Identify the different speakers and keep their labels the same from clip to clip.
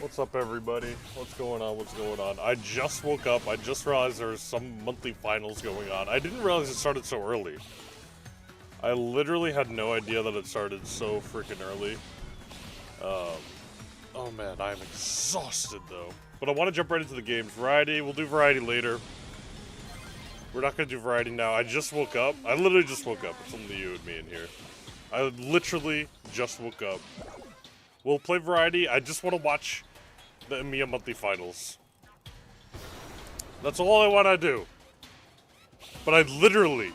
Speaker 1: What's up, everybody? What's going on? What's going on? I just woke up. I just realized there was some monthly finals going on. I didn't realize it started so early. I literally had no idea that it started so freaking early. Oh man, I am exhausted though. But I want to jump right into the game. Variety, we'll do variety later. We're not going to do variety now. I just woke up. I literally just woke up. It's only you and me in here. I literally just woke up. We'll play variety. I just want to watch the Emea monthly finals. That's all I want to do. But I literally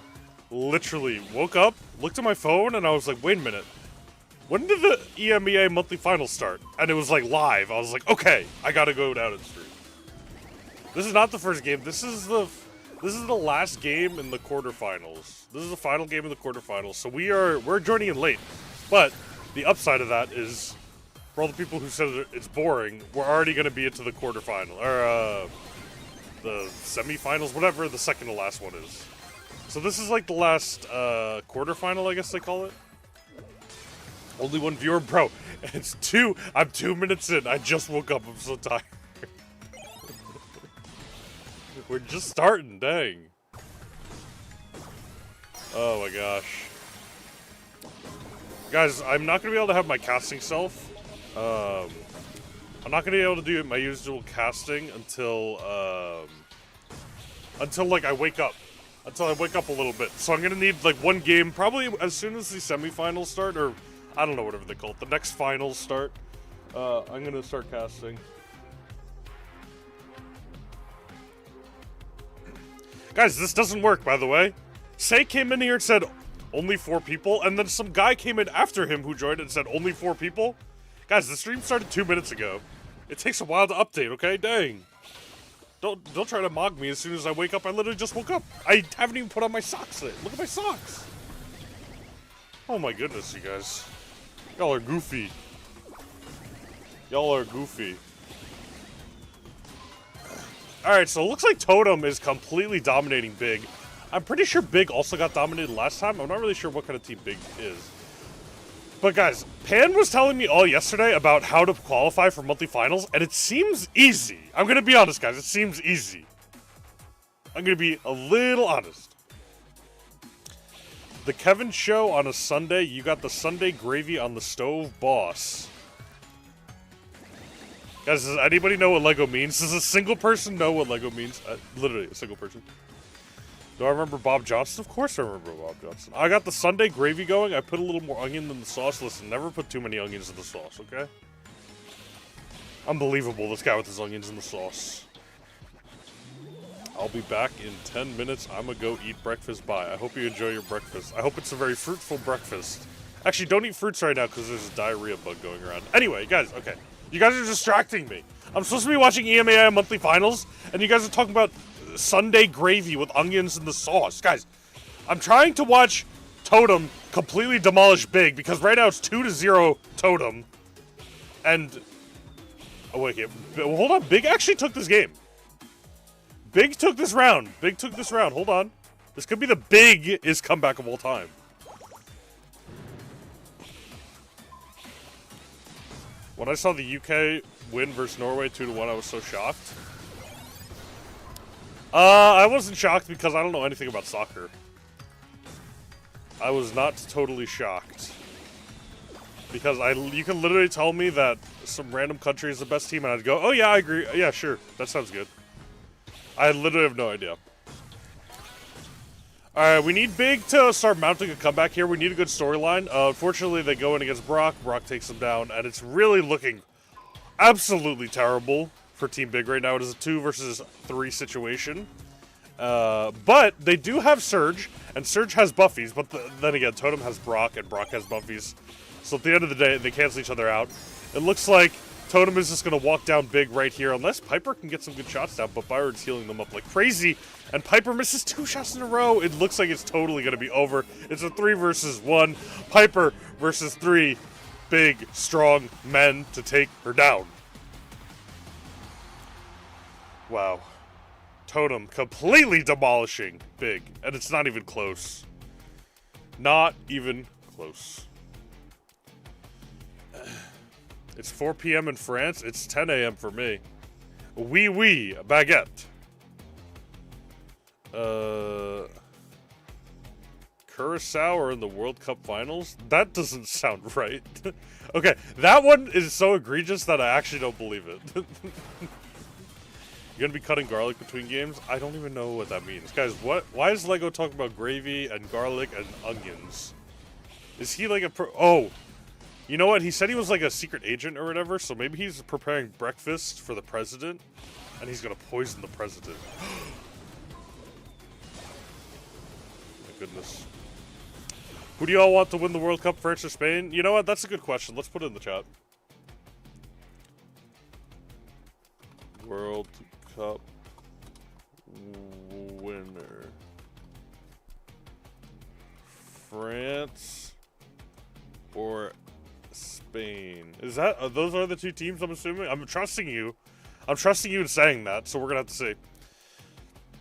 Speaker 1: woke up, looked at my phone, and I was like, wait a minute. When did the EMEA monthly finals start? And it was like live. I was like, okay, I gotta go down and stream. This is not the first game. This is the last game in the quarterfinals. This is the final game in the quarterfinals. So we're joining in late. But the upside of that is, for all the people who said it's boring, we're already gonna be into the quarterfinal or the semifinals, whatever the second to last one is. So this is like the last quarterfinal, I guess they call it. Only one viewer, bro. It's two. I'm 2 minutes in. I just woke up. I'm so tired. We're just starting. Dang. Oh my gosh. Guys, I'm not gonna be able to have my casting self. I'm not gonna be able to do my usual casting until like I wake up. Until I wake up a little bit. So I'm gonna need like one game, probably as soon as the semifinals start, or I don't know, whatever they call it. The next finals start. I'm gonna start casting. Guys, this doesn't work, by the way. Say came in here and said only 4 people, and then some guy came in after him who joined and said only 4 people. Guys, the stream started 2 minutes ago. It takes a while to update, okay? Dang. Don't try to mock me as soon as I wake up. I literally just woke up. I haven't even put on my socks yet. Look at my socks. Oh my goodness, you guys. Y'all are goofy. Y'all are goofy. Alright, so it looks like Totem is completely dominating Big. I'm pretty sure Big also got dominated last time. I'm not really sure what kind of team Big is. But guys, Pan was telling me all yesterday about how to qualify for monthly finals, and it seems easy. I'm gonna be honest, guys. It seems easy. I'm gonna be a little honest. The Kevin Show on a Sunday. You got the Sunday gravy on the stove, boss. Guys, does anybody know what Lego means? Does a single person know what Lego means? Literally, a single person. Do I remember Bob Johnson? Of course I remember Bob Johnson. I got the Sunday gravy going. I put a little more onion than the sauce. Listen, never put too many onions in the sauce, okay? Unbelievable, this guy with his onions in the sauce. I'll be back in 10 minutes. I'm gonna go eat breakfast. Bye. I hope you enjoy your breakfast. I hope it's a very fruitful breakfast. Actually, don't eat fruits right now because there's a diarrhea bug going around. Anyway, guys, okay. You guys are distracting me. I'm supposed to be watching EMEA monthly finals, and you guys are talking about Sunday gravy with onions in the sauce. Guys, I'm trying to watch Totem completely demolish Big, because right now it's 2-0 Totem. And... oh, wait, hold on. Big actually took this game. Big took this round. Big took this round. Hold on. This could be the biggest comeback of all time. When I saw the UK win versus Norway 2-1, I was so shocked. I wasn't shocked because I don't know anything about soccer. I was not totally shocked. Because you can literally tell me that some random country is the best team, and I'd go, oh yeah, I agree. Yeah, sure. That sounds good. I literally have no idea. Alright, we need Big to start mounting a comeback here. We need a good storyline. Unfortunately, they go in against Brock. Brock takes them down, and it's really looking absolutely terrible for Team Big right now. It is a 2 versus 3 situation. But they do have Surge, and Surge has buffies, but then again, Totem has Brock, and Brock has buffies. So at the end of the day, they cancel each other out. It looks like Totem is just going to walk down Big right here, unless Piper can get some good shots down, but Byron's healing them up like crazy, and Piper misses 2 shots in a row. It looks like it's totally going to be over. It's a 3 versus 1. Piper versus 3 big, strong men to take her down. Wow. Totem completely demolishing Big, and it's not even close. Not even close. It's 4 p.m. in France. It's 10 a.m. for me. Oui, baguette. Curacao are in the World Cup finals? That doesn't sound right. Okay, that one is so egregious that I actually don't believe it. You're gonna be cutting garlic between games? I don't even know what that means. Guys, what? Why is Lego talking about gravy and garlic and onions? Is he like a Oh! You know what? He said he was like a secret agent or whatever, so maybe he's preparing breakfast for the president, and he's gonna poison the president. My goodness. Who do y'all want to win the World Cup, France or Spain? You know what? That's a good question. Let's put it in the chat. World Cup winner. France or Spain? Is that those are the two teams? I'm assuming. I'm trusting you. I'm trusting you in saying that. So we're gonna have to see.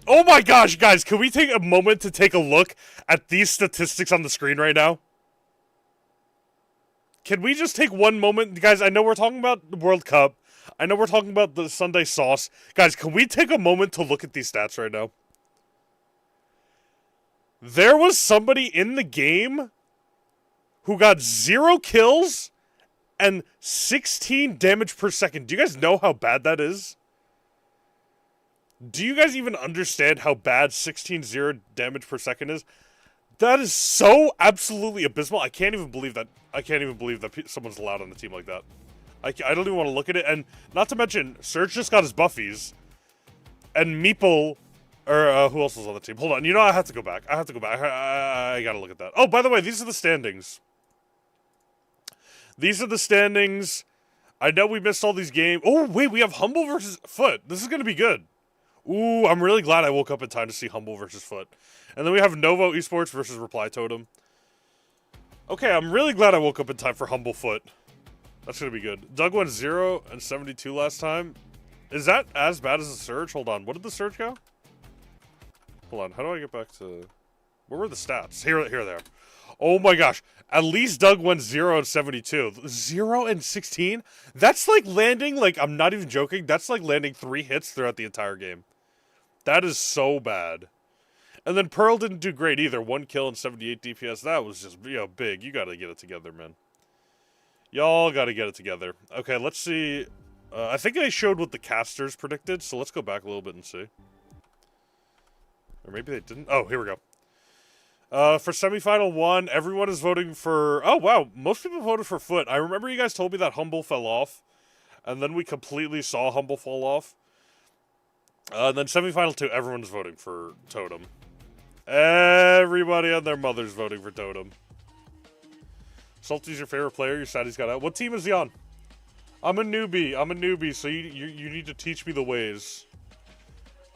Speaker 1: Oh my gosh, guys! Can we take a moment to take a look at these statistics on the screen right now? Can we just take one moment, guys? I know we're talking about the World Cup. I know we're talking about the Sunday sauce. Guys, can we take a moment to look at these stats right now? There was somebody in the game who got 0 kills and 16 damage per second. Do you guys know how bad that is? Do you guys even understand how bad 16-0 damage per second is? That is so absolutely abysmal. I can't even believe that. I can't even believe that someone's allowed on the team like that. I don't even want to look at it. And not to mention, Surge just got his buffies. And Meeple, or who else was on the team? Hold on. You know, I have to go back. I gotta look at that. Oh, by the way, these are the standings. These are the standings. I know we missed all these games. Oh, wait, we have Humble versus Foot. This is going to be good. Ooh, I'm really glad I woke up in time to see Humble versus Foot. And then we have Novo Esports versus Reply Totem. Okay, I'm really glad I woke up in time for Humble Foot. That's going to be good. Doug went 0 and 72 last time. Is that as bad as the Surge? Hold on. What did the Surge go? Hold on. How do I get back to... Where were the stats? Here they are. Oh my gosh. At least Doug went 0 and 72. 0 and 16? That's like landing, like, I'm not even joking. That's like landing 3 hits throughout the entire game. That is so bad. And then Pearl didn't do great either. 1 kill and 78 DPS. That was just, big. You gotta get it together, man. Y'all gotta get it together. Okay, let's see. I think they showed what the casters predicted, so let's go back a little bit and see. Or maybe they didn't. Oh, here we go. For semifinal 1, everyone is voting for... Oh, wow. Most people voted for Foot. I remember you guys told me that Humble fell off. And then we completely saw Humble fall off. And then semifinal 2, everyone's voting for Totem. Everybody and their mother's voting for Totem. Salty's your favorite player. You're sad he's got out. What team is he on? I'm a newbie, so you need to teach me the ways.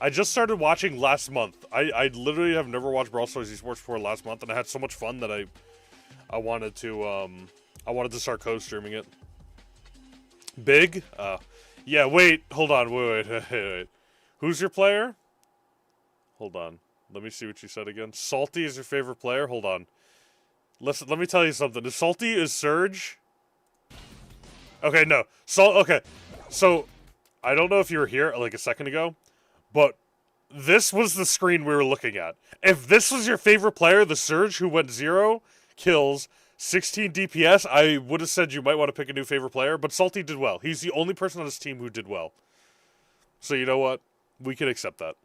Speaker 1: I just started watching last month. I literally have never watched Brawl Stars Esports before last month, and I had so much fun that I wanted to start co-streaming it. Big? Yeah, wait, hold on, wait. Who's your player? Hold on. Let me see what you said again. Salty is your favorite player? Hold on. Listen, let me tell you something. If Salty is Surge... Okay, no. Okay, so, I don't know if you were here, like, a second ago, but this was the screen we were looking at. If this was your favorite player, the Surge, who went 0 kills, 16 DPS, I would have said you might want to pick a new favorite player, but Salty did well. He's the only person on his team who did well. So you know what? We can accept that.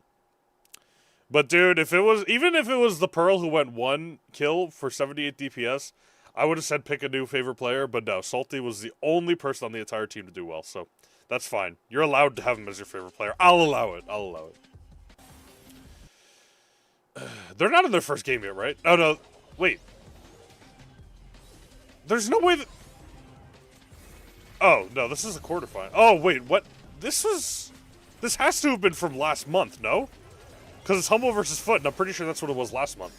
Speaker 1: But dude, even if it was the Pearl who went 1 kill for 78 DPS, I would have said pick a new favorite player, but no, Salty was the only person on the entire team to do well, so that's fine. You're allowed to have him as your favorite player. I'll allow it. They're not in their first game yet, right? Oh, no. Wait. There's no way that... Oh, no, this is a quarterfinal. Oh, wait, what? This has to have been from last month, no? Because it's Humble versus Foot, and I'm pretty sure that's what it was last month.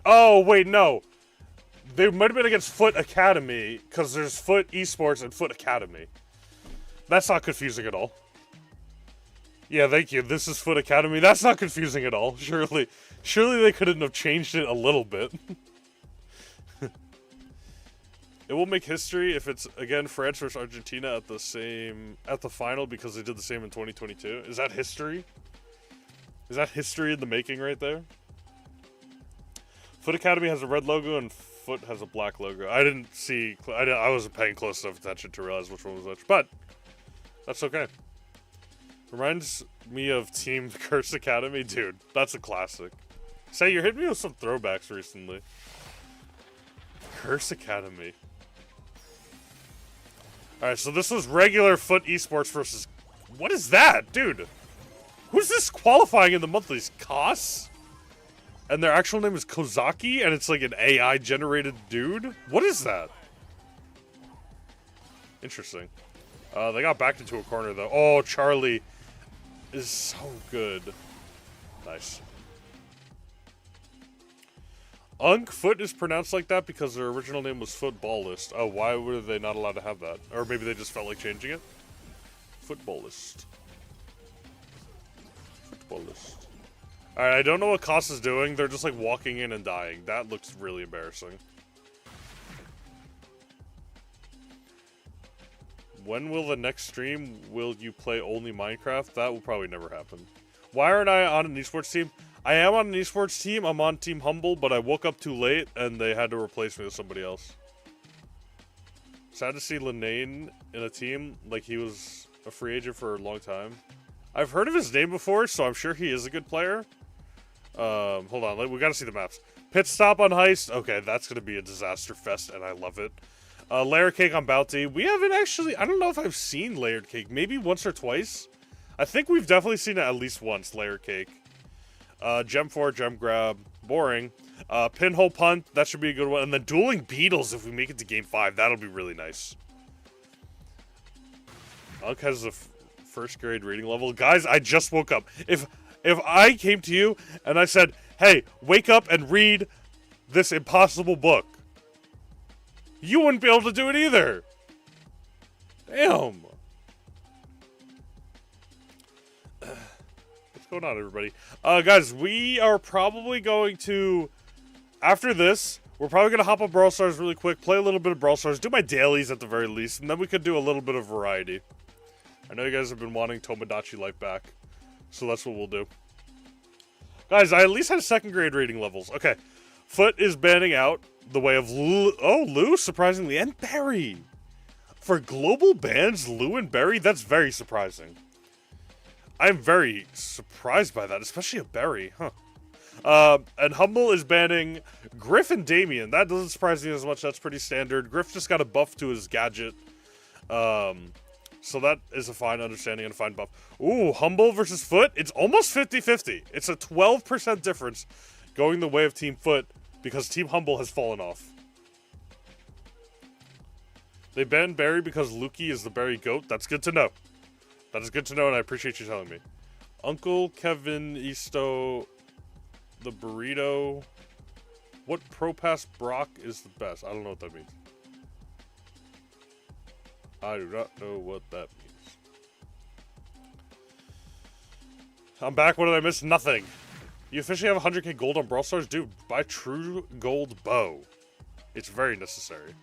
Speaker 1: Oh, wait, no. They might have been against Foot Academy, because there's Foot Esports and Foot Academy. That's not confusing at all. Yeah, thank you. This is Foot Academy. That's not confusing at all. Surely they couldn't have changed it a little bit. It will make history if it's again France versus Argentina at the final because they did the same in 2022. Is that history? Is that history in the making right there? Foot Academy has a red logo and Foot has a black logo. I didn't see. I wasn't paying close enough attention to realize which one was which, but that's okay. Reminds me of Team Curse Academy, dude. That's a classic. Say, you're hitting me with some throwbacks recently. Curse Academy. Alright, so this was regular Foot Esports versus... What is that, dude? Who's this qualifying in the monthlies? Koss? And their actual name is Kozaki, and it's like an AI-generated dude? What is that? Interesting. They got backed into a corner, though. Oh, Charlie is so good. Nice. Foot is pronounced like that because their original name was Footballist. Oh, why were they not allowed to have that? Or maybe they just felt like changing it? Footballist. Footballist. Alright, I don't know what Koss is doing. They're just like walking in and dying. That looks really embarrassing. When will the next stream, will you play only Minecraft? That will probably never happen. Why aren't I on an esports team? I am on an esports team. I'm on Team Humble, but I woke up too late and they had to replace me with somebody else. Sad to see Linane in a team like he was a free agent for a long time. I've heard of his name before, so I'm sure he is a good player. Hold on, we gotta see the maps. Pit stop on Heist. Okay, that's gonna be a disaster fest, and I love it. Layer Cake on Bounty. We haven't actually, I don't know if I've seen Layered Cake. Maybe once or twice. I think we've definitely seen it at least once, Layer Cake. Gem 4, Gem Grab. Boring. Pinhole Punt. That should be a good one. And then Dueling Beetles if we make it to Game 5. That'll be really nice. Unk has a first grade reading level. Guys, I just woke up. If I came to you and I said, hey, wake up and read this impossible book, you wouldn't be able to do it either. Damn. What's going on, everybody? Guys, we are probably going to, after this, we're probably going to hop on Brawl Stars really quick, play a little bit of Brawl Stars, do my dailies at the very least, and then we could do a little bit of variety. I know you guys have been wanting Tomodachi Life back, so that's what we'll do. Guys, I at least had second grade rating levels. Okay, Foot is banning out the way of Lou, surprisingly, and Barry. For global bans, Lou and Barry, that's very surprising. I'm very surprised by that, especially a Barry, huh? And Humble is banning Griff and Damien. That doesn't surprise me as much. That's pretty standard. Griff just got a buff to his gadget. So that is a fine understanding and a fine buff. Ooh, Humble versus Foot. It's almost 50-50. It's a 12% difference going the way of Team Foot because Team Humble has fallen off. They banned Barry because Lukey is the Barry GOAT. That's good to know. That is good to know, and I appreciate you telling me. Uncle Kevin Easto, the burrito. What Pro Pass Brock is the best? I don't know what that means. I do not know what that means. I'm back. What did I miss? Nothing. You officially have 100k gold on Brawl Stars? Dude, buy True Gold Bow. It's very necessary.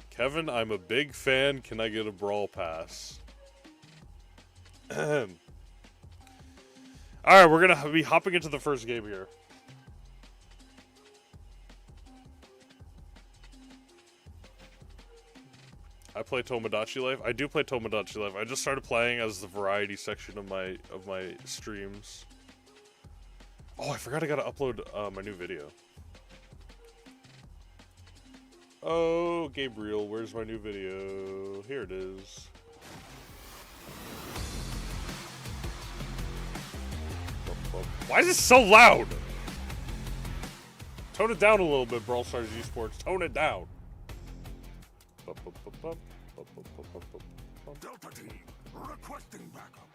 Speaker 1: Kevin, I'm a big fan. Can I get a Brawl Pass? Alright, we're going to be hopping into the first game here. I play Tomodachi Life. I do play Tomodachi Life. I just started playing as the variety section of my streams. Oh, I forgot I gotta upload my new video. Oh, Gabriel, where's my new video? Here it is. Why is it so loud? Tone it down a little bit, Brawl Stars Esports. Tone it down.
Speaker 2: Delta team, requesting backup.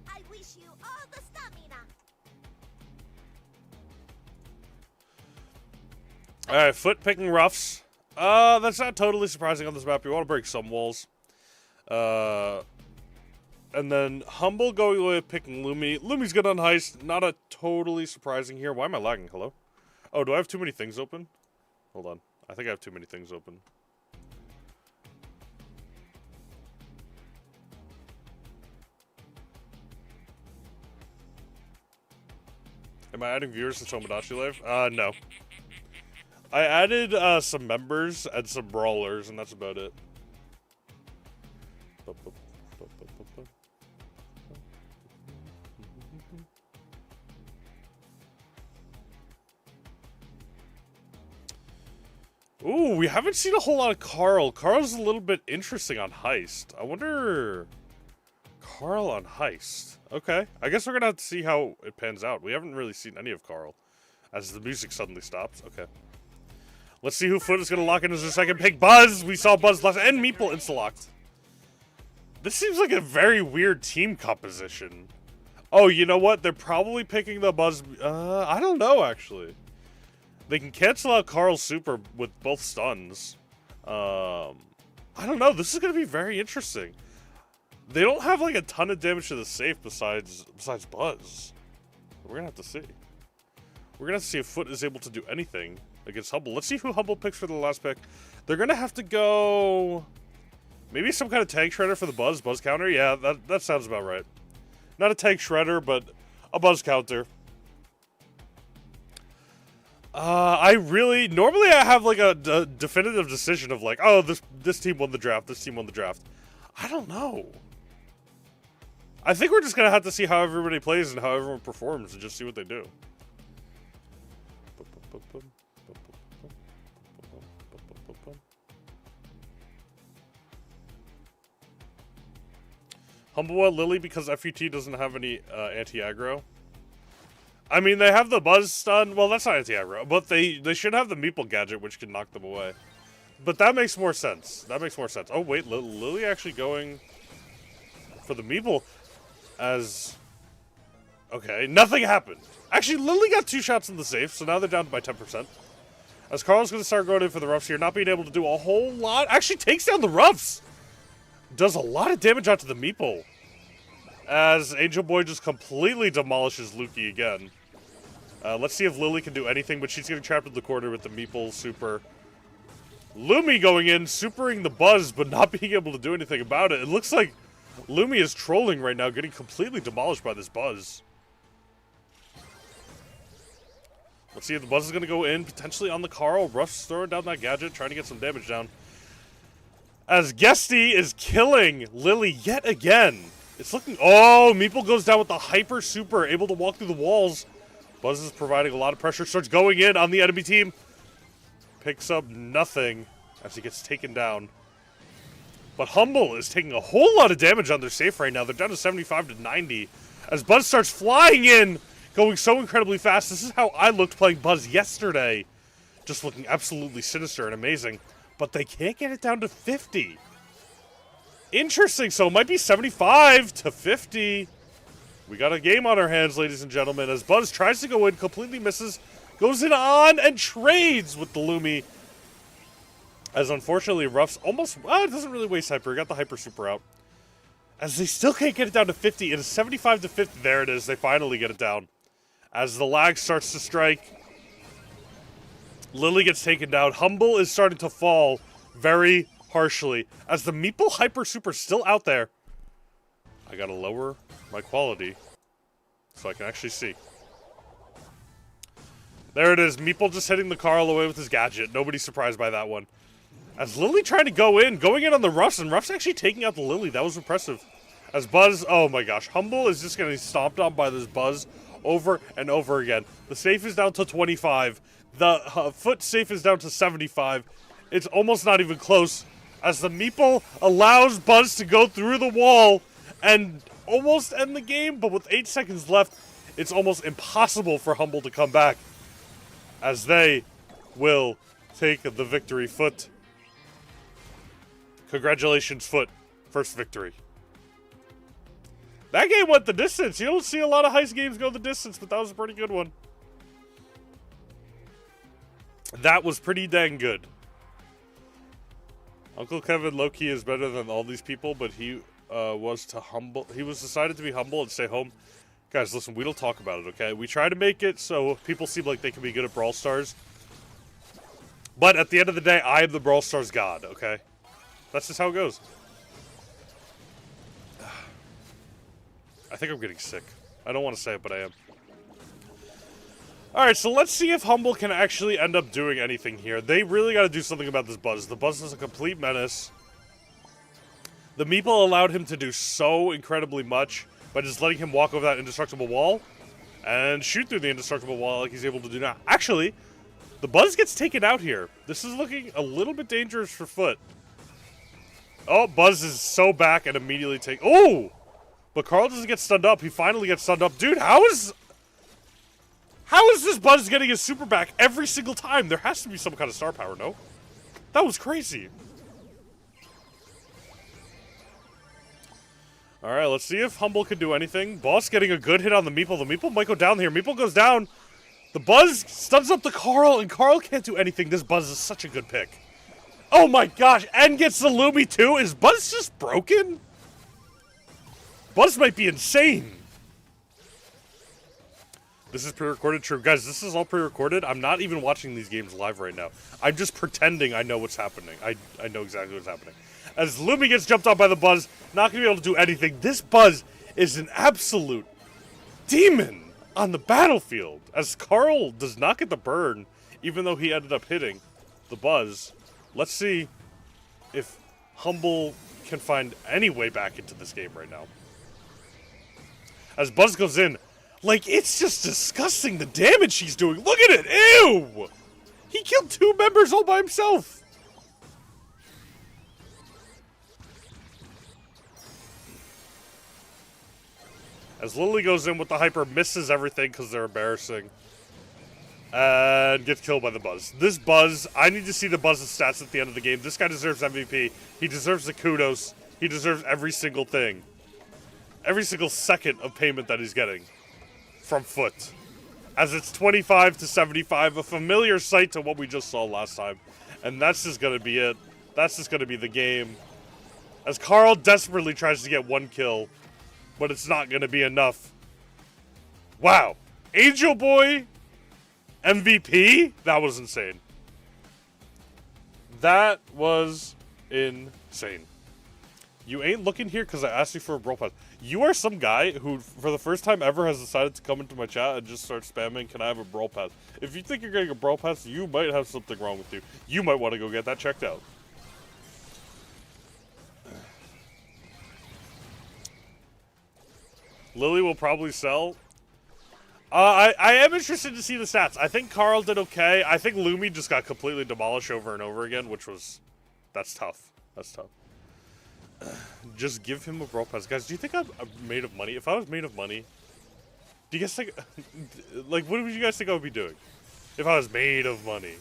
Speaker 3: I wish you all the stamina.
Speaker 1: Alright, Foot picking roughs. That's not totally surprising on this map. You want to break some walls. And then Humble going away with picking Lumi. Lumi's good on Heist. Not a totally surprising here. Why am I lagging? Hello? Oh, do I have too many things open? Hold on. I think I have too many things open. Am I adding viewers to Tomodachi Live? No. I added some members and some brawlers, and that's about it. Ooh, we haven't seen a whole lot of Carl. Carl's a little bit interesting on Heist. I wonder... Carl on Heist. Okay. I guess we're gonna have to see how it pans out. We haven't really seen any of Carl. As the music suddenly stops. Okay. Let's see who Foot is gonna lock in as their second pick. Buzz! We saw Buzz last... And Meeple insta-locked. This seems like a very weird team composition. Oh, you know what? They're probably picking the Buzz... I don't know, actually. They can cancel out Carl's super with both stuns. I don't know. This is going to be very interesting. They don't have like a ton of damage to the safe besides Buzz. We're going to have to see. We're going to have to see if Foot is able to do anything against Humble. Let's see who Humble picks for the last pick. They're going to have to go... Maybe some kind of tank shredder for the Buzz counter? Yeah, that sounds about right. Not a tank shredder, but a Buzz counter. Normally I have like a definitive decision of like, oh, this team won the draft, this team won the draft. I don't know. I think we're just gonna have to see how everybody plays and how everyone performs and just see what they do. Humble Lily because FUT doesn't have any anti-aggro. I mean, they have the Buzz stun. Well, that's not anti-aggro, but they should have the Meeple gadget, which can knock them away. But that makes more sense. That makes more sense. Oh, wait, Lily actually going for the Meeple as... Okay, nothing happened. Actually, Lily got 2 shots in the safe, so now they're down by 10%. As Carl's going to start going in for the Ruffs here, not being able to do a whole lot. Actually takes down the Ruffs. Does a lot of damage out to the Meeple. As Angel Boy just completely demolishes Lukey again. Let's see if Lily can do anything, but she's getting trapped in the corner with the Meeple super. Lumi going in, supering the Buzz, but not being able to do anything about it. It looks like Lumi is trolling right now, getting completely demolished by this Buzz. Let's see if the Buzz is going to go in, potentially on the Carl. Ruff's throwing down that gadget, trying to get some damage down. As Guesty is killing Lily yet again. It's looking... Oh, Meeple goes down with the Hyper Super, able to walk through the walls. Buzz is providing a lot of pressure, starts going in on the enemy team. Picks up nothing as he gets taken down. But Humble is taking a whole lot of damage on their safe right now. They're down to 75 to 90. As Buzz starts flying in, going so incredibly fast. This is how I looked playing Buzz yesterday. Just looking absolutely sinister and amazing. But they can't get it down to 50. Interesting, so it might be 75 to 50. We got a game on our hands, ladies and gentlemen, as Buzz tries to go in, completely misses, goes in on and trades with the Lumi. As unfortunately, Ruff's almost, well, it doesn't really waste Hyper, got the Hyper Super out. As they still can't get it down to 50, it is 75 to 50, there it is, they finally get it down. As the lag starts to strike, Lily gets taken down, Humble is starting to fall very harshly, as the Meeple Hyper Super is still out there. I gotta lower my quality so I can actually see. There it is, Meeple just hitting the Carl away with his gadget. Nobody's surprised by that one. As Lily trying to going in on the Ruffs, and Ruff's actually taking out the Lily. That was impressive. As Buzz, oh my gosh, Humble is just getting stomped on by this Buzz over and over again. The safe is down to 25. The foot safe is down to 75. It's almost not even close. As the Meeple allows Buzz to go through the wall and almost end the game, but with 8 seconds left, it's almost impossible for Humble to come back. As they will take the victory. Foot. Congratulations, Foot. First victory. That game went the distance. You don't see a lot of heist games go the distance, but that was a pretty good one. That was pretty dang good. Uncle Kevin low-key is better than all these people, but he was to humble. He was decided to be humble and stay home. Guys, listen, we don't talk about it, okay? We try to make it so people seem like they can be good at Brawl Stars. But at the end of the day, I am the Brawl Stars god, okay? That's just how it goes. I think I'm getting sick. I don't want to say it, but I am. Alright, so let's see if Humble can actually end up doing anything here. They really got to do something about this Buzz. The Buzz is a complete menace. The Meeple allowed him to do so incredibly much by just letting him walk over that indestructible wall and shoot through the indestructible wall like he's able to do now. Actually, the Buzz gets taken out here. This is looking a little bit dangerous for Foot. Oh, Buzz is so back and immediately take... Oh! But Carl doesn't get stunned up. He finally gets stunned up. Dude, how is this Buzz getting his super back every single time? There has to be some kind of star power, no? That was crazy. Alright, let's see if Humble can do anything. Boss getting a good hit on the Meeple. The Meeple might go down here. Meeple goes down. The Buzz stuns up the Carl, and Carl can't do anything. This Buzz is such a good pick. Oh my gosh, and gets the Lumi too? Is Buzz just broken? Buzz might be insane. This is pre-recorded, true. Guys, this is all pre-recorded. I'm not even watching these games live right now. I'm just pretending I know what's happening. I know exactly what's happening. As Lumi gets jumped on by the Buzz, not going to be able to do anything. This Buzz is an absolute demon on the battlefield. As Carl does not get the burn, even though he ended up hitting the Buzz. Let's see if Humble can find any way back into this game right now. As Buzz goes in, like, it's just disgusting the damage he's doing. Look at it! Ew! He killed 2 members all by himself. As Lily goes in with the hyper, misses everything because they're embarrassing. And gets killed by the Buzz. This Buzz, I need to see the Buzz's stats at the end of the game. This guy deserves MVP. He deserves the kudos. He deserves every single thing. Every single second of payment that he's getting from Foot. As it's 25 to 75, a familiar sight to what we just saw last time. And that's just going to be it. That's just going to be the game. As Carl desperately tries to get 1 kill, but it's not going to be enough. Wow. Angel Boy MVP? That was insane. That was insane. You ain't looking here because I asked you for a Brawl Pass. You are some guy who, for the first time ever, has decided to come into my chat and just start spamming, can I have a Brawl Pass? If you think you're getting a Brawl Pass, you might have something wrong with you. You might want to go get that checked out. Lily will probably sell. I am interested to see the stats. I think Carl did okay. I think Lumi just got completely demolished over and over again, which was... That's tough. That's tough. Just give him a Brawl Pass. Guys, do you think I'm made of money? If I was made of money, do you guys think... like, what would you guys think I would be doing? If I was made of money.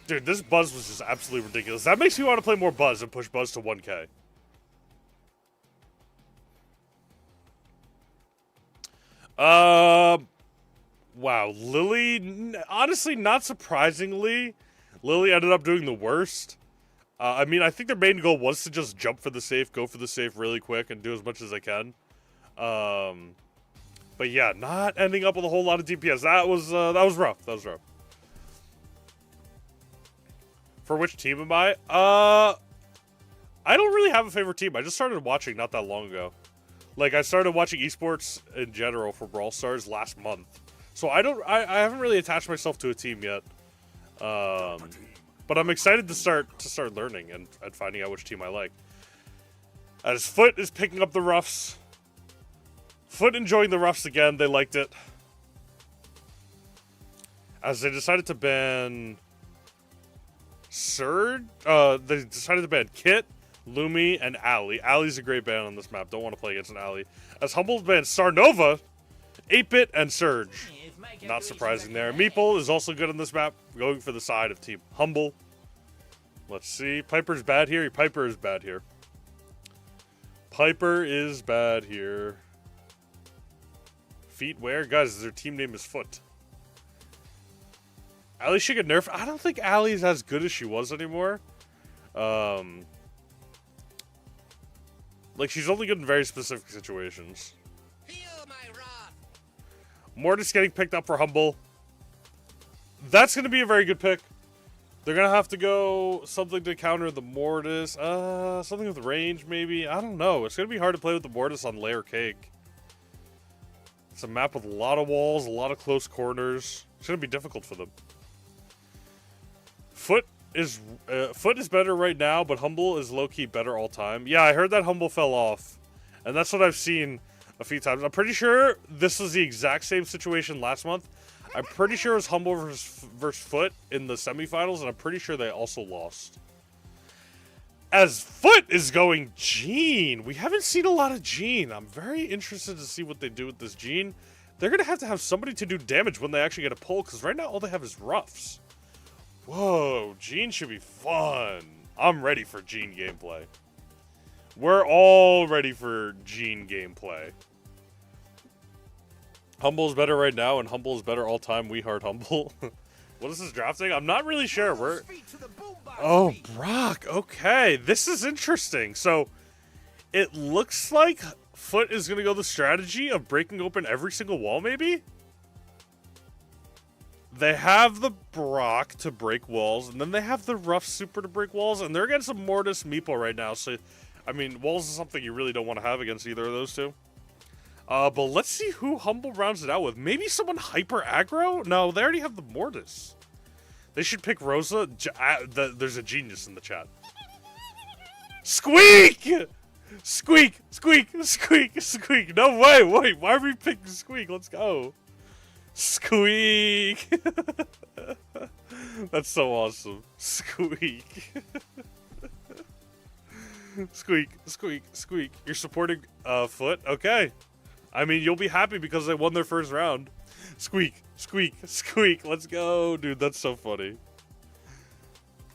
Speaker 1: Dude, this Buzz was just absolutely ridiculous. That makes me want to play more Buzz and push Buzz to 1K. Wow, Lily, honestly, not surprisingly, Lily ended up doing the worst. I mean, I think their main goal was to just jump for the safe, go for the safe really quick, and do as much as they can. But yeah, not ending up with a whole lot of DPS. That was rough. That was rough. For which team am I? I don't really have a favorite team. I just started watching not that long ago. Like, I started watching esports in general for Brawl Stars last month. So I haven't really attached myself to a team yet. But I'm excited to start learning and finding out which team I like. As Foot is picking up the roughs. Foot enjoying the roughs again. They liked it. As they decided to ban Surge. They decided to ban Kit, Lumi, and Ali. Ali's a great ban on this map. Don't want to play against an Ali. As Humble banned Starnova, 8-Bit, and Surge. Not surprising there. Meeple is also good on this map, going for the side of Team Humble. Let's see. Piper's bad here. Piper is bad here. Piper is bad here. Feet where? Guys, their team name is Foot. Ali should get nerfed. I don't think Ali is as good as she was anymore. Like, she's only good in very specific situations.
Speaker 4: Feel my wrath.
Speaker 1: Mortis getting picked up for Humble. That's going to be a very good pick. They're going to have to go something to counter the Mortis. Something with range, maybe. I don't know. It's going to be hard to play with the Mortis on Layer Cake. It's a map with a lot of walls, a lot of close corners. It's going to be difficult for them. Foot is better right now, but Humble is low-key better all time. Yeah, I heard that Humble fell off. And that's what I've seen a few times. I'm pretty sure this was the exact same situation last month. I'm pretty sure it was Humble versus Foot in the semifinals, and I'm pretty sure they also lost. As Foot is going Gene. We haven't seen a lot of Gene. I'm very interested to see what they do with this Gene. They're going to have somebody to do damage when they actually get a pull, because right now all they have is Ruffs. Whoa, Gene should be fun. I'm ready for Gene gameplay. We're all ready for Gene gameplay. Humble is better right now, and Humble is better all time. We heart Humble. What is this drafting? I'm not really sure. Oh, Brock. Okay, this is interesting. So, it looks like Foot is going to go the strategy of breaking open every single wall, maybe? They have the Brock to break walls, and then they have the Rough Super to break walls, and they're against a Mortis Meepo right now. So, I mean, walls is something you really don't want to have against either of those two. But let's see who Humble rounds it out with. Maybe someone hyper aggro? No, they already have the Mortis. They should pick Rosa. There's a genius in the chat. Squeak! Squeak! Squeak! Squeak! Squeak! No way! Wait, why are we picking Squeak? Let's go. Squeak! That's so awesome. Squeak. Squeak, squeak, squeak. You're supporting Foot? Okay. I mean, you'll be happy because they won their first round. Squeak, squeak, squeak. Let's go. Dude, that's so funny.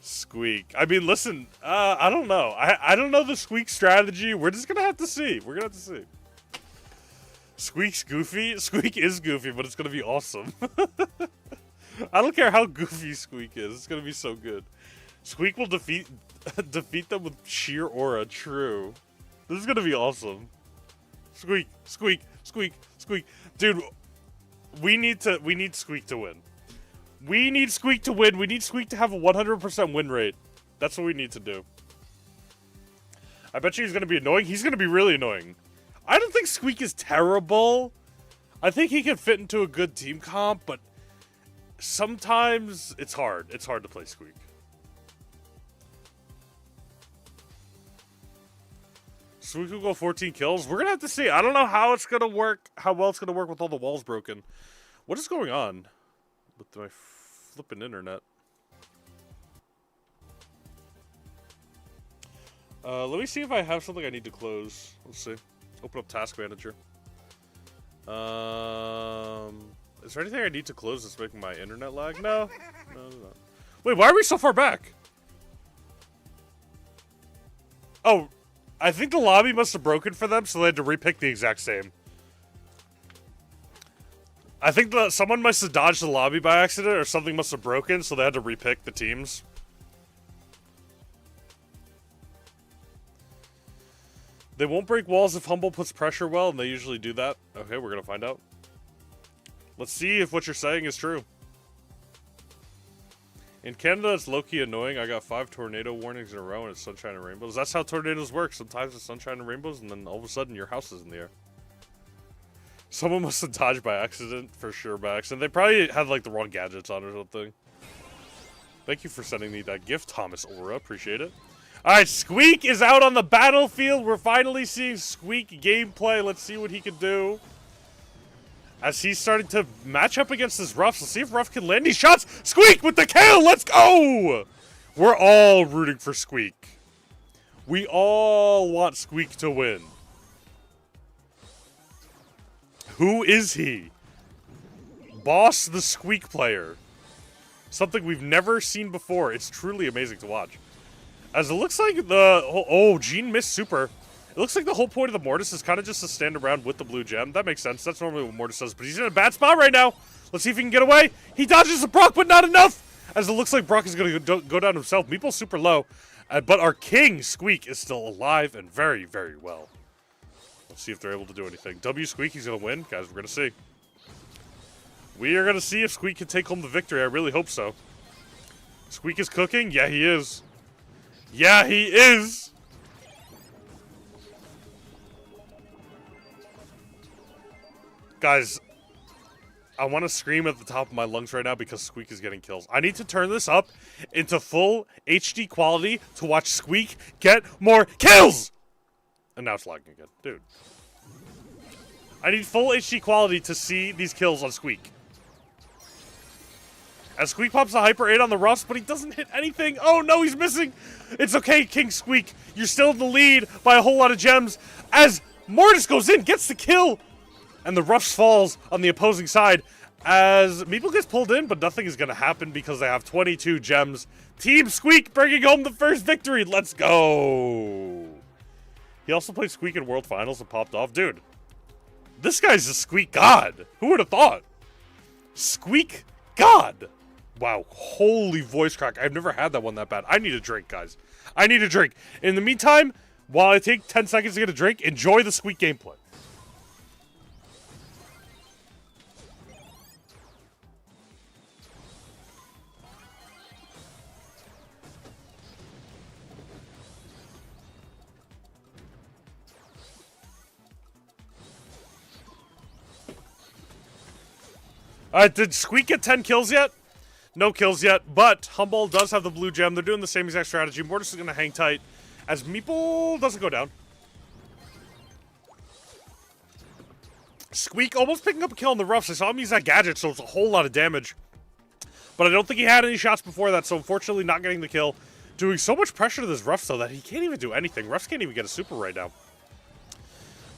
Speaker 1: Squeak. I mean, listen, I don't know. I don't know the Squeak strategy. We're just going to have to see. We're going to have to see. Squeak's goofy. Squeak is goofy, but it's going to be awesome. I don't care how goofy Squeak is. It's going to be so good. Squeak will defeat them with sheer aura. True. This is going to be awesome. Squeak, squeak, squeak, squeak. Dude, we need Squeak to win. We need Squeak to win. We need Squeak to have a 100% win rate. That's what we need to do. I bet you he's going to be annoying. He's going to be really annoying. I don't think Squeak is terrible. I think he can fit into a good team comp, but sometimes it's hard. It's hard to play Squeak. Squeak will go 14 kills. We're going to have to see. I don't know how it's going to work, how well it's going to work with all the walls broken. What is going on with my flipping internet? Let me see if I have something I need to close. Let's see. Open up Task Manager. Is there anything I need to close that's making my internet lag? No. No. Wait, why are we so far back? Oh, I think the lobby must have broken for them, so they had to repick the exact same. I think someone must have dodged the lobby by accident, or something must have broken, so they had to repick the teams. They won't break walls if Humble puts pressure well, and they usually do that. Okay, we're gonna find out. Let's see if what you're saying is true. In Canada, it's low-key annoying. I got 5 tornado warnings in a row, and it's sunshine and rainbows. That's how tornadoes work. Sometimes it's sunshine and rainbows, and then all of a sudden your house is in the air. Someone must have dodged by accident, for sure by accident. They probably had, like, the wrong gadgets on or something. Thank you for sending me that gift, Thomas Aura. Appreciate it. Alright, Squeak is out on the battlefield. We're finally seeing Squeak gameplay. Let's see what he can do. As he's starting to match up against his Ruffs. Let's see if Ruff can land these shots. Squeak with the kill. Let's go. We're all rooting for Squeak. We all want Squeak to win. Who is he? Boss the Squeak player. Something we've never seen before. It's truly amazing to watch. As it looks like the... Oh, Gene missed super. It looks like the whole point of the Mortis is kind of just to stand around with the blue gem. That makes sense. That's normally what Mortis does. But he's in a bad spot right now. Let's see if he can get away. He dodges the Brock, but not enough. As it looks like Brock is going to go down himself. Meeple's super low. But our king, Squeak, is still alive and very, very well. Let's see if they're able to do anything. W Squeak, he's going to win. Guys, we're going to see. We are going to see if Squeak can take home the victory. I really hope so. Squeak is cooking? Yeah, he is. Yeah, he is! Guys, I want to scream at the top of my lungs right now because Squeak is getting kills. I need to turn this up into full HD quality to watch Squeak get more kills! And now it's lagging again. Dude. I need full HD quality to see these kills on Squeak. As Squeak pops a Hyper 8 on the Ruffs, but he doesn't hit anything. Oh no, he's missing! It's okay, King Squeak. You're still in the lead by a whole lot of gems. As Mortis goes in, gets the kill! And the Ruffs falls on the opposing side. As Meeple gets pulled in, but nothing is going to happen because they have 22 gems. Team Squeak bringing home the first victory. Let's go! He also played Squeak in World Finals and popped off. Dude, this guy's a Squeak god. Who would have thought? Squeak god. Wow, holy voice crack. I've never had that one that bad. I need a drink, guys. I need a drink. In the meantime, while I take 10 seconds to get a drink, enjoy the Squeak gameplay. Did Squeak get 10 kills yet? No kills yet, but Humble does have the blue gem. They're doing the same exact strategy. Mortis is going to hang tight as Meeple doesn't go down. Squeak almost picking up a kill on the Ruffs. I saw him use that gadget, so it's a whole lot of damage. But I don't think he had any shots before that, so unfortunately not getting the kill. Doing so much pressure to this Ruffs, though, that he can't even do anything. Ruffs can't even get a super right now.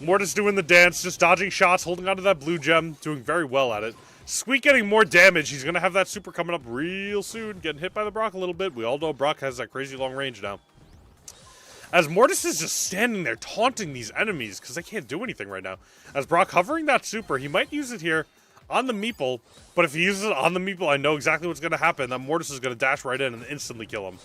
Speaker 1: Mortis doing the dance, just dodging shots, holding onto that blue gem, doing very well at it. Squeak getting more damage. He's going to have that super coming up real soon. Getting hit by the Brock a little bit. We all know Brock has that crazy long range now. As Mortis is just standing there taunting these enemies because they can't do anything right now. As Brock hovering that super, he might use it here on the Meeple. But if he uses it on the Meeple, I know exactly what's going to happen. That Mortis is going to dash right in and instantly kill him.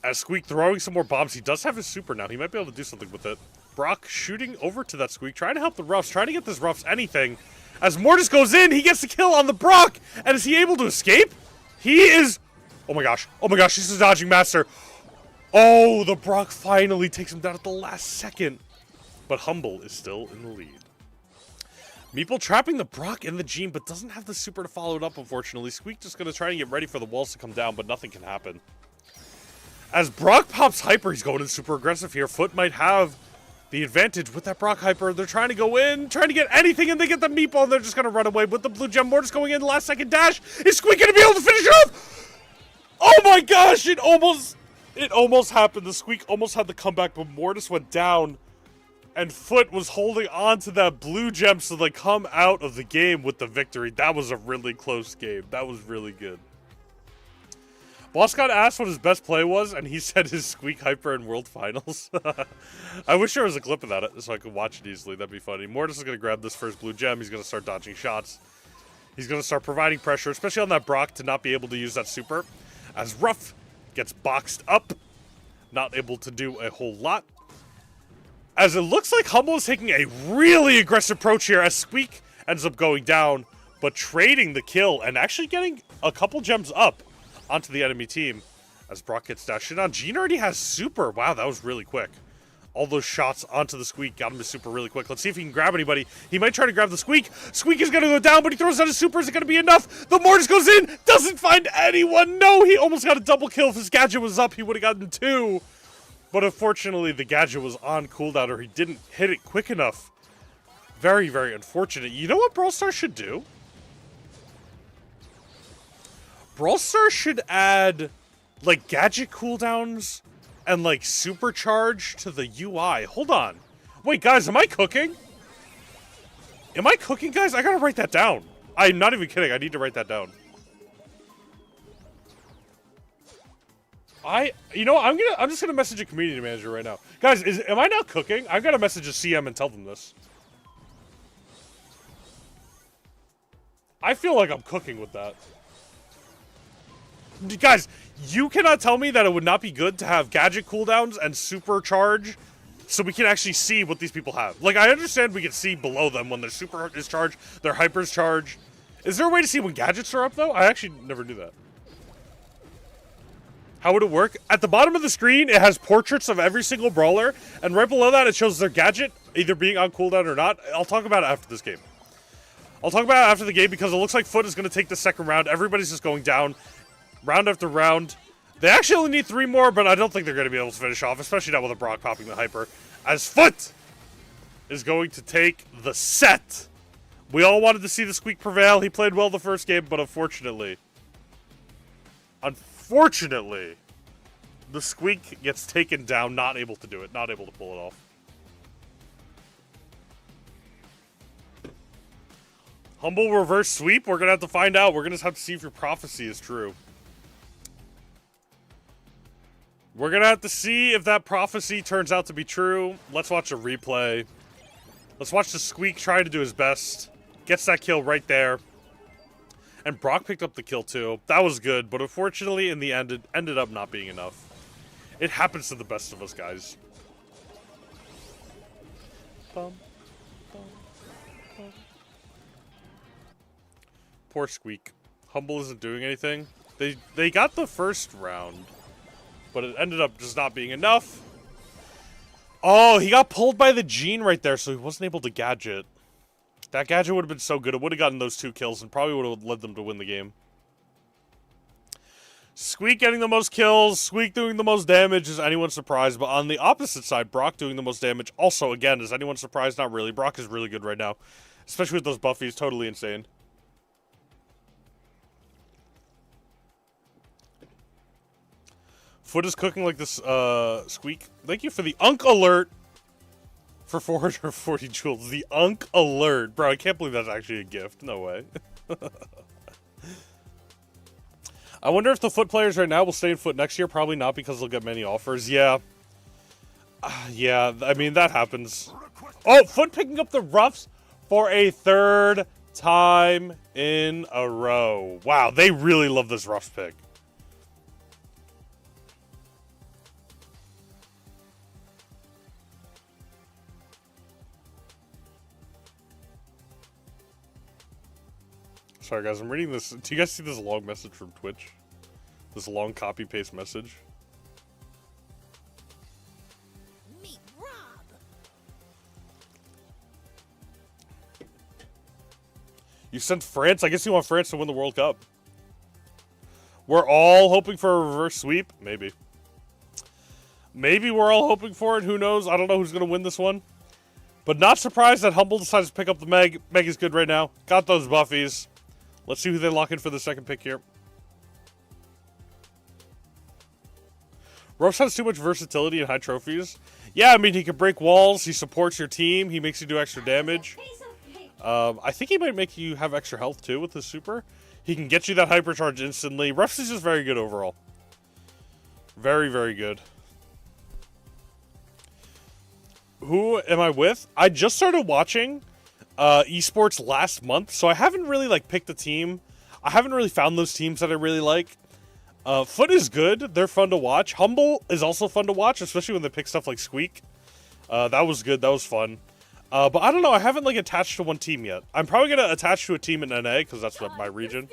Speaker 1: As Squeak throwing some more bombs, he does have his super now. He might be able to do something with it. Brock shooting over to that Squeak, trying to help the Ruffs, trying to get this Ruffs anything. As Mortis goes in, he gets the kill on the Brock. And is he able to escape? He is... Oh my gosh. Oh my gosh, he's a dodging master. Oh, the Brock finally takes him down at the last second. But Humble is still in the lead. Meeple trapping the Brock in the Gene, but doesn't have the super to follow it up, unfortunately. Squeak just going to try and get ready for the walls to come down, but nothing can happen. As Brock pops Hyper, he's going in super aggressive here. Foot might have the advantage with that Brock Hyper. They're trying to go in, trying to get anything, and they get the Meeple, and they're just going to run away with the blue gem. Mortis going in, last second dash. Is Squeak going to be able to finish it off? Oh my gosh, it almost happened. The Squeak almost had the comeback, but Mortis went down, and Foot was holding on to that blue gem so they come out of the game with the victory. That was a really close game. That was really good. Boss got asked what his best play was, and he said his Squeak Hyper in World Finals. I wish there was a clip of that so I could watch it easily. That'd be funny. Mortis is going to grab this first blue gem. He's going to start dodging shots. He's going to start providing pressure, especially on that Brock, to not be able to use that super. As Ruff gets boxed up, not able to do a whole lot. As it looks like Humble is taking a really aggressive approach here, as Squeak ends up going down, but trading the kill and actually getting a couple gems up onto the enemy team as Brock gets dashed in on. Gene already has super. Wow, that was really quick. All those shots onto the Squeak got him to super really quick. Let's see if he can grab anybody. He might try to grab the Squeak. Squeak is going to go down, but he throws out his super. Is it going to be enough? The Mortis goes in. Doesn't find anyone. No, he almost got a double kill. If his gadget was up, he would have gotten 2. But unfortunately, the gadget was on cooldown, or he didn't hit it quick enough. Very, very unfortunate. You know what Brawl Stars should do? Brawl Stars should add, like, gadget cooldowns and, like, supercharge to the UI. Hold on. Wait, guys, am I cooking? Am I cooking, guys? I gotta write that down. I'm not even kidding. I need to write that down. You know, I'm just gonna message a community manager right now. Guys, am I not cooking? I've gotta message a CM and tell them this. I feel like I'm cooking with that. Guys, you cannot tell me that it would not be good to have gadget cooldowns and supercharge so we can actually see what these people have. Like, I understand we can see below them when their super is charged, their hyper's charged. Is there a way to see when gadgets are up, though? I actually never knew that. How would it work? At the bottom of the screen, it has portraits of every single brawler, and right below that, it shows their gadget either being on cooldown or not. I'll talk about it after this game. I'll talk about it after the game because it looks like Foot is going to take the second round. Everybody's just going down round after round. They actually only need 3 more, but I don't think they're going to be able to finish off, especially not with a Brock popping the hyper, as Foot is going to take the set. We all wanted to see the Squeak prevail. He played well the first game, but unfortunately, the Squeak gets taken down, not able to do it, not able to pull it off. Humble reverse sweep? We're going to have to find out. We're going to have to see if your prophecy is true. We're going to have to see if that prophecy turns out to be true. Let's watch a replay. Let's watch the Squeak try to do his best. Gets that kill right there. And Brock picked up the kill too. That was good, but unfortunately in the end it ended up not being enough. It happens to the best of us, guys. Bum, bum, bum. Poor Squeak. Humble isn't doing anything. They got the first round, but it ended up just not being enough. Oh, he got pulled by the Gene right there, so he wasn't able to gadget. That gadget would have been so good. It would have gotten those 2 kills and probably would have led them to win the game. Squeak getting the most kills. Squeak doing the most damage. Is anyone surprised? But on the opposite side, Brock doing the most damage. Also, again, is anyone surprised? Not really. Brock is really good right now. Especially with those buffies. Totally insane. Foot is cooking like this, Squeak. Thank you for the Unk Alert. For 440 jewels. The Unk Alert. Bro, I can't believe that's actually a gift. No way. I wonder if the Foot players right now will stay in Foot next year. Probably not because they'll get many offers. Yeah. Yeah, I mean, that happens. Oh, Foot picking up the Ruffs for a 3rd time in a row. Wow, they really love this Ruffs pick. Sorry, guys, I'm reading this. Do you guys see this long message from Twitch? This long copy-paste message?
Speaker 3: Meet Rob.
Speaker 1: You sent France? I guess you want France to win the World Cup. We're all hoping for a reverse sweep? Maybe. Maybe we're all hoping for it. Who knows? I don't know who's going to win this one. But not surprised that Humble decides to pick up the Meg. Meg is good right now. Got those buffies. Let's see who they lock in for the second pick here. Ruffs has too much versatility and high trophies. Yeah, I mean, he can break walls. He supports your team. He makes you do extra damage. I think he might make you have extra health, too, with his super. He can get you that hypercharge instantly. Ruffs is just very good overall. Very, very good. Who am I with? I just started watching esports last month, so I haven't really like picked a team. I haven't really found those teams that I really like. Foot is good. They're fun to watch. Humble is also fun to watch, especially when they pick stuff like Squeak. That was good. That was fun. But I don't know. I haven't like attached to one team yet. I'm probably going to attach to a team in NA because that's what my region.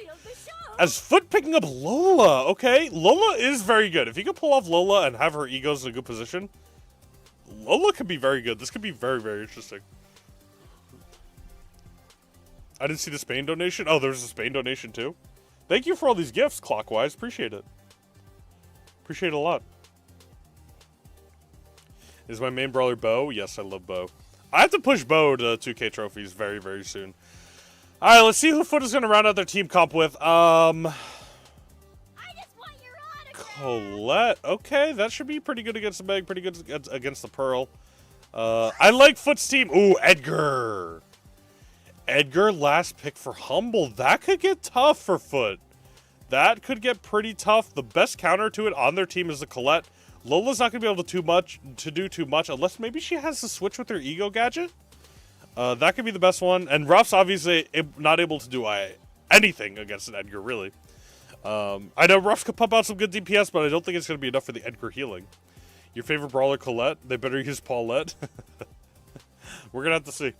Speaker 1: As Foot picking up Lola. Okay, Lola is very good. If you can pull off Lola and have her egos in a good position, Lola could be very good. This could be very, very interesting. I didn't see the Spain donation. Oh, there's a Spain donation too. Thank you for all these gifts, Clockwise. Appreciate it. Appreciate it a lot. Is my main brawler Bo? Yes, I love Bo. I have to push Bo to 2K trophies very, very soon. All right, let's see who Foot is going to round out their team comp with.
Speaker 3: I just want your autograph.
Speaker 1: Colette. Okay, that should be pretty good against the Meg. Pretty good against the Pearl. I like Foot's team. Ooh, Edgar. Edgar, last pick for Humble. That could get tough for Foot. That could get pretty tough. The best counter to it on their team is the Colette. Lola's not going to be able to do too much unless maybe she has to switch with her ego gadget. That could be the best one. And Ruff's obviously not able to do anything against an Edgar, really. I know Ruffs could pump out some good DPS, but I don't think it's going to be enough for the Edgar healing. Your favorite brawler, Colette? They better use Paulette. We're going to have to see.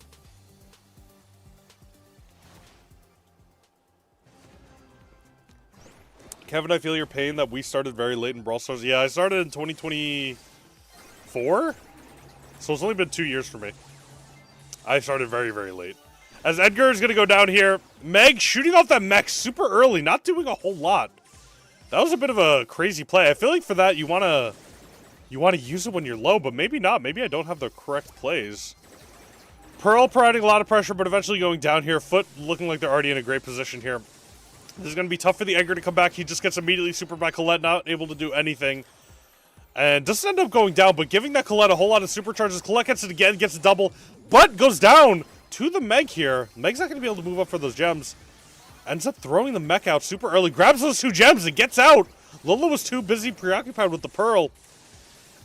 Speaker 1: Kevin, I feel your pain that we started very late in Brawl Stars. Yeah, I started in 2024? So it's only been 2 years for me. I started very, very late. As Edgar is going to go down here, Meg shooting off that mech super early, not doing a whole lot. That was a bit of a crazy play. I feel like for that, you want to use it when you're low, but maybe not. Maybe I don't have the correct plays. Pearl providing a lot of pressure, but eventually going down here. Foot looking like they're already in a great position here. This is going to be tough for the Edgar to come back. He just gets immediately supered by Colette, not able to do anything. And doesn't end up going down, but giving that Colette a whole lot of supercharges. Colette gets it again, gets a double, but goes down to the Meg here. Meg's not going to be able to move up for those gems. Ends up throwing the mech out super early. Grabs those 2 gems and gets out. Lola was too busy preoccupied with the Pearl.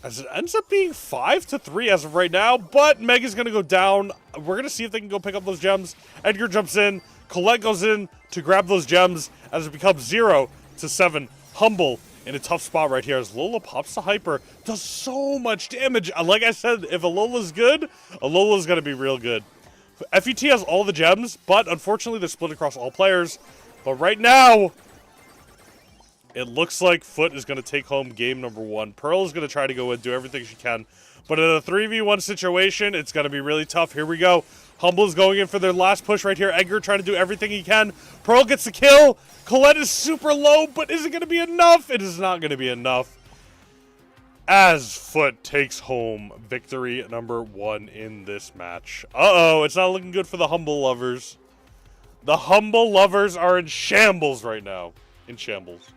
Speaker 1: As it ends up being 5-3 as of right now, but Meg is going to go down. We're going to see if they can go pick up those gems. Edgar jumps in. Colette goes in to grab those gems as it becomes 0-7. Humble in a tough spot right here as Lola pops the Hyper. Does so much damage. Like I said, if a Lola's good, a Lola's going to be real good. FUT has all the gems, but unfortunately they're split across all players. But right now, it looks like Foot is going to take home game number 1. Pearl is going to try to go and do everything she can. But in a 3v1 situation, it's going to be really tough. Here we go. Humble is going in for their last push right here. Edgar trying to do everything he can. Pearl gets the kill. Colette is super low, but is it going to be enough? It is not going to be enough. As Foot takes home victory number 1 in this match. Uh-oh, it's not looking good for the Humble lovers. The Humble lovers are in shambles right now. In shambles.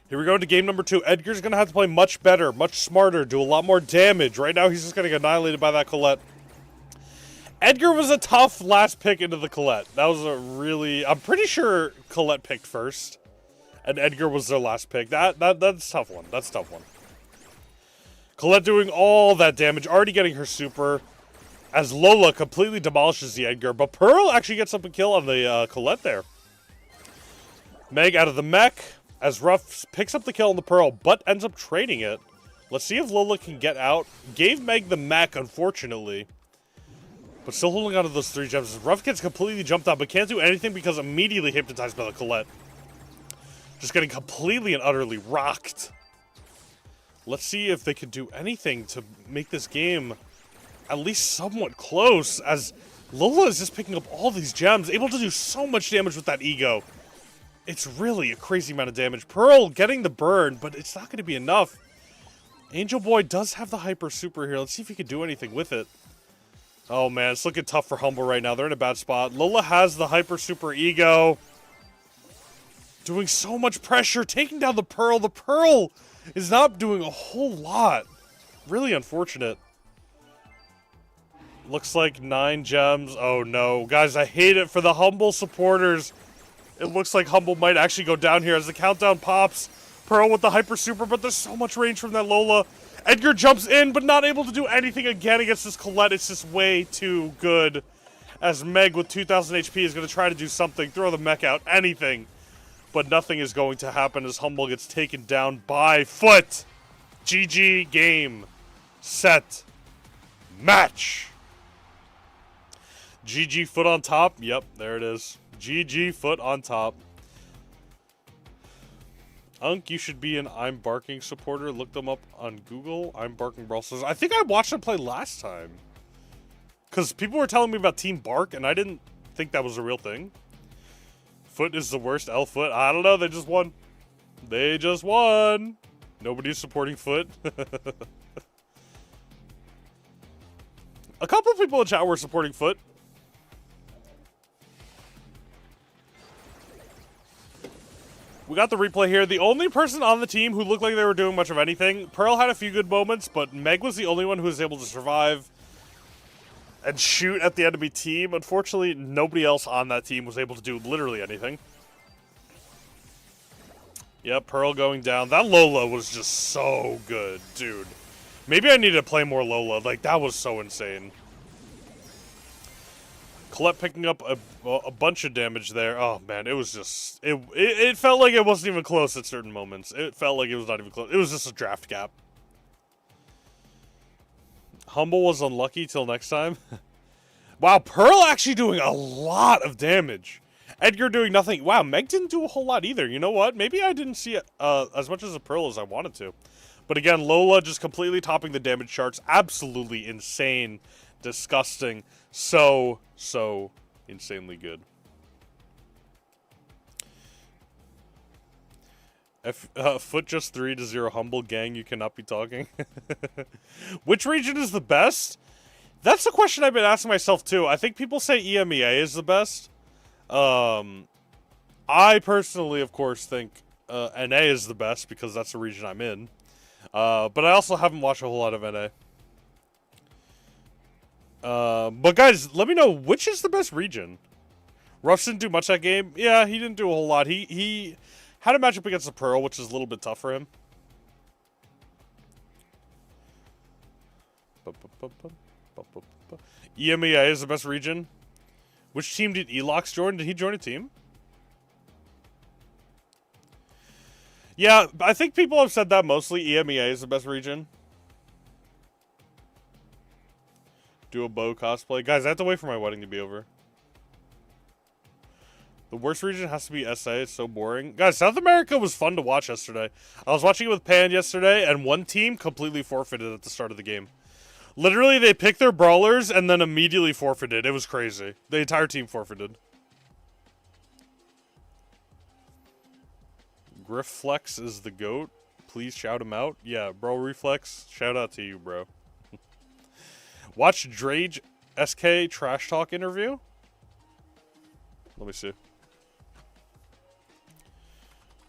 Speaker 1: Here we go into game number 2. Edgar's going to have to play much better, much smarter, do a lot more damage. Right now, he's just going to get annihilated by that Colette. Edgar was a tough last pick into the Colette. That was a really... I'm pretty sure Colette picked first, and Edgar was their last pick. That's a tough one. That's a tough one. Colette doing all that damage, already getting her super, as Lola completely demolishes the Edgar. But Pearl actually gets up a kill on the Colette there. Meg out of the mech. As Ruff picks up the kill on the Pearl, but ends up trading it. Let's see if Lola can get out. Gave Meg the mech, unfortunately. But still holding on to those 3 gems. Ruff gets completely jumped out, but can't do anything because immediately hypnotized by the Colette. Just getting completely and utterly rocked. Let's see if they can do anything to make this game at least somewhat close. As Lola is just picking up all these gems, able to do so much damage with that ego. It's really a crazy amount of damage. Pearl getting the burn, but it's not going to be enough. Angel Boy does have the Hyper Super here. Let's see if he can do anything with it. Oh, man, it's looking tough for Humble right now. They're in a bad spot. Lola has the Hyper Super Ego. Doing so much pressure, taking down the Pearl. The Pearl is not doing a whole lot. Really unfortunate. Looks like 9 gems. Oh, no. Guys, I hate it for the Humble supporters. It looks like Humble might actually go down here as the countdown pops. Pearl with the Hyper Super, but there's so much range from that Lola. Edgar jumps in, but not able to do anything again against this Colette. It's just way too good. As Meg with 2,000 HP is going to try to do something, throw the mech out, anything. But nothing is going to happen as Humble gets taken down by Foot. GG, game, set, match. GG, Foot on top. Yep, there it is. GG, Foot on top. Unk, you should be an I'm Barking supporter. Look them up on Google. I'm Barking Brawl Stars. I think I watched them play last time. Because people were telling me about Team Bark, and I didn't think that was a real thing. Foot is the worst L Foot. I don't know. They just won. They just won. Nobody's supporting Foot. A couple of people in chat were supporting Foot. We got the replay here. The only person on the team who looked like they were doing much of anything, Pearl had a few good moments, but Meg was the only one who was able to survive and shoot at the enemy team. Unfortunately, nobody else on that team was able to do literally anything. Yep, Pearl going down. That Lola was just so good, dude. Maybe I need to play more Lola. Like, that was so insane. Colette picking up a bunch of damage there. Oh, man, it was just... It felt like it wasn't even close at certain moments. It felt like it was not even close. It was just a draft gap. Humble was unlucky till next time. Wow, Pearl actually doing a lot of damage. Edgar doing nothing. Wow, Meg didn't do a whole lot either. You know what? Maybe I didn't see as much as a Pearl as I wanted to. But again, Lola just completely topping the damage charts. Absolutely insane. Disgusting. So insanely good. Foot just 3-0 Humble gang, you cannot be talking. Which region is the best? That's the question I've been asking myself too. I think people say Emea is the best. I personally, of course, think NA is the best because that's the region I'm in. But I also haven't watched a whole lot of NA. But guys, let me know, which is the best region? Ruffs didn't do much that game. Yeah, he didn't do a whole lot. He had a matchup against the Pearl, which is a little bit tough for him. EMEA is the best region. Which team did Elox join? Did he join a team? Yeah, I think people have said that mostly. EMEA is the best region. Do a bow cosplay. Guys, I have to wait for my wedding to be over. The worst region has to be SA. It's so boring. Guys, South America was fun to watch yesterday. I was watching it with Pan yesterday, and one team completely forfeited at the start of the game. Literally, they picked their brawlers and then immediately forfeited. It was crazy. The entire team forfeited. Grifflex is the GOAT. Please shout him out. Yeah, bro, Reflex, shout out to you, bro. Watch Drage SK Trash Talk interview. Let me see.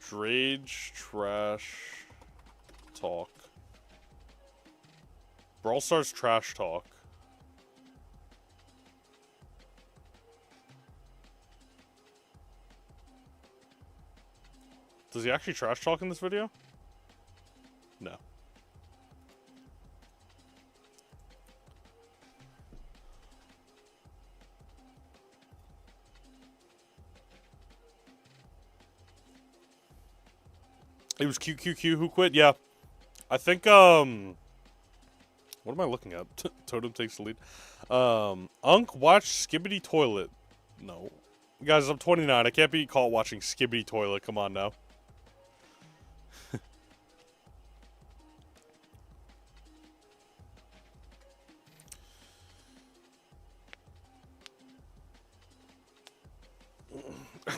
Speaker 1: Drage Trash Talk. Brawl Stars Trash Talk. Does he actually trash talk in this video? No. It was QQQ who quit? Yeah. I think, what am I looking at? Totem takes the lead. Unk watch Skibbity Toilet. No. Guys, I'm 29. I can't be caught watching Skibbity Toilet. Come on now.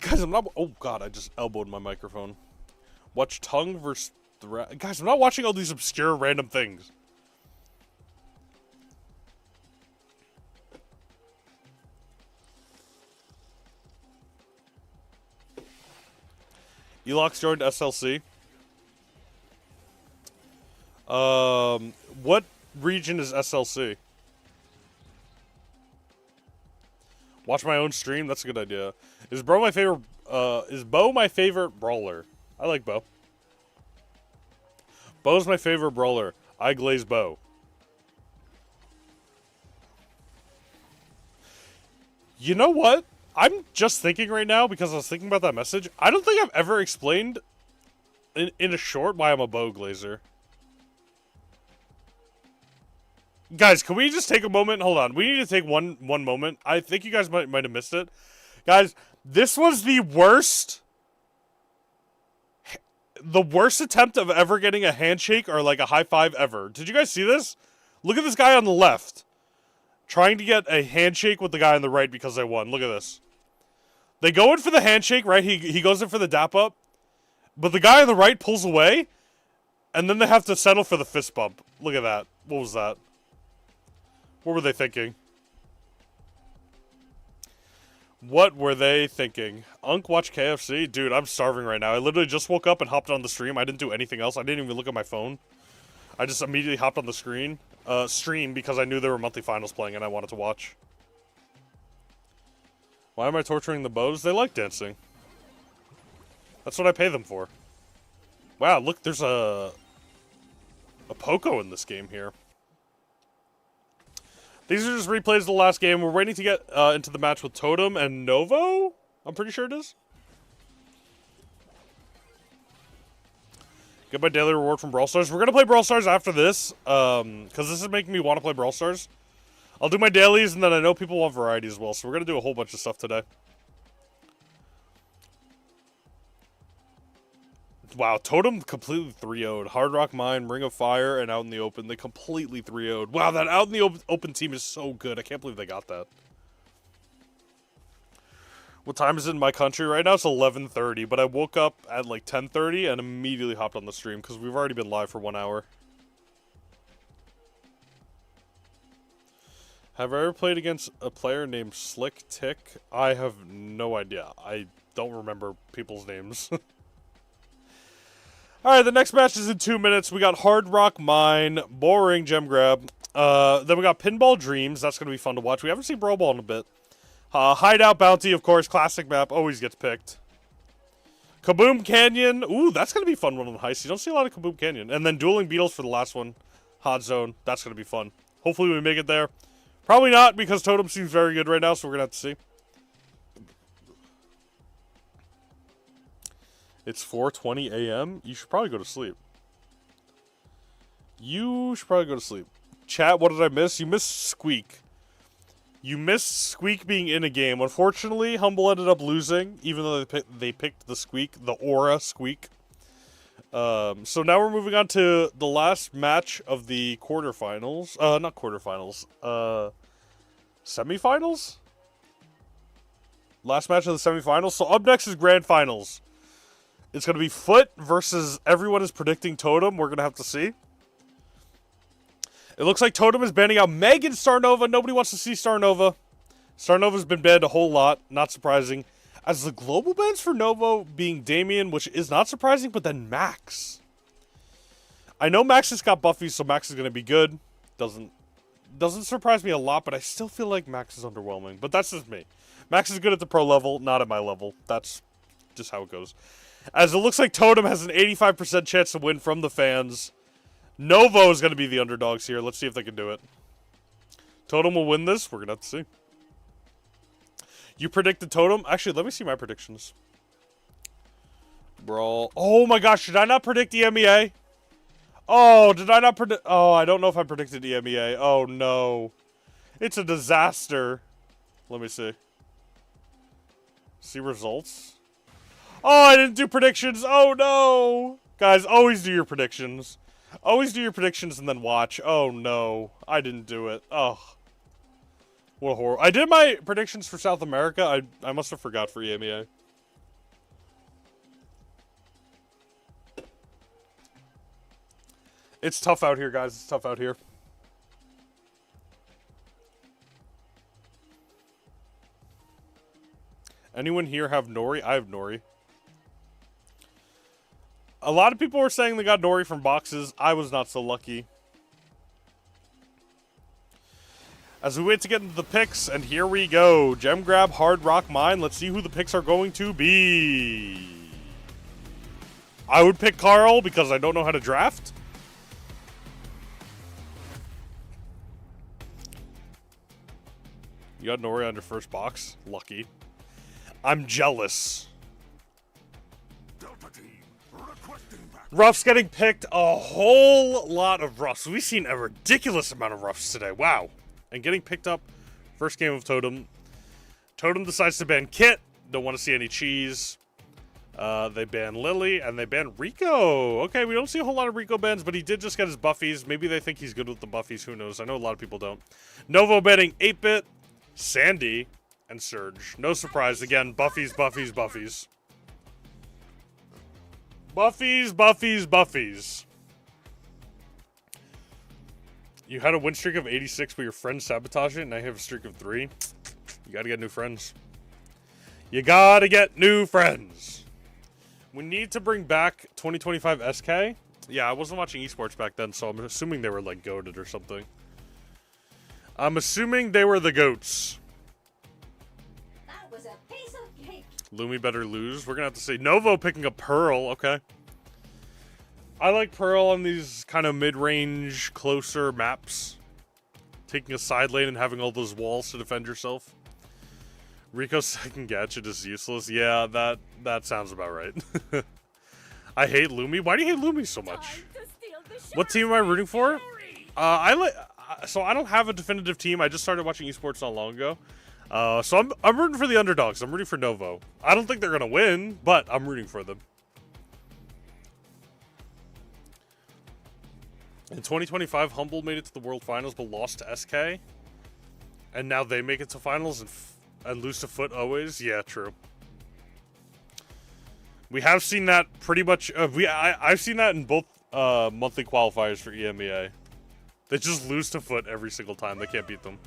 Speaker 1: Guys, I'm not... Oh, God, I just elbowed my microphone. Watch Tongue versus... Guys, I'm not watching all these obscure random things. Elox joined SLC. What region is SLC? Watch my own stream? That's a good idea. Is Bo my favorite brawler? I like Bo. Bo's my favorite brawler. I glaze Bo. You know what? I'm just thinking right now, because I was thinking about that message. I don't think I've ever explained in a short why I'm a Bo glazer. Guys, can we just take a moment? Hold on. We need to take one moment. I think you guys might have missed it. Guys, this was the worst attempt of ever getting a handshake or like a high five ever. Did you guys see this? Look at this guy on the left. Trying to get a handshake with the guy on the right because they won. Look at this. They go in for the handshake, right? He goes in for the dap up. But the guy on the right pulls away. And then they have to settle for the fist bump. Look at that. What was that? What were they thinking? What were they thinking? Unk watch KFC? Dude, I'm starving right now. I literally just woke up and hopped on the stream. I didn't do anything else. I didn't even look at my phone. I just immediately hopped on the stream because I knew there were monthly finals playing and I wanted to watch. Why am I torturing the bows? They like dancing. That's what I pay them for. Wow, look, there's a Poco in this game here. These are just replays of the last game. We're waiting to get into the match with Totem and Novo. I'm pretty sure it is. Get my daily reward from Brawl Stars. We're going to play Brawl Stars after this, because this is making me want to play Brawl Stars. I'll do my dailies, and then I know people want variety as well, so we're going to do a whole bunch of stuff today. Wow, Totem completely 3-0'd. Hard Rock Mine, Ring of Fire, and Out in the Open. They completely 3-0'd. Wow, that Out in the Open team is so good. I can't believe they got that. What time is it in my country right now? It's 11:30, but I woke up at like 10:30 and immediately hopped on the stream because we've already been live for 1 hour. Have I ever played against a player named Slick Tick? I have no idea. I don't remember people's names. Alright, the next match is in 2 minutes. We got Hard Rock Mine, boring gem grab. Then we got Pinball Dreams. That's going to be fun to watch. We haven't seen Brawl Ball in a bit. Hideout Bounty, of course, classic map, always gets picked. Kaboom Canyon, ooh, that's going to be fun one on the heist. You don't see a lot of Kaboom Canyon. And then Dueling Beetles for the last one. Hot Zone, that's going to be fun. Hopefully we make it there. Probably not, because Totem seems very good right now, so we're going to have to see. It's 4:20 a.m. You should probably go to sleep. You should probably go to sleep. Chat, what did I miss? You missed Squeak. You missed Squeak being in a game. Unfortunately, Humble ended up losing, even though they picked the Squeak, the Aura Squeak. So now we're moving on to the last match of the quarterfinals. Not quarterfinals. Semifinals? Last match of the semifinals. So up next is grand finals. It's going to be Foot versus everyone is predicting Totem. We're going to have to see. It looks like Totem is banning out Meg and Starnova. Nobody wants to see Starnova. Starnova's been banned a whole lot. Not surprising. As the global bans for Novo being Damien, which is not surprising, but then Max. I know Max has got Buffies, so Max is going to be good. Doesn't surprise me a lot, but I still feel like Max is underwhelming. But that's just me. Max is good at the pro level, not at my level. That's just how it goes. As it looks like Totem has an 85% chance to win from the fans. Novo is going to be the underdogs here. Let's see if they can do it. Totem will win this. We're going to have to see. You predicted Totem? Actually, let me see my predictions. Brawl. Oh my gosh, did I not predict the Emea? Oh, did I not predict? Oh, I don't know if I predicted the Emea. Oh no. It's a disaster. Let me see. See results. Oh, I didn't do predictions. Oh no. Guys, always do your predictions. Always do your predictions and then watch. Oh no. I didn't do it. Oh. What a horror. I did my predictions for South America. I must have forgot for EMEA. It's tough out here, guys. It's tough out here. Anyone here have Nori? I have Nori. A lot of people were saying they got Nori from boxes. I was not so lucky. As we wait to get into the picks, and here we go. Gem Grab, Hard Rock Mine. Let's see who the picks are going to be. I would pick Carl because I don't know how to draft. You got Nori on your first box. Lucky. I'm jealous.
Speaker 2: Delta team, requesting back.
Speaker 1: Ruffs getting picked. A whole lot of Ruffs. We've seen a ridiculous amount of Ruffs today. Wow. And getting picked up. First game of Totem. Totem decides to ban Kit. Don't want to see any cheese. They ban Lily. And they ban Rico. Okay, we don't see a whole lot of Rico bans, but he did just get his buffies. Maybe they think he's good with the buffies. Who knows? I know a lot of people don't. Novo banning 8-Bit, Sandy, and Surge. No surprise. Again, buffies, buffies, buffies. Buffies, buffies, buffies. You had a win streak of 86, but your friends sabotaged it, and now you have a streak of 3. You gotta get new friends. You gotta get new friends. We need to bring back 2025 SK. Yeah, I wasn't watching esports back then, so I'm assuming they were, like, goated or something. I'm assuming they were the goats.
Speaker 3: That was a piece of cake.
Speaker 1: Lumi better lose. We're gonna have to see. Novo picking up Pearl. Okay. I like Pearl on these kind of mid-range, closer maps. taking a side lane and having all those walls to defend yourself. Rico's second gadget is useless. Yeah, that sounds about right. I hate Lumi. Why do you hate Lumi so much? What team am I rooting for? So I don't have a definitive team. I just started watching esports not long ago. So I'm rooting for the underdogs. I'm rooting for Novo. I don't think they're gonna win, but I'm rooting for them. In 2025, Humble made it to the World Finals but lost to SK, and now they make it to finals and lose to Foot always. Yeah, true. We have seen that pretty much. I've seen that in both monthly qualifiers for Emea. They just lose to Foot every single time. They can't beat them.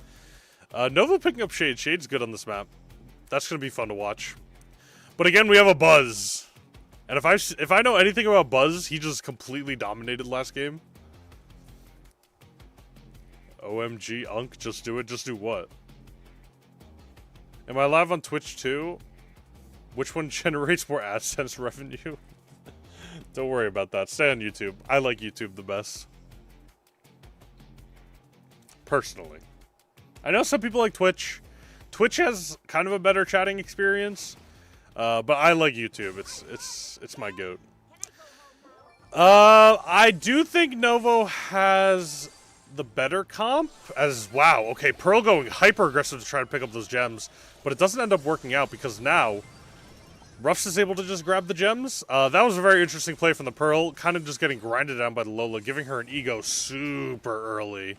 Speaker 1: Nova picking up Shade. Shade's good on this map. That's gonna be fun to watch. But again, we have a Buzz, and if I know anything about Buzz, he just completely dominated last game. OMG, Unk, just do it. Just do what? Am I live on Twitch too? Which one generates more AdSense revenue? Don't worry about that. Stay on YouTube. I like YouTube the best. Personally. I know some people like Twitch. Twitch has kind of a better chatting experience. But I like YouTube. It's my goat. I do think Novo has the better comp, as wow, okay, Pearl going hyper aggressive to try to pick up those gems, but it doesn't end up working out because now Ruffs is able to just grab the gems. That was a very interesting play from the Pearl, kind of just getting grinded down by the Lola, giving her an ego super early.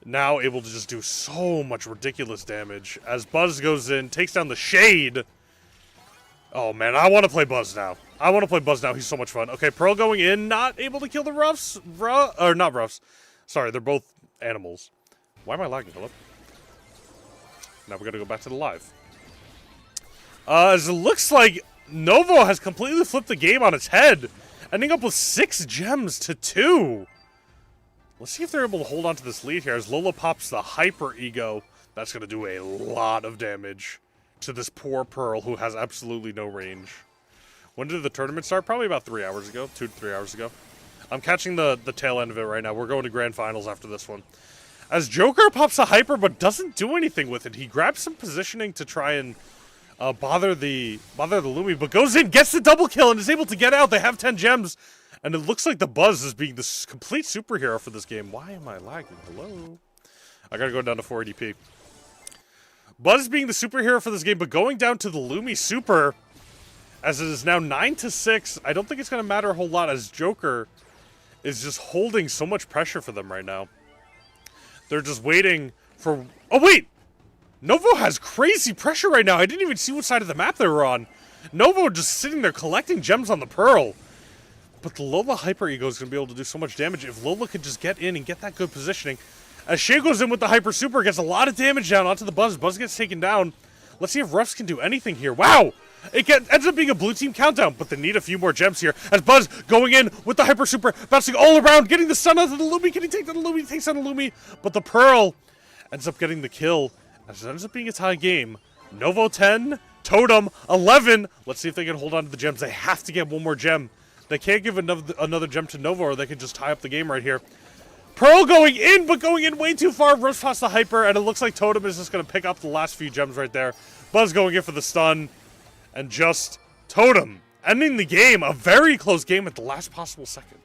Speaker 1: Now able to just do so much ridiculous damage as Buzz goes in, takes down the Shade. Oh man, I want to play Buzz now. He's so much fun. Okay, Pearl going in, not able to kill the Ruffs. Or not Ruffs. Sorry, they're both animals. Why am I lagging? Hello? Now we're gonna go back to the live. As it looks like Novo has completely flipped the game on its head, ending up with 6 gems to 2. Let's see if they're able to hold on to this lead here as Lola pops the hyper ego. That's gonna do a lot of damage to this poor Pearl who has absolutely no range. When did the tournament start? Probably about 3 hours ago, 2 to 3 hours ago. I'm catching the tail end of it right now. We're going to grand finals after this one. As Joker pops a hyper but doesn't do anything with it. He grabs some positioning to try and bother the Lumi, but goes in, gets the double kill, and is able to get out. They have 10 gems, and it looks like the Buzz is being the complete superhero for this game. Why am I lagging? Hello? I gotta go down to 4 ADP. Buzz being the superhero for this game, but going down to the Lumi super, as it is now 9 to 6. I don't think it's going to matter a whole lot as Joker is just holding so much pressure for them right now. They're just waiting for... Oh, wait! Novo has crazy pressure right now. I didn't even see what side of the map they were on. Novo just sitting there collecting gems on the Pearl. But the Lola Hyper Ego is going to be able to do so much damage if Lola could just get in and get that good positioning. As Shay goes in with the Hyper Super, gets a lot of damage down onto the Buzz. Buzz gets taken down. Let's see if Ruffs can do anything here. Wow! It ends up being a blue team countdown, but they need a few more gems here. As Buzz going in with the Hyper Super, bouncing all around, getting the stun out of the Lumi. Can he take down the Lumi? He takes down the Lumi, but the Pearl ends up getting the kill. As it ends up being a tie game. Novo 10, Totem 11. Let's see if they can hold on to the gems. They have to get one more gem. They can't give another gem to Novo, or they can just tie up the game right here. Pearl going in, but going in way too far. Rush past the Hyper, and it looks like Totem is just going to pick up the last few gems right there. Buzz going in for the stun. And just Totem ending the game. A very close game at the last possible second.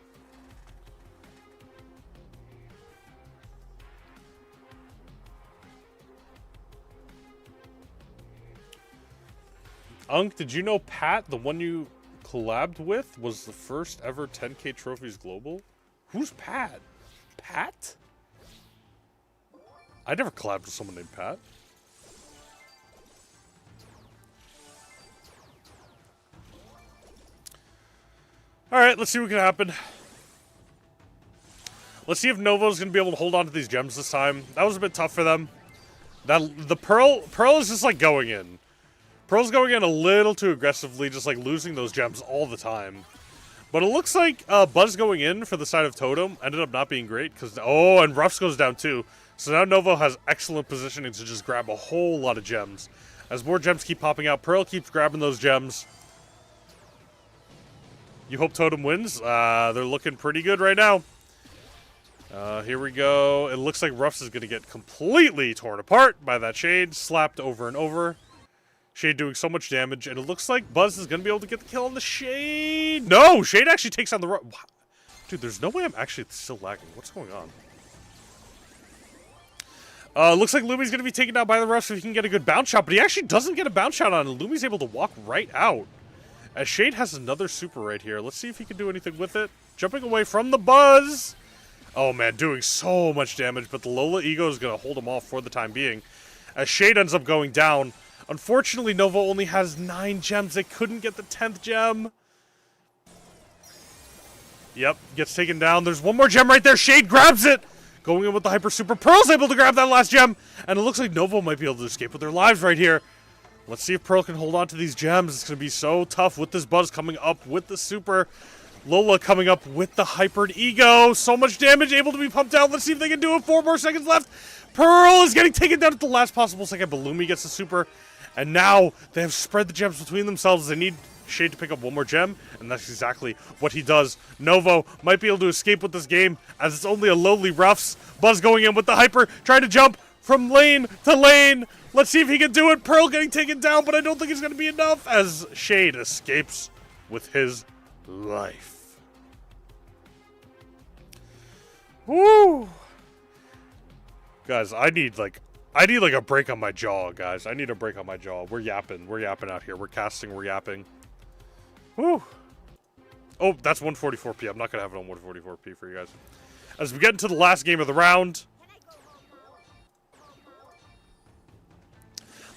Speaker 1: Unk, did you know Pat, the one you collabed with, was the first ever 10K trophies global? Who's Pat? Pat? I never collabed with someone named Pat. Alright, let's see what can happen. Let's see if Novo's going to be able to hold on to these gems this time. That was a bit tough for them. The Pearl is just like going in. Pearl's going in a little too aggressively, just like losing those gems all the time. But it looks like Buzz going in for the side of Totem ended up not being great. And Ruffs goes down too. So now Novo has excellent positioning to just grab a whole lot of gems. As more gems keep popping out, Pearl keeps grabbing those gems. You hope Totem wins? They're looking pretty good right now. Here we go. It looks like Ruffs is going to get completely torn apart by that Shade. Slapped over and over. Shade doing so much damage. And it looks like Buzz is going to be able to get the kill on the Shade. No! Shade actually takes on the Ruff. Dude, there's no way I'm actually still lagging. What's going on? Looks like Lumi's going to be taken down by the Ruff so he can get a good bounce shot. But he actually doesn't get a bounce shot on it. Lumi's able to walk right out. As Shade has another super right here. Let's see if he can do anything with it. Jumping away from the Buzz. Oh, man, doing so much damage. But the Lola Ego is going to hold him off for the time being. As Shade ends up going down. Unfortunately, Nova only has 9 gems. They couldn't get the 10th gem. Yep, gets taken down. There's one more gem right there. Shade grabs it. Going in with the Hyper Super. Pearl's able to grab that last gem. And it looks like Nova might be able to escape with their lives right here. Let's see if Pearl can hold on to these gems. It's going to be so tough with this Buzz coming up with the Super. Lola coming up with the Hypered Ego. So much damage able to be pumped out. Let's see if they can do it. 4 more seconds left. Pearl is getting taken down at the last possible second. But Lumi gets the Super. And now they have spread the gems between themselves. They need Shade to pick up one more gem. And that's exactly what he does. Novo might be able to escape with this game as it's only a lowly Ruffs. Buzz going in with the Hyper. Trying to jump from lane to lane. Let's see if he can do it. Pearl getting taken down, but I don't think it's going to be enough as Shade escapes with his life. Woo! Guys, I need like a break on my jaw, guys. I need a break on my jaw. We're yapping. We're yapping out here. We're casting. We're yapping. Woo! Oh, that's 144p. I'm not going to have it on 144p for you guys. As we get into the last game of the round.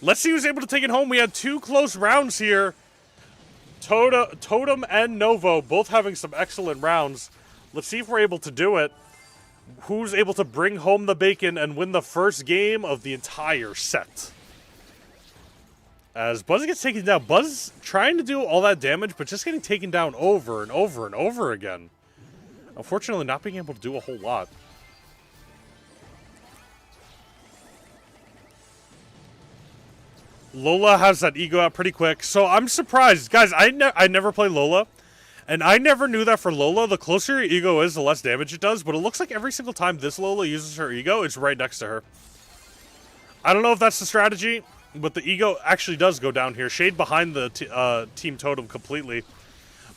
Speaker 1: Let's see who's able to take it home. We had 2 close rounds here. Totem and Novo both having some excellent rounds. Let's see if we're able to do it. Who's able to bring home the bacon and win the first game of the entire set? As Buzz gets taken down. Buzz trying to do all that damage, but just getting taken down over and over and over again. Unfortunately, not being able to do a whole lot. Lola has that ego out pretty quick, so I'm surprised. Guys, I never play Lola, and I never knew that for Lola, the closer your ego is, the less damage it does, but it looks like every single time this Lola uses her ego, it's right next to her. I don't know if that's the strategy, but the ego actually does go down here. Shade behind the Team Totem completely.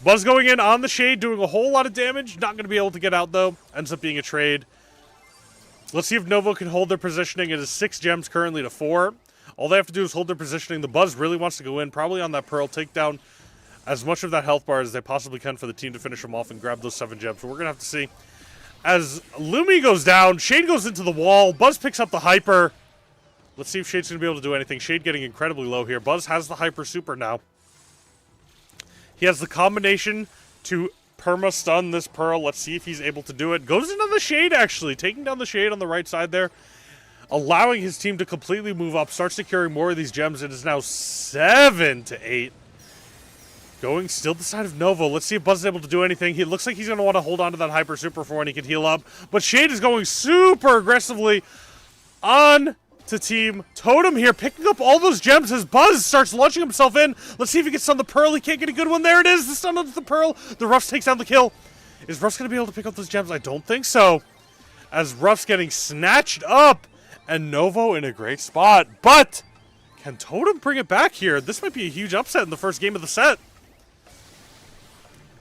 Speaker 1: Buzz going in on the Shade, doing a whole lot of damage. Not going to be able to get out, though. Ends up being a trade. Let's see if Novo can hold their positioning. It is 6 gems currently to 4. All they have to do is hold their positioning. The Buzz really wants to go in, probably on that Pearl, take down as much of that health bar as they possibly can for the team to finish them off and grab those 7 gems. So we're going to have to see. As Lumi goes down, Shade goes into the wall. Buzz picks up the Hyper. Let's see if Shade's going to be able to do anything. Shade getting incredibly low here. Buzz has the Hyper Super now. He has the combination to perma-stun this Pearl. Let's see if he's able to do it. Goes into the Shade, actually. Taking down the Shade on the right side there. Allowing his team to completely move up. Starts securing more of these gems. It is now 7 to 8. Going still the side of Novo. Let's see if Buzz is able to do anything. He looks like he's going to want to hold on to that Hyper Super for when he can heal up. But Shade is going super aggressively on to Team Totem here. Picking up all those gems as Buzz starts launching himself in. Let's see if he can stun the Pearl. He can't get a good one. There it is. The stun of the Pearl. The Ruffs takes down the kill. Is Ruffs going to be able to pick up those gems? I don't think so. As Ruffs getting snatched up. And Novo in a great spot. But can Totem bring it back here? This might be a huge upset in the first game of the set.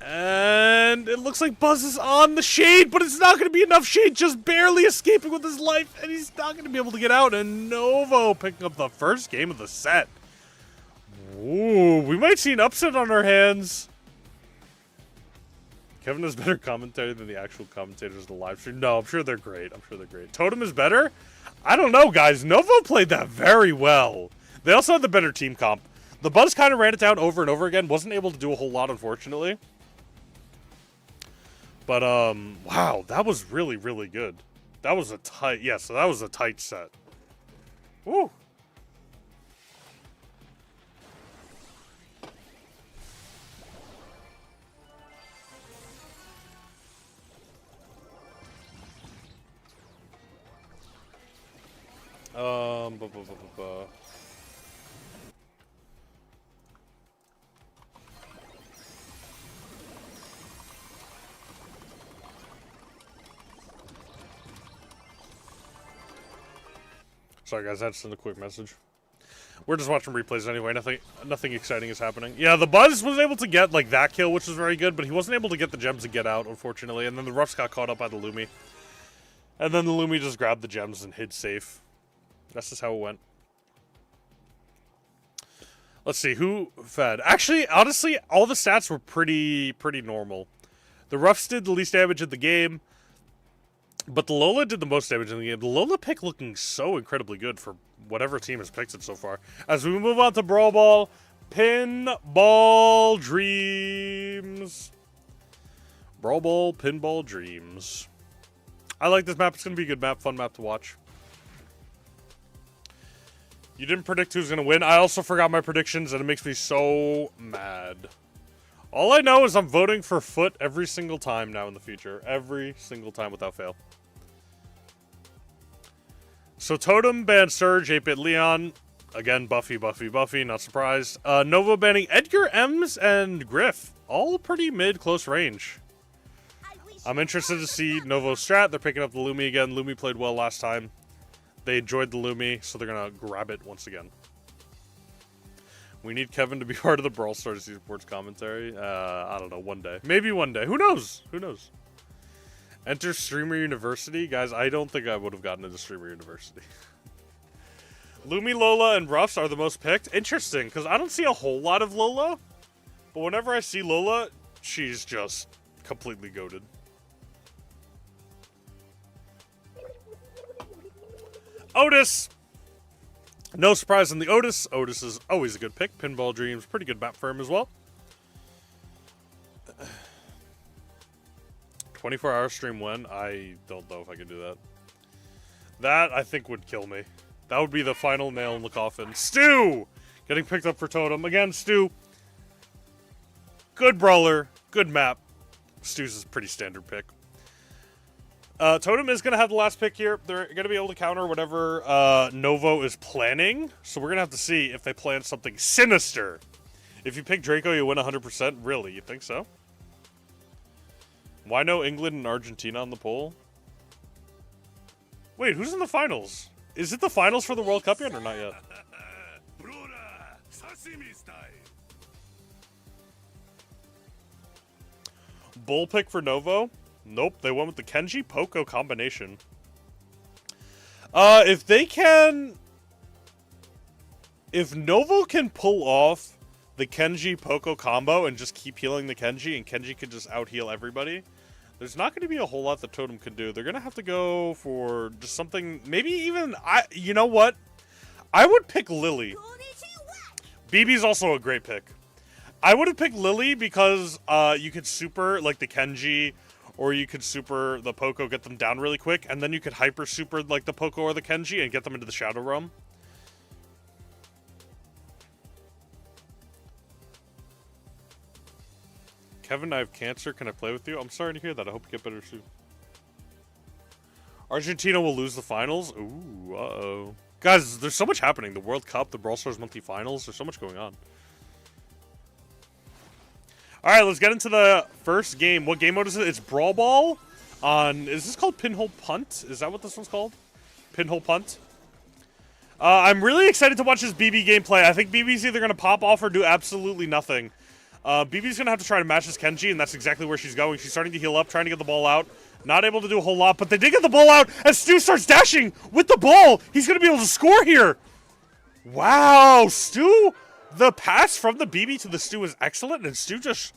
Speaker 1: And it looks like Buzz is on the Shade, but it's not going to be enough. Shade just barely escaping with his life, and he's not going to be able to get out. And Novo picking up the first game of the set. Ooh, we might see an upset on our hands. Kevin has better commentary than the actual commentators of the live stream. No, I'm sure they're great. I'm sure they're great. Totem is better? I don't know, guys. Novo played that very well. They also had the better team comp. The Buzz kind of ran it down over and over again. Wasn't able to do a whole lot, unfortunately. But, wow, that was really, really good. That was a tight, yeah, so that was a tight set. Woo. Bu- bu- bu- bu- bu. Sorry, guys, I had to send a quick message. We're just watching replays anyway. Nothing exciting is happening. Yeah, the Buzz was able to get, like, that kill, which was very good, but he wasn't able to get the gems to get out, unfortunately. And then the Ruffs got caught up by the Lumi. And then the Lumi just grabbed the gems and hid safe. That's just how it went. Let's see, who fed? Actually, honestly, all the stats were pretty normal. The Ruffs did the least damage in the game, but the Lola did the most damage in the game. The Lola pick looking so incredibly good for whatever team has picked it so far. As we move on to Brawl Ball, Pinball Dreams. Brawl Ball, Pinball Dreams. I like this map. It's going to be a good map, fun map to watch. You didn't predict who's going to win. I also forgot my predictions, and it makes me so mad. All I know is I'm voting for Foot every single time now in the future. Every single time without fail. So Totem banned Surge, 8-Bit Leon. Again, Buffy, not surprised. Nova banning Edgar, Ems, and Griff. All pretty mid, close range. I'm interested to see Novo's strat. They're picking up the Lumi again. Lumi played well last time. They enjoyed the Lumi, so they're going to grab it once again. We need Kevin to be part of the Brawl Stars esports commentary. I don't know, one day. Maybe one day. Who knows? Who knows? Enter Streamer University. Guys, I don't think I would have gotten into Streamer University. Lumi, Lola, and Ruffs are the most picked. Interesting, because I don't see a whole lot of Lola. But whenever I see Lola, she's just completely goated. Otis! No surprise on the Otis. Otis is always a good pick. Pinball Dreams, pretty good map for him as well. 24-hour stream when? I don't know if I can do that. That, I think, would kill me. That would be the final nail in the coffin. Stu! Getting picked up for Totem. Again, Stu. Good brawler. Good map. Stu's a pretty standard pick. Totem is going to have the last pick here. They're going to be able to counter whatever Novo is planning. So we're going to have to see if they plan something sinister. If you pick Draco, you win 100%. Really? You think so? Why no England and Argentina on the poll? Wait, who's in the finals? Is it the finals for the World Cup yet or not yet? Bull pick for Novo? Nope, they went with the Kenji Poco combination. If Novo can pull off the Kenji Poco combo and just keep healing the Kenji, and Kenji can just out heal everybody, there's not going to be a whole lot that Totem can do. They're going to have to go for just something, maybe even, you know what? I would pick Lily. BB's also a great pick. I would have picked Lily because you could super, like, the Kenji, or you could super the Poco, get them down really quick, and then you could hyper super, like, the Poco or the Kenji and get them into the Shadow Realm. Kevin, I have cancer. Can I play with you? I'm sorry to hear that. I hope you get better soon. Argentina will lose the finals? Ooh, uh-oh. Guys, there's so much happening. The World Cup, the Brawl Stars monthly finals. There's so much going on. Alright, let's get into the first game. What game mode is it? It's Brawl Ball on... Is this called Pinhole Punt? Is that what this one's called? Pinhole Punt? I'm really excited to watch this BB gameplay. I think BB's either going to pop off or do absolutely nothing. BB's going to have to try to match this Kenji, and that's exactly where she's going. She's starting to heal up, trying to get the ball out. Not able to do a whole lot, but they did get the ball out as Stu starts dashing with the ball. He's going to be able to score here. Wow, Stu... The pass from the BB to the Stu was excellent, and Stu just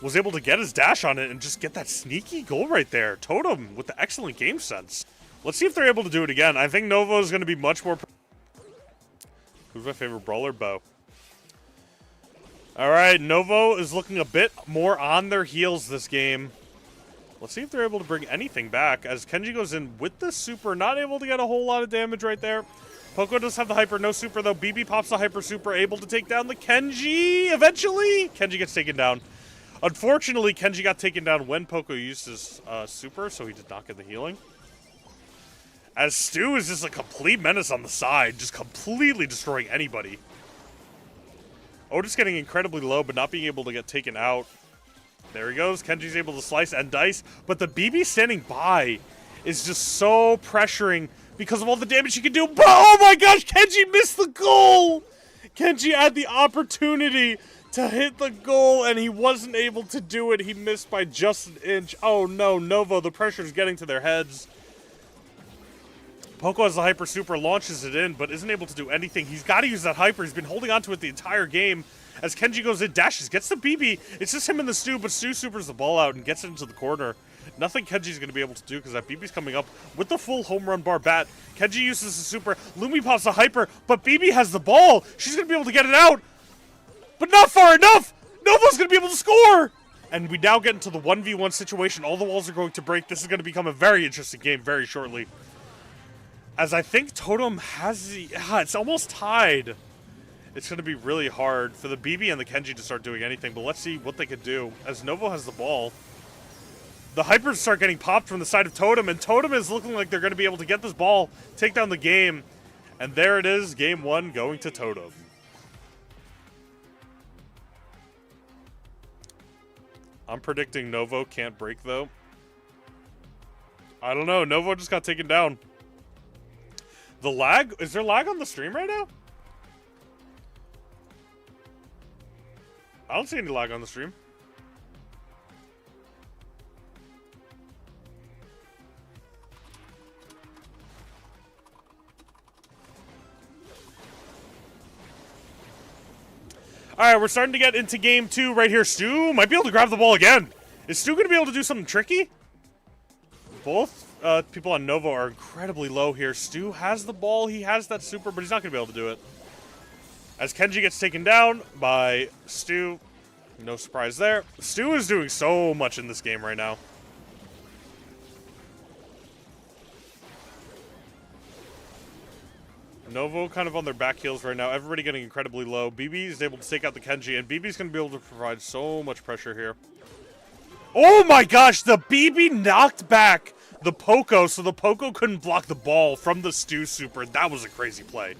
Speaker 1: was able to get his dash on it and just get that sneaky goal right there. Totem with the excellent game sense. Let's see if they're able to do it again. I think Novo is going to be much more... Who's my favorite brawler? Bo. Alright, Novo is looking a bit more on their heels this game. Let's see if they're able to bring anything back as Kenji goes in with the super. Not able to get a whole lot of damage right there. Poco does have the hyper, no super though. BB pops the hyper super, able to take down the Kenji eventually. Kenji gets taken down. Unfortunately, Kenji got taken down when Poco used his super, so he did not get the healing. As Stu is just a complete menace on the side, just completely destroying anybody. Otis getting incredibly low, but not being able to get taken out. There he goes. Kenji's able to slice and dice, but the BB standing by is just so pressuring because of all the damage he can do. But oh my gosh, Kenji missed the goal! Kenji had the opportunity to hit the goal, and he wasn't able to do it. He missed by just an inch. Oh no, Novo, the pressure's getting to their heads. Poco has the Hyper Super, launches it in, but isn't able to do anything. He's got to use that Hyper. He's been holding on to it the entire game. As Kenji goes in, dashes, gets the BB. It's just him and the Stu, but Stu supers the ball out and gets it into the corner. Nothing Kenji's going to be able to do because that BB's coming up with the full home run bar bat. Kenji uses the super. Lumi pops the Hyper, but BB has the ball. She's going to be able to get it out, but not far enough. Novo's going to be able to score. And we now get into the 1v1 situation. All the walls are going to break. This is going to become a very interesting game very shortly. As I think Totem has the... it's almost tied. It's going to be really hard for the BB and the Kenji to start doing anything, but let's see what they can do. As Novo has the ball, the Hypers start getting popped from the side of Totem, and Totem is looking like they're going to be able to get this ball, take down the game, and there it is, game 1 going to Totem. I'm predicting Novo can't break, though. I don't know. Novo just got taken down. The lag? Is there lag on the stream right now? I don't see any lag on the stream. Alright, we're starting to get into game 2 right here. Stu might be able to grab the ball again. Is Stu going to be able to do something tricky? Both people on Novo are incredibly low here. Stu has the ball. He has that super, but he's not going to be able to do it. As Kenji gets taken down by Stu. No surprise there. Stu is doing so much in this game right now. Novo kind of on their back heels right now. Everybody getting incredibly low. BB is able to take out the Kenji, and BB's going to be able to provide so much pressure here. Oh my gosh, the BB knocked back the Poco, so the Poco couldn't block the ball from the Stu super. That was a crazy play.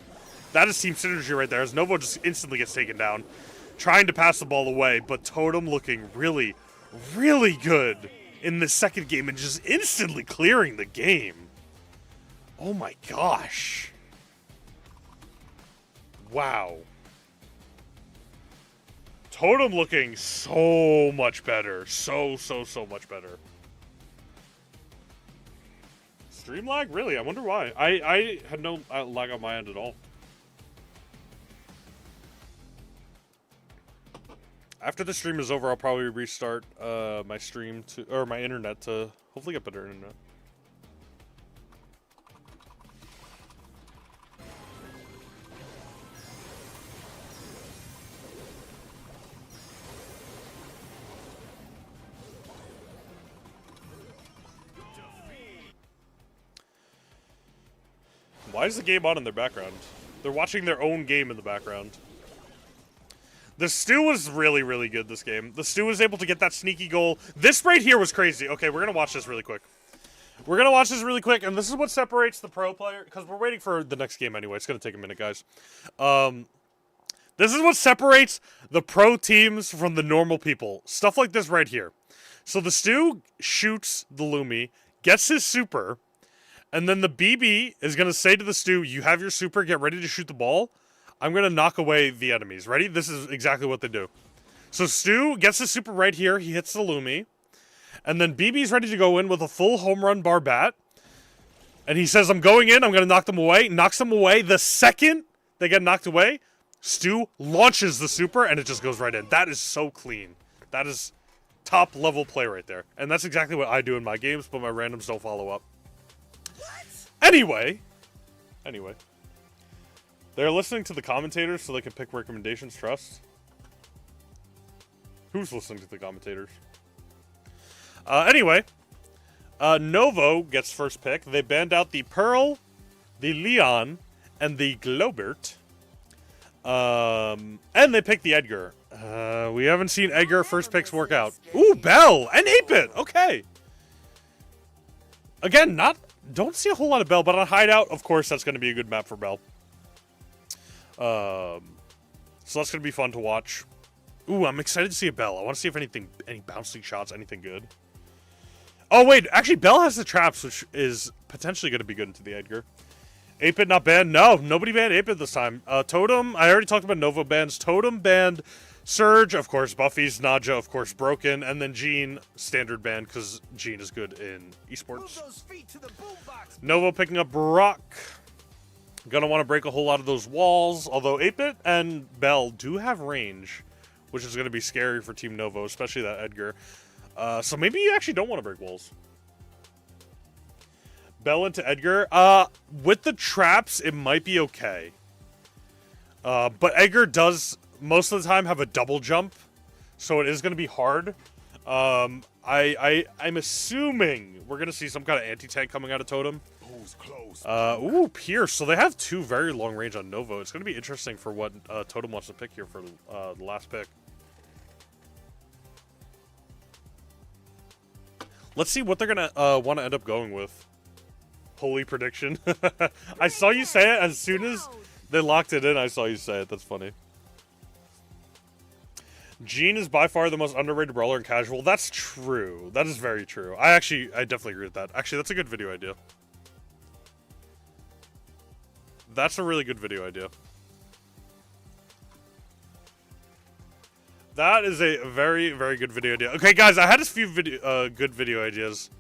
Speaker 1: That is team synergy right there, as Novo just instantly gets taken down, trying to pass the ball away, but Totem looking really, really good in the second game and just instantly clearing the game. Oh my gosh. Wow. Totem looking so much better. So much better. Stream lag? Really? I wonder why. I had no lag on my end at all. After the stream is over, I'll probably restart my stream to, or my internet to hopefully get better internet. Why is the game on in their background? They're watching their own game in the background. The Stu was really, really good this game. The Stu was able to get that sneaky goal. This right here was crazy. Okay, we're going to watch this really quick. We're going to watch this really quick, and this is what separates the pro player, because we're waiting for the next game anyway. It's going to take a minute, guys. This is what separates the pro teams from the normal people. Stuff like this right here. So the Stu shoots the Lumi, gets his super, and then the BB is going to say to the Stu, you have your super, get ready to shoot the ball. I'm going to knock away the enemies. Ready? This is exactly what they do. So Stu gets the super right here. He hits the Lumi. And then BB's ready to go in with a full home run bar bat. And he says, I'm going in. I'm going to knock them away. Knocks them away. The second they get knocked away, Stu launches the super, and it just goes right in. That is so clean. That is top level play right there. And that's exactly what I do in my games, but my randoms don't follow up. Anyway. They're listening to the commentators so they can pick recommendations. Trust. Who's listening to the commentators? Anyway. Novo gets first pick. They banned out the Pearl, the Leon, and the Globert. And they picked the Edgar. We haven't seen Edgar first picks work out. Ooh, Bell and 8-Bit. Okay. Again, don't see a whole lot of Bell, but on Hideout, of course, that's going to be a good map for Bell. So that's going to be fun to watch. Ooh, I'm excited to see a Bell. I want to see if any bouncing shots, anything good. Oh, wait. Actually, Bell has the traps, which is potentially going to be good into the Edgar. 8-Bit not banned? No, nobody banned 8-Bit this time. Totem, I already talked about Nova bans. Totem banned Surge, of course, Buffy's, Naja, of course, Broken, and then Jean, standard ban, because Jean is good in esports. Nova picking up Brock. Gonna want to break a whole lot of those walls, although 8-Bit and Bell do have range, which is going to be scary for Team Novo, especially that Edgar. So maybe you actually don't want to break walls. Bell into Edgar. With the traps, it might be okay. But Edgar does, most of the time, have a double jump, so it is going to be hard. I'm assuming we're going to see some kind of anti-tank coming out of Totem. Ooh, Pierce. So they have two very long range on Novo. It's going to be interesting for what Totem wants to pick here for the last pick. Let's see what they're going to want to end up going with. Holy prediction. I saw you say it as soon as they locked it in. I saw you say it. That's funny. Jean is by far the most underrated brawler in casual. That's true. That is very true. I definitely agree with that. Actually, that's a good video idea. That's a really good video idea. That is a very, very good video idea. Okay, guys, I had a few good video ideas.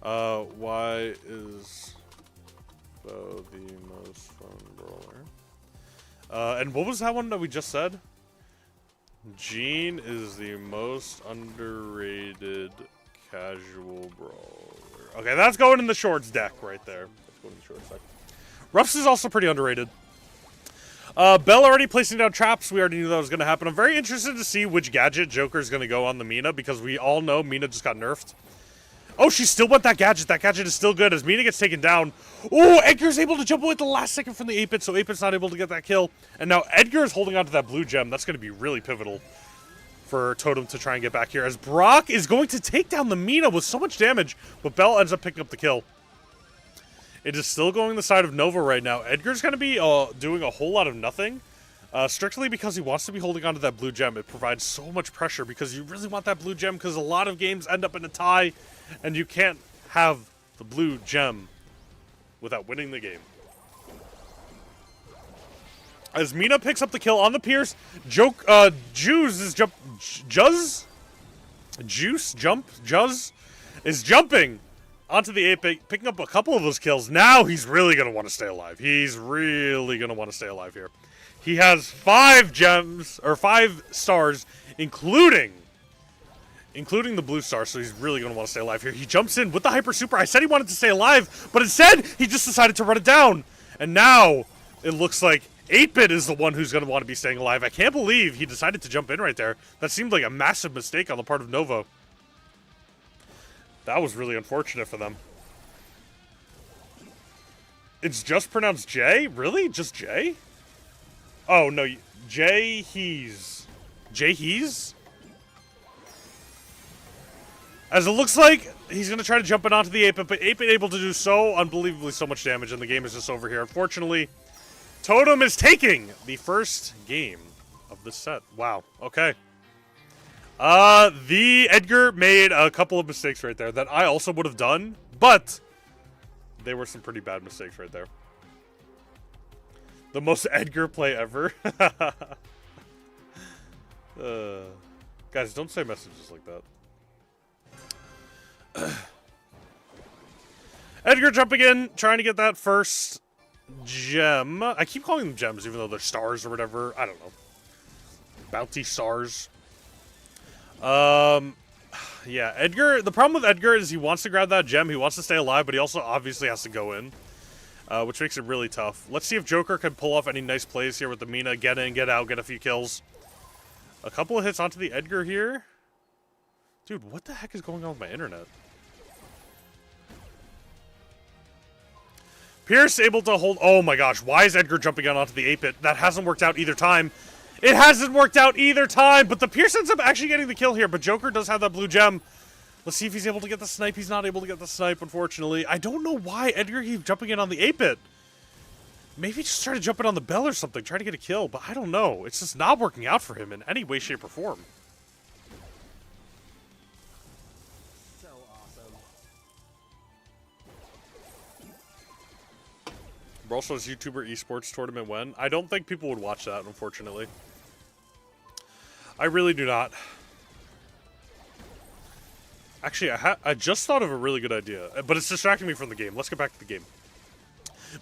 Speaker 1: Why is Bo the most fun brawler? And what was that one that we just said? Jean is the most underrated casual brawler. Okay, that's going in the shorts deck right there. That's going in the shorts deck. Ruffs is also pretty underrated. Bell already placing down traps. We already knew that was going to happen. I'm very interested to see which gadget Joker is going to go on the Mina, because we all know Mina just got nerfed. Oh, she still went that gadget. That gadget is still good as Mina gets taken down. Oh, Edgar's able to jump away at the last second from the 8-Bit, so 8-Bit's not able to get that kill. And now Edgar is holding on to that blue gem. That's going to be really pivotal for Totem to try and get back here, as Brock is going to take down the Mina with so much damage, but Bell ends up picking up the kill. It is still going the side of Nova right now. Edgar's going to be doing a whole lot of nothing, strictly because he wants to be holding on to that blue gem. It provides so much pressure because you really want that blue gem, because a lot of games end up in a tie, and you can't have the blue gem without winning the game. As Mina picks up the kill on the Pierce, Juice is jumping onto the 8-Bit, picking up a couple of those kills. Now he's really going to want to stay alive. He's really going to want to stay alive here. He has 5 gems, or 5 stars, including the blue star, so he's really going to want to stay alive here. He jumps in with the hyper super. I said he wanted to stay alive, but instead, he just decided to run it down. And now, it looks like 8-Bit is the one who's going to want to be staying alive. I can't believe he decided to jump in right there. That seemed like a massive mistake on the part of Novo. That was really unfortunate for them. It's just pronounced J? Really? Just J? Oh, no. J-Hees. J-Hees? As it looks like he's going to try to jump in onto the 8-Bit, but 8-Bit able to do so unbelievably so much damage, and the game is just over here. Unfortunately, Totem is taking the first game of this set. Wow. Okay. The Edgar made a couple of mistakes right there that I also would have done, but they were some pretty bad mistakes right there. The most Edgar play ever. Guys, don't say messages like that. Edgar jumping in, trying to get that first gem. I keep calling them gems, even though they're stars or whatever. I don't know. Bounty stars. Yeah, Edgar, the problem with Edgar is he wants to grab that gem, he wants to stay alive, but he also obviously has to go in, which makes it really tough. Let's see if Joker can pull off any nice plays here with the Mina. Get in, get out, get a few kills. A couple of hits onto the Edgar here. Dude, what the heck is going on with my internet? Pierce able to hold... Oh my gosh, why is Edgar jumping out onto the 8-Bit? That hasn't worked out either time. It hasn't worked out either time, but the Pierce ends up actually getting the kill here, but Joker does have that blue gem. Let's see if he's able to get the snipe. He's not able to get the snipe, unfortunately. I don't know why Edgar keeps jumping in on the 8-Bit. Maybe he just tried to jump in on the Bell or something, try to get a kill, but I don't know. It's just not working out for him in any way, shape, or form. Brawl Stars YouTuber esports tournament when? I don't think people would watch that, unfortunately. I really do not. Actually, I just thought of a really good idea, but it's distracting me from the game. Let's get back to the game.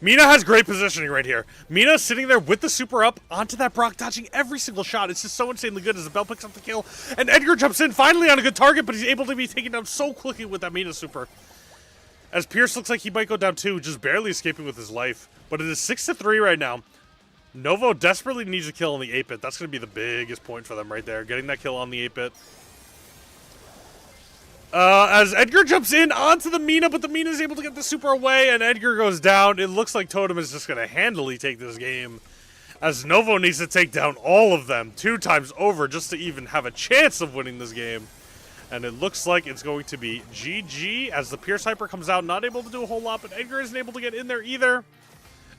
Speaker 1: Mina has great positioning right here. Mina sitting there with the super up onto that Brock, dodging every single shot. It's just so insanely good as the Bell picks up the kill. And Edgar jumps in finally on a good target, but he's able to be taken down so quickly with that Mina super. As Pierce looks like he might go down too, just barely escaping with his life. But it is 6-3 right now. Novo desperately needs a kill on the 8-bit. That's going to be the biggest point for them right there. Getting that kill on the 8-bit. As Edgar jumps in onto the Mina, but the Mina is able to get the super away, and Edgar goes down. It looks like Totem is just going to handily take this game, as Novo needs to take down all of them 2 times over just to even have a chance of winning this game. And it looks like it's going to be GG, as the Pierce Hyper comes out, not able to do a whole lot, but Edgar isn't able to get in there either.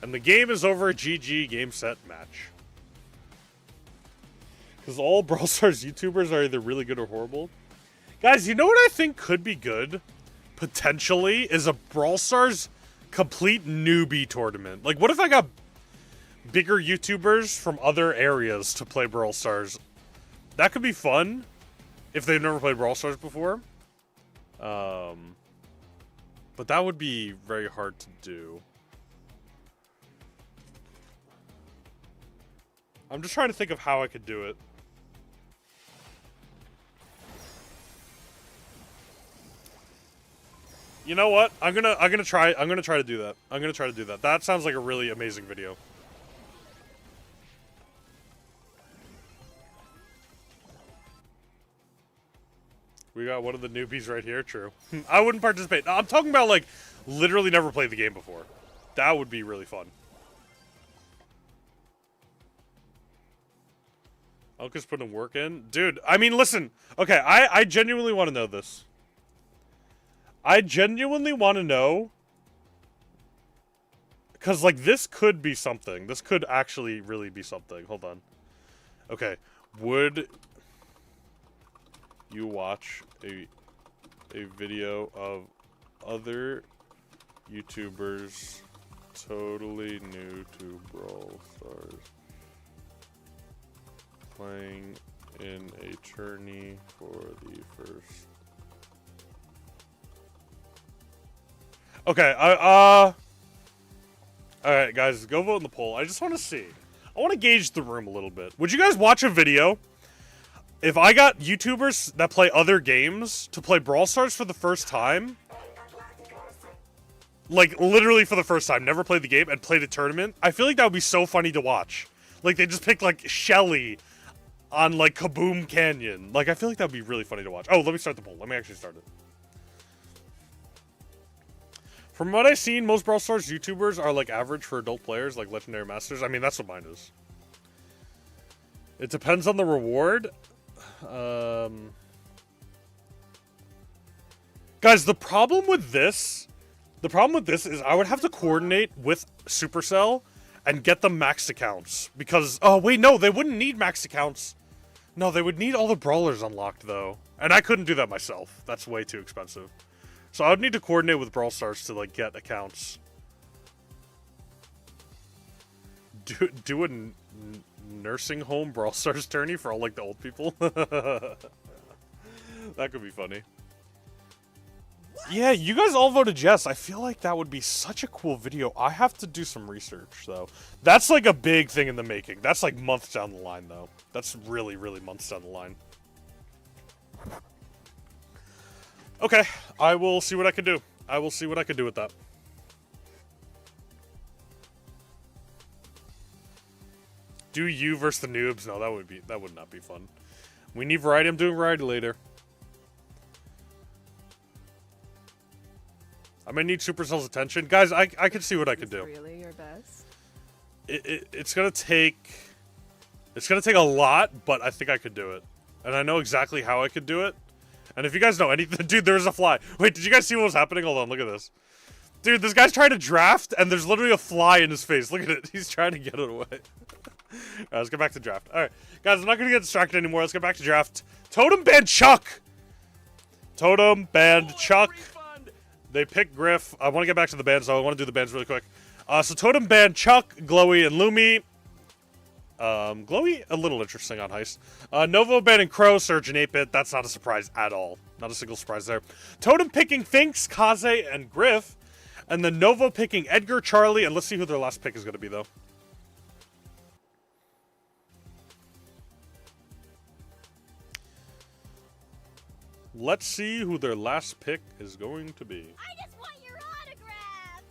Speaker 1: And the game is over. GG, game, set, match. Because all Brawl Stars YouTubers are either really good or horrible. Guys, you know what I think could be good? Potentially, is a Brawl Stars complete newbie tournament. Like, what if I got bigger YouTubers from other areas to play Brawl Stars? That could be fun, if they've never played Brawl Stars before. But that would be very hard to do. I'm just trying to think of how I could do it. You know what? I'm gonna try to do that. I'm gonna try to do that. That sounds like a really amazing video. We got one of the newbies right here. True. I wouldn't participate. No, I'm talking about like literally never played the game before. That would be really fun. Elka's putting work in, dude. I mean, listen. Okay, I genuinely want to know this. I genuinely want to know, because, like, this could be something. This could actually really be something. Hold on. Okay. Would you watch a video of other YouTubers totally new to Brawl Stars playing in a tourney for the first? Okay, alright, guys, go vote in the poll. I just want to see. I want to gauge the room a little bit. Would you guys watch a video if I got YouTubers that play other games to play Brawl Stars for the first time? Like, literally for the first time, never played the game, and played a tournament? I feel like that would be so funny to watch. Like, they just picked, like, Shelly on, like, Kaboom Canyon. Like, I feel like that would be really funny to watch. Oh, let me start the poll. Let me actually start it. From what I've seen, most Brawl Stars YouTubers are like average for adult players, like Legendary Masters. I mean, that's what mine is. It depends on the reward. Guys, the problem with this is I would have to coordinate with Supercell and get them maxed accounts. Because, oh wait, no, they wouldn't need maxed accounts. No, they would need all the brawlers unlocked though. And I couldn't do that myself. That's way too expensive. So I would need to coordinate with Brawl Stars to, like, get accounts. Do a nursing home Brawl Stars tourney for all, like, the old people? That could be funny. Yeah, you guys all voted yes. I feel like that would be such a cool video. I have to do some research, though. That's, like, a big thing in the making. That's, like, months down the line, though. That's really, really months down the line. Okay, I will see what I can do. I will see what I can do with that. Do you versus the noobs? No, that would not be fun. We need variety. I'm doing variety later. I may need Supercell's attention. Guys, I can see what I can do.
Speaker 5: Really your best?
Speaker 1: It's gonna take a lot, but I think I could do it. And I know exactly how I could do it. And if you guys know anything... Dude, there's a fly. Wait, did you guys see what was happening? Hold on, look at this. Dude, this guy's trying to draft, and there's literally a fly in his face. Look at it. He's trying to get it away. Alright, let's get back to draft. Alright, guys, I'm not going to get distracted anymore. Let's get back to draft. Totem banned Chuck! Totem banned Chuck. They picked Griff. I want to get back to the bans, though. I want to do the bans really quick. So Totem banned Chuck, Glowy, and Lumi. Glowy, a little interesting on Heist. Novo banning Crow, Surge, and 8-Bit. That's not a surprise at all. Not a single surprise there. Totem picking Finks, Kaze, and Griff. And then Novo picking Edgar, Charlie, and let's see who their last pick is going to be, though. Let's see who their last pick is going to be.
Speaker 3: I just want your autograph!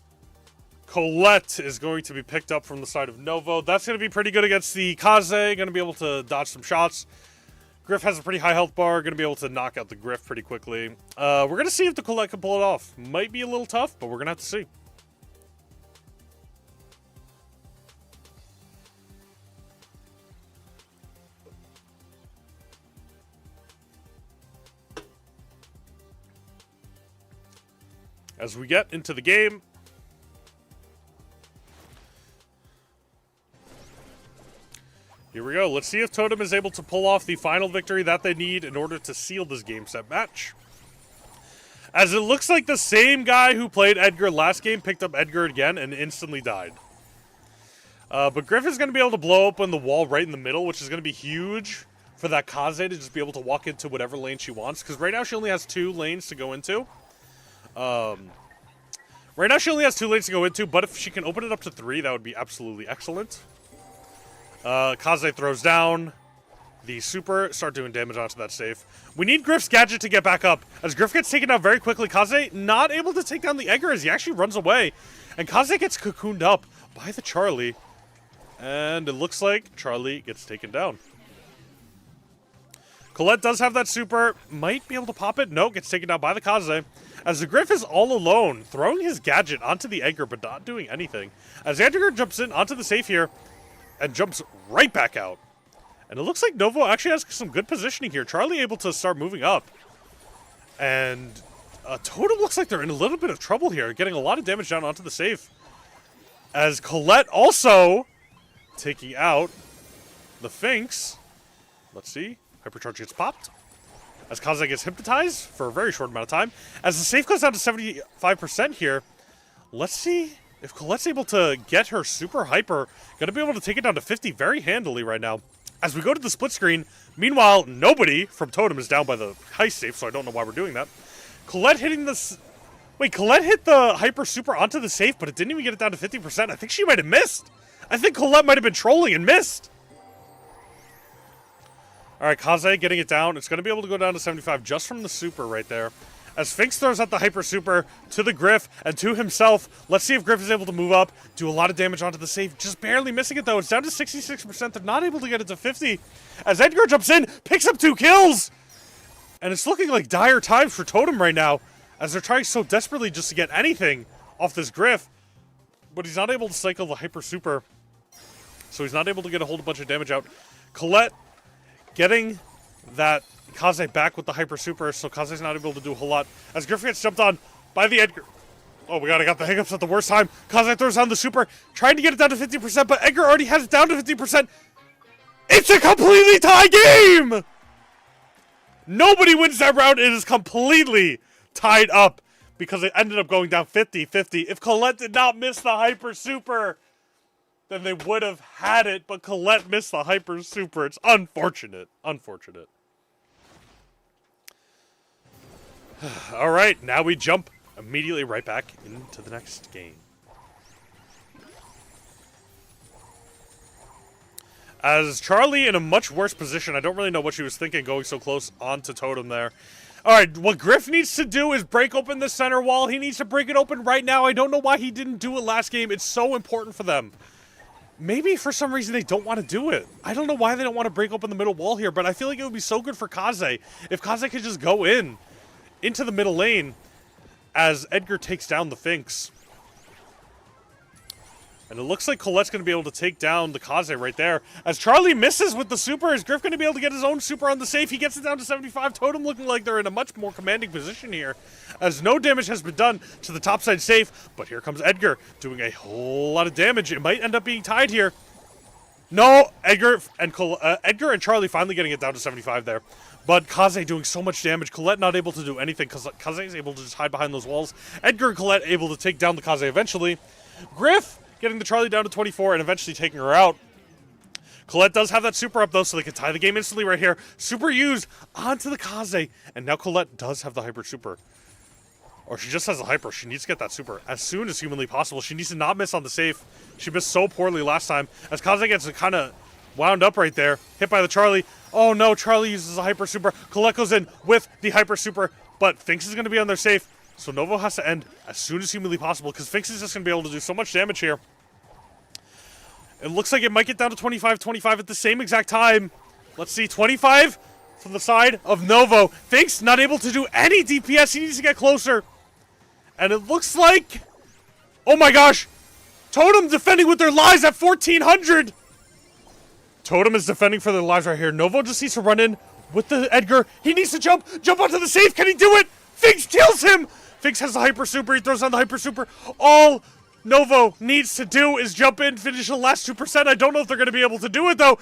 Speaker 1: Colette is going to be picked up from the side of Novo. That's going to be pretty good against the Kaze. Going to be able to dodge some shots. Griff has a pretty high health bar. Going to be able to knock out the Griff pretty quickly. We're going to see if the Colette can pull it off. Might be a little tough, but we're going to have to see. As we get into the game, here we go. Let's see if Totem is able to pull off the final victory that they need in order to seal this game set match. As it looks like the same guy who played Edgar last game picked up Edgar again and instantly died. But Griff is going to be able to blow open the wall right in the middle, which is going to be huge for that Kaze to just be able to walk into whatever lane she wants. Because right now she only has 2 lanes to go into. Right now she only has 2 lanes to go into, but if she can open it up to 3, that would be absolutely excellent. Kaze throws down the super, start doing damage onto that safe. We need Griff's gadget to get back up. As Griff gets taken out very quickly, Kaze not able to take down the Edgar as he actually runs away. And Kaze gets cocooned up by the Charlie. And it looks like Charlie gets taken down. Colette does have that super, might be able to pop it. No, gets taken down by the Kaze. As the Griff is all alone, throwing his gadget onto the Edgar, but not doing anything. As Edgar jumps in onto the safe here, and jumps right back out. And it looks like Novo actually has some good positioning here. Charlie able to start moving up. And Totem looks like they're in a little bit of trouble here, getting a lot of damage down onto the safe. As Colette also taking out the Finks. Let's see. Hypercharge gets popped. As Kaze gets hypnotized for a very short amount of time. As the safe goes down to 75% here, let's see if Colette's able to get her super hyper. Gonna be able to take it down to 50 very handily right now. As we go to the split screen, meanwhile, nobody from Totem is down by the heist safe, so I don't know why we're doing that. Colette hitting this... Wait, Colette hit the hyper super onto the safe, but it didn't even get it down to 50%. I think she might have missed. I think Colette might have been trolling and missed. Alright, Kaze getting it down. It's going to be able to go down to 75 just from the super right there. As Finks throws out the Hyper Super to the Griff and to himself. Let's see if Griff is able to move up, do a lot of damage onto the safe. Just barely missing it, though. It's down to 66%. They're not able to get it to 50. As Edgar jumps in, picks up 2 kills. And it's looking like dire times for Totem right now, as they're trying so desperately just to get anything off this Griff. But he's not able to cycle the Hyper Super, so he's not able to get a whole bunch of damage out. Colette getting that Kaze back with the Hyper Super, so Kaze's not able to do a whole lot. As Griff gets jumped on by the Edgar. Oh my god, I got the hiccups at the worst time. Kaze throws down the Super, trying to get it down to 50%, but Edgar already has it down to 50%. It's a completely tie game! Nobody wins that round. It is completely tied up because it ended up going down 50-50. If Colette did not miss the Hyper Super, then they would have had it, but Colette missed the Hyper Super. It's unfortunate. Unfortunate. All right, now we jump immediately right back into the next game. As Charlie in a much worse position, I don't really know what she was thinking going so close onto Totem there. All right, what Griff needs to do is break open the center wall. He needs to break it open right now. I don't know why he didn't do it last game. It's so important for them. Maybe for some reason they don't want to do it. I don't know why they don't want to break open the middle wall here, but I feel like it would be so good for Kaze if Kaze could just go into the middle lane as Edgar takes down the Finks. And it looks like Colette's going to be able to take down the Kaze right there. As Charlie misses with the super, is Griff going to be able to get his own super on the safe? He gets it down to 75. Totem looking like they're in a much more commanding position here, as no damage has been done to the topside safe. But here comes Edgar doing a whole lot of damage. It might end up being tied here. No, Edgar and Charlie finally getting it down to 75 there. But Kaze doing so much damage. Colette not able to do anything because Kaze is able to just hide behind those walls. Edgar and Colette able to take down the Kaze eventually. Griff getting the Charlie down to 24 and eventually taking her out. Colette does have that super up, though, so they can tie the game instantly right here. Super used onto the Kaze, and now Colette does have the hyper super. Or she just has a hyper. She needs to get that super as soon as humanly possible. She needs to not miss on the safe. She missed so poorly last time. As Kaze gets kind of wound up right there, hit by the Charlie. Oh no, Charlie uses a hyper super. Colette goes in with the hyper super, but Finks is going to be on their safe. So Novo has to end as soon as humanly possible because Finks is just going to be able to do so much damage here. It looks like it might get down to 25-25 at the same exact time. Let's see, 25 from the side of Novo. Finks not able to do any DPS. He needs to get closer. And it looks like... Oh my gosh! Totem defending with their lives at 1,400! Totem is defending for their lives right here. Novo just needs to run in with the Edgar. He needs to jump onto the safe. Can he do it? Finks kills him! Finks has the hyper super. He throws on the hyper super. All Novo needs to do is jump in, finish the last 2%. I don't know if they're going to be able to do it, though.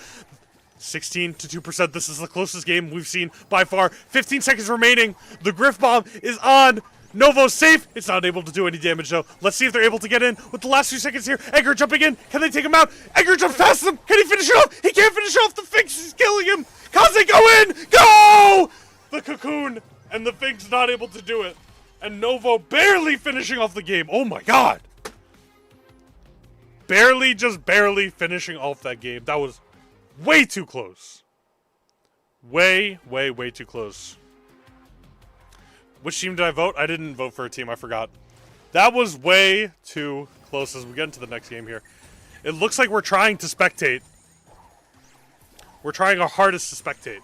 Speaker 1: 16 to 2%. This is the closest game we've seen by far. 15 seconds remaining. The Griff Bomb is on. Novo's safe. It's not able to do any damage, though. Let's see if they're able to get in with the last few seconds here. Edgar jumping in. Can they take him out? Edgar jumps past them. Can he finish it off? He can't finish off. The Finks is killing him. Kaze, go in. Go! The cocoon. And the Finks not able to do it. And Novo barely finishing off the game. Oh, my God. Barely, just barely finishing off that game. That was way too close. Way, way, way too close. Which team did I vote? I didn't vote for a team. I forgot. That was way too close as we get into the next game here. It looks like we're trying to spectate. We're trying our hardest to spectate.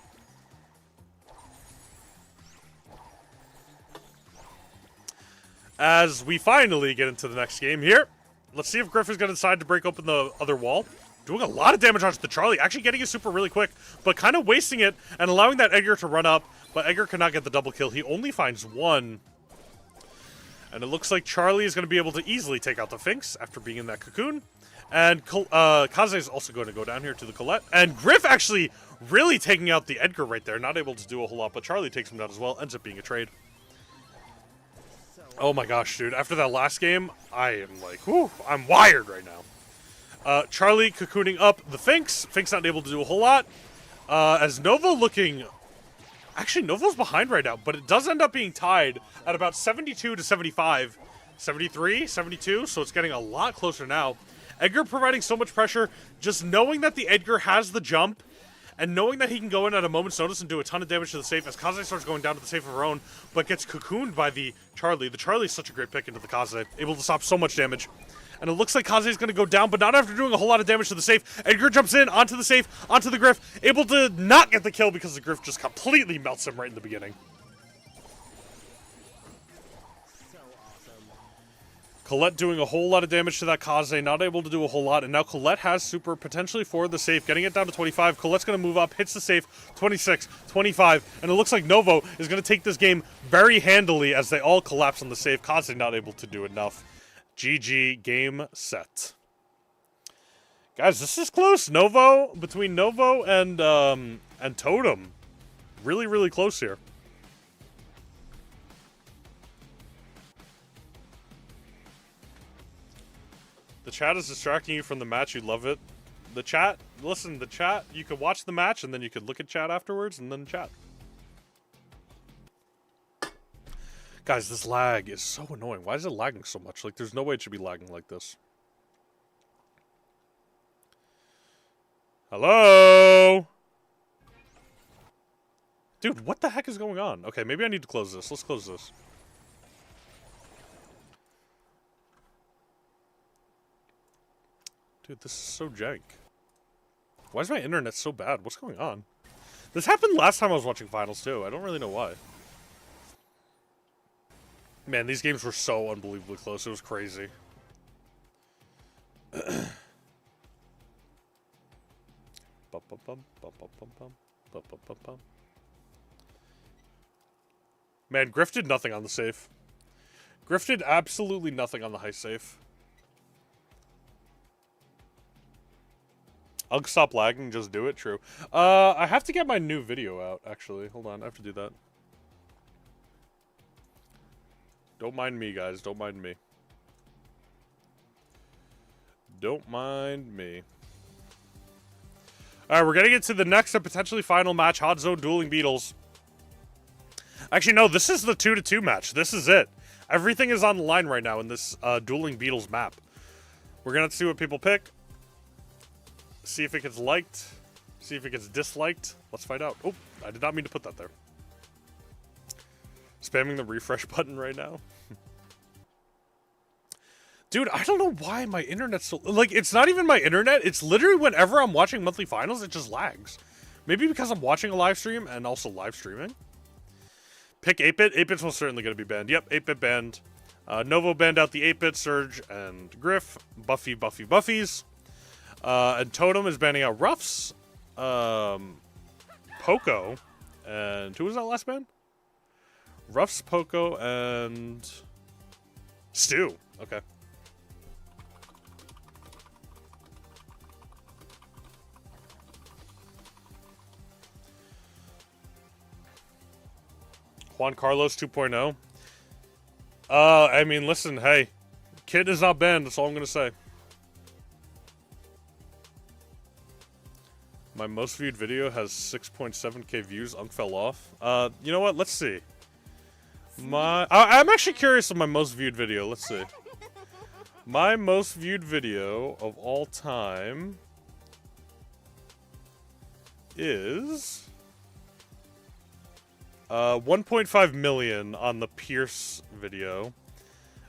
Speaker 1: As we finally get into the next game here. Let's see if Griff is going to decide to break open the other wall. Doing a lot of damage onto the Charlie. Actually getting his super really quick, but kind of wasting it and allowing that Edgar to run up. But Edgar cannot get the double kill. He only finds one. And it looks like Charlie is going to be able to easily take out the Finks after being in that cocoon. And Kaze is also going to go down here to the Colette. And Griff actually really taking out the Edgar right there. Not able to do a whole lot, but Charlie takes him down as well. Ends up being a trade. Oh my gosh, dude. After that last game, I am like, whew, I'm wired right now. Charlie cocooning up the Finks. Finks not able to do a whole lot. As Novo looking... Actually, Novo's behind right now, but it does end up being tied at about 72 to 75. 73, 72, so it's getting a lot closer now. Edgar providing so much pressure, just knowing that the Edgar has the jump, and knowing that he can go in at a moment's notice and do a ton of damage to the safe as Kaze starts going down to the safe of her own, but gets cocooned by the Charlie. The Charlie is such a great pick into the Kaze, able to stop so much damage. And it looks like Kaze is going to go down, but not after doing a whole lot of damage to the safe. Edgar jumps in, onto the safe, onto the Griff, able to not get the kill because the Griff just completely melts him right in the beginning. Colette doing a whole lot of damage to that Kaze, not able to do a whole lot, and now Colette has super potentially for the safe, getting it down to 25. Colette's going to move up, hits the safe, 26, 25, and it looks like Novo is going to take this game very handily as they all collapse on the safe. Kaze not able to do enough. GG, game set. Guys, this is close. Between Novo and Totem. Really, really close here. The chat is distracting you from the match. You love it. The chat, listen, the chat, you could watch the match and then you could look at chat afterwards and then chat. Guys, this lag is so annoying. Why is it lagging so much? Like, there's no way it should be lagging like this. Hello? Dude, what the heck is going on? Okay, maybe I need to close this. Let's close this. Dude, this is so jank. Why is my internet so bad? What's going on? This happened last time I was watching finals, too. I don't really know why. Man, these games were so unbelievably close. It was crazy. Man, Griff did nothing on the safe. Griff did absolutely nothing on the high safe. I'll stop lagging, just do it, true. I have to get my new video out, actually. Hold on, I have to do that. Don't mind me, guys. Don't mind me. don't mind me. Alright, we're getting into the next and potentially final match, Hot Zone Dueling Beetles. Actually, no, this is the 2-2 match. This is it. Everything is on the line right now in this Dueling Beetles map. We're going to see what people pick. See if it gets liked. See if it gets disliked. Let's find out. Oh, I did not mean to put that there. Spamming the refresh button right now. Dude, I don't know why my internet's so... Like, it's not even my internet. It's literally whenever I'm watching monthly finals, it just lags. Maybe because I'm watching a live stream and also live streaming. Pick 8-bit. 8-bit's most certainly going to be banned. Yep, 8-bit banned. Novo banned out the 8-bit, Surge, and Griff. Buffies. And Totem is banning out Ruffs. Poco. And who was that last ban? Ruffs, Poco, and... Stu. Okay. Juan Carlos 2.0. I mean, listen, hey. Kid is not banned, that's all I'm going to say. My most viewed video has 6.7k views. Unk fell off. You know what? Let's see. I'm actually curious of my most viewed video. Let's see. My most viewed video of all time is 1.5 million on the Pierce video.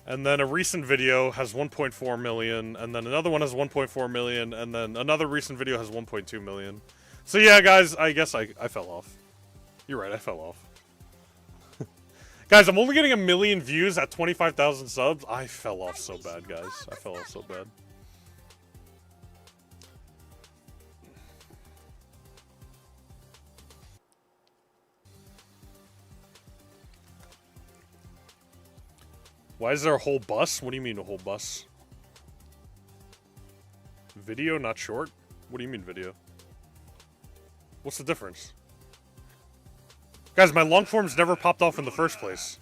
Speaker 1: And then a recent video has 1.4 million, and then another one has 1.4 million, and then another recent video has 1.2 million. So yeah, guys, I guess I fell off. You're right, I fell off. Guys, I'm only getting 1 million views at 25,000 subs. I fell off so bad, guys. I fell off so bad. Why is there a whole bus? What do you mean a whole bus? Video, not short? What do you mean video? What's the difference? Guys, my long form's never popped off in the first place.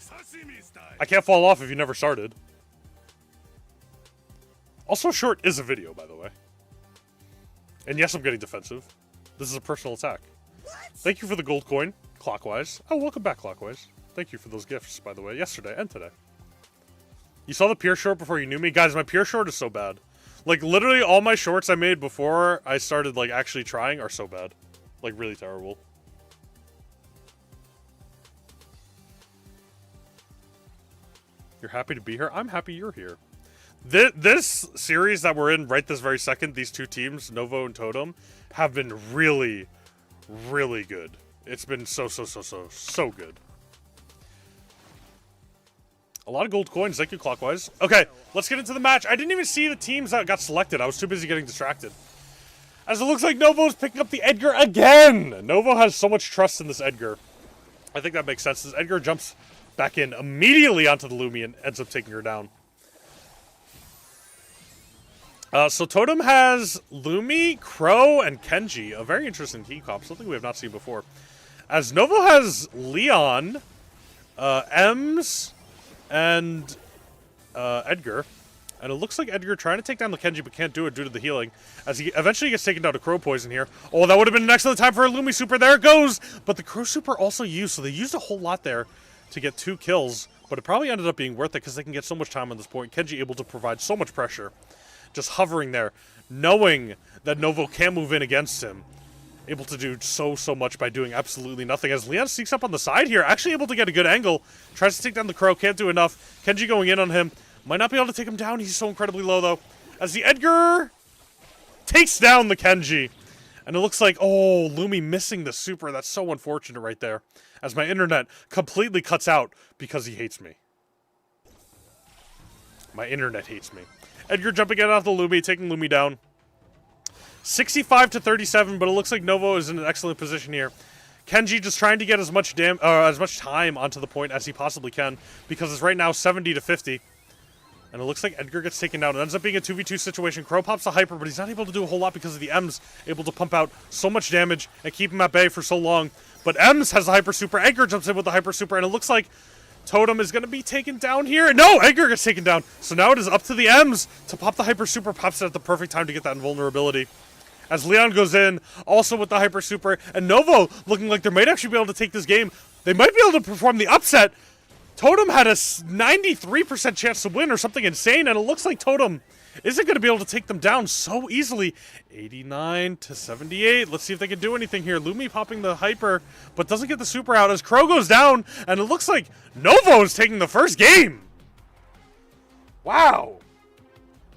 Speaker 1: I can't fall off if you never started. Also, short is a video, by the way. And yes, I'm getting defensive. This is a personal attack. Thank you for the gold coin, Clockwise. Oh, welcome back, Clockwise. Thank you for those gifts, by the way, yesterday and today. You saw the pure short before you knew me? Guys, my pure short is so bad. Like, literally all my shorts I made before I started, like, actually trying are so bad. Like, really terrible. You're happy to be here? I'm happy you're here. This series that we're in right this very second, these two teams, Novo and Totem, have been really, really good. It's been so good. A lot of gold coins. Thank you, Clockwise. Okay, let's get into the match. I didn't even see the teams that got selected. I was too busy getting distracted. As it looks like Novo's picking up the Edgar again. Novo has so much trust in this Edgar. I think that makes sense. This Edgar jumps back in immediately onto the Lumi and ends up taking her down. So Totem has Lumi, Crow, and Kenji. A very interesting team comp. Something we have not seen before. As Novo has Leon, Ems, and Edgar. And it looks like Edgar trying to take down the Kenji, but can't do it due to the healing. As he eventually gets taken down to Crow Poison here. Oh, that would have been an excellent time for a Lumi Super. There it goes! But the Crow Super also used, so they used a whole lot there to get 2 kills. But it probably ended up being worth it because they can get so much time on this point. Kenji able to provide so much pressure. Just hovering there. Knowing that Novo can't move in against him. Able to do so much by doing absolutely nothing. As Leon sneaks up on the side here. Actually able to get a good angle. Tries to take down the Crow. Can't do enough. Kenji going in on him. Might not be able to take him down. He's so incredibly low, though. As the Edgar takes down the Kenji. And it looks like, oh, Lumi missing the super. That's so unfortunate right there. As my internet completely cuts out because he hates me. My internet hates me. Edgar jumping out of the Lumi, taking Lumi down. 65 to 37, but it looks like Novo is in an excellent position here. Kenji just trying to get as much time onto the point as he possibly can, because it's right now 70 to 50. And it looks like Edgar gets taken down. It ends up being a 2v2 situation. Crow pops a hyper, but he's not able to do a whole lot because of the M's able to pump out so much damage and keep him at bay for so long. But M's has the hyper super. Edgar jumps in with the hyper super, and it looks like Totem is going to be taken down here. No, Edgar gets taken down. So now it is up to the M's to pop the Hyper Super. Pops it at the perfect time to get that invulnerability. As Leon goes in, also with the Hyper Super. And Novo looking like they might actually be able to take this game. They might be able to perform the upset. Totem had a 93% chance to win or something insane. And it looks like Totem isn't going to be able to take them down so easily. 89 to 78. Let's see if they can do anything here. Lumi popping the Hyper, but doesn't get the Super out as Crow goes down. And it looks like Novo is taking the first game. Wow.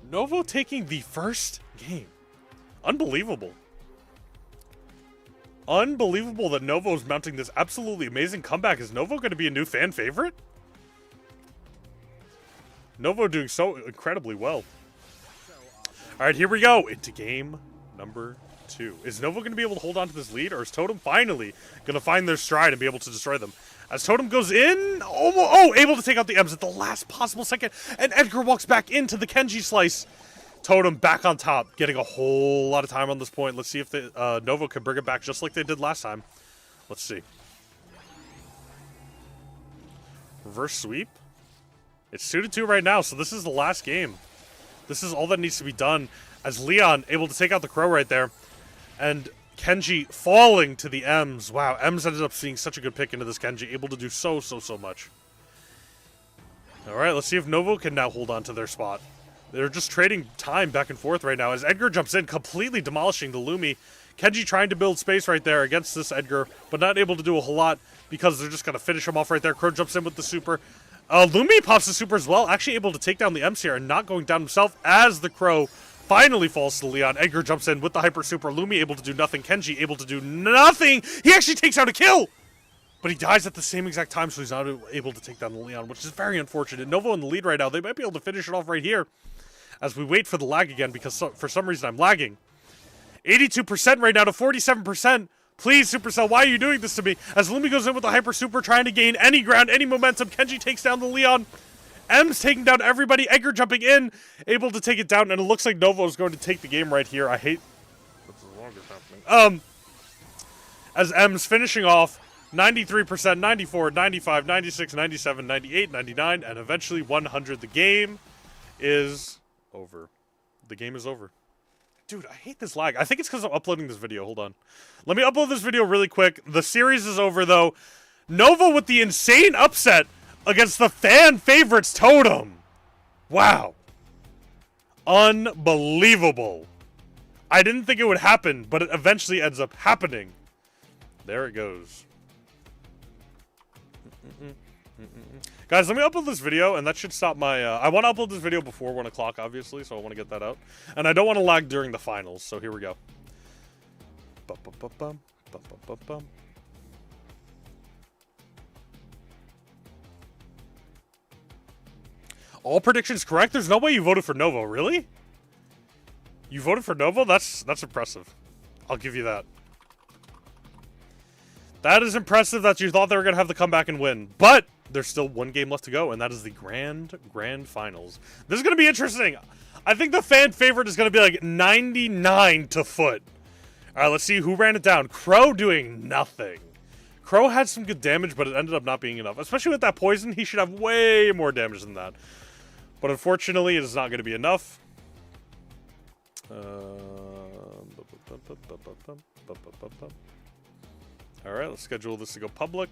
Speaker 1: Novo taking the first game. Unbelievable. Unbelievable that Novo is mounting this absolutely amazing comeback. Is Novo going to be a new fan favorite? Novo doing so incredibly well. All right, here we go into game number 2. Is Novo going to be able to hold on to this lead, or is Totem finally going to find their stride and be able to destroy them? As Totem goes in, able to take out the M's at the last possible second, and Edgar walks back into the Kenji slice. Totem back on top, getting a whole lot of time on this point. Let's see if the Novo can bring it back just like they did last time. Let's see. Reverse sweep. It's 2-2 right now, so this is the last game. This is all that needs to be done, as Leon able to take out the Crow right there. And Kenji falling to the M's. Wow, M's ended up seeing such a good pick into this Kenji, able to do so much. Alright, let's see if Novo can now hold on to their spot. They're just trading time back and forth right now, as Edgar jumps in, completely demolishing the Lumi. Kenji trying to build space right there against this Edgar, but not able to do a whole lot, because they're just going to finish him off right there. Crow jumps in with the Super. Lumi pops the Super as well, actually able to take down the M's here and not going down himself as the Crow finally falls to Leon. Edgar jumps in with the Hyper Super. Lumi able to do nothing. Kenji able to do nothing. He actually takes out a kill, but he dies at the same exact time, so he's not able to take down the Leon, which is very unfortunate. Novo in the lead right now. They might be able to finish it off right here as we wait for the lag again, because for some reason I'm lagging. 82% right now to 47%. Please, Supercell, why are you doing this to me? As Lumi goes in with the Hyper Super, trying to gain any ground, any momentum. Kenji takes down the Leon. M's taking down everybody. Edgar jumping in, able to take it down, and it looks like Novo is going to take the game right here. I hate what's the longest happening. As M's finishing off 93%, 94, 95, 96, 97, 98, 99, and eventually 100. The game is over. The game is over. Dude, I hate this lag. I think it's because I'm uploading this video. Hold on. Let me upload this video really quick. The series is over, though. Novo with the insane upset against the fan favorites Totem. Wow. Unbelievable. I didn't think it would happen, but it eventually ends up happening. There it goes. Guys, let me upload this video, and that should stop my... I want to upload this video before 1 o'clock, obviously, so I want to get that out. And I don't want to lag during the finals, so here we go. All predictions correct? There's no way you voted for Novo, really? You voted for Novo? That's impressive. I'll give you that. That is impressive that you thought they were going to have the comeback and win. But there's still 1 game left to go, and that is the grand finals. This is going to be interesting. I think the fan favorite is going to be like 99 to foot. All right, let's see who ran it down. Crow doing nothing. Crow had some good damage, but it ended up not being enough. Especially with that poison, he should have way more damage than that. But unfortunately, it is not going to be enough. All right, let's schedule this to go public.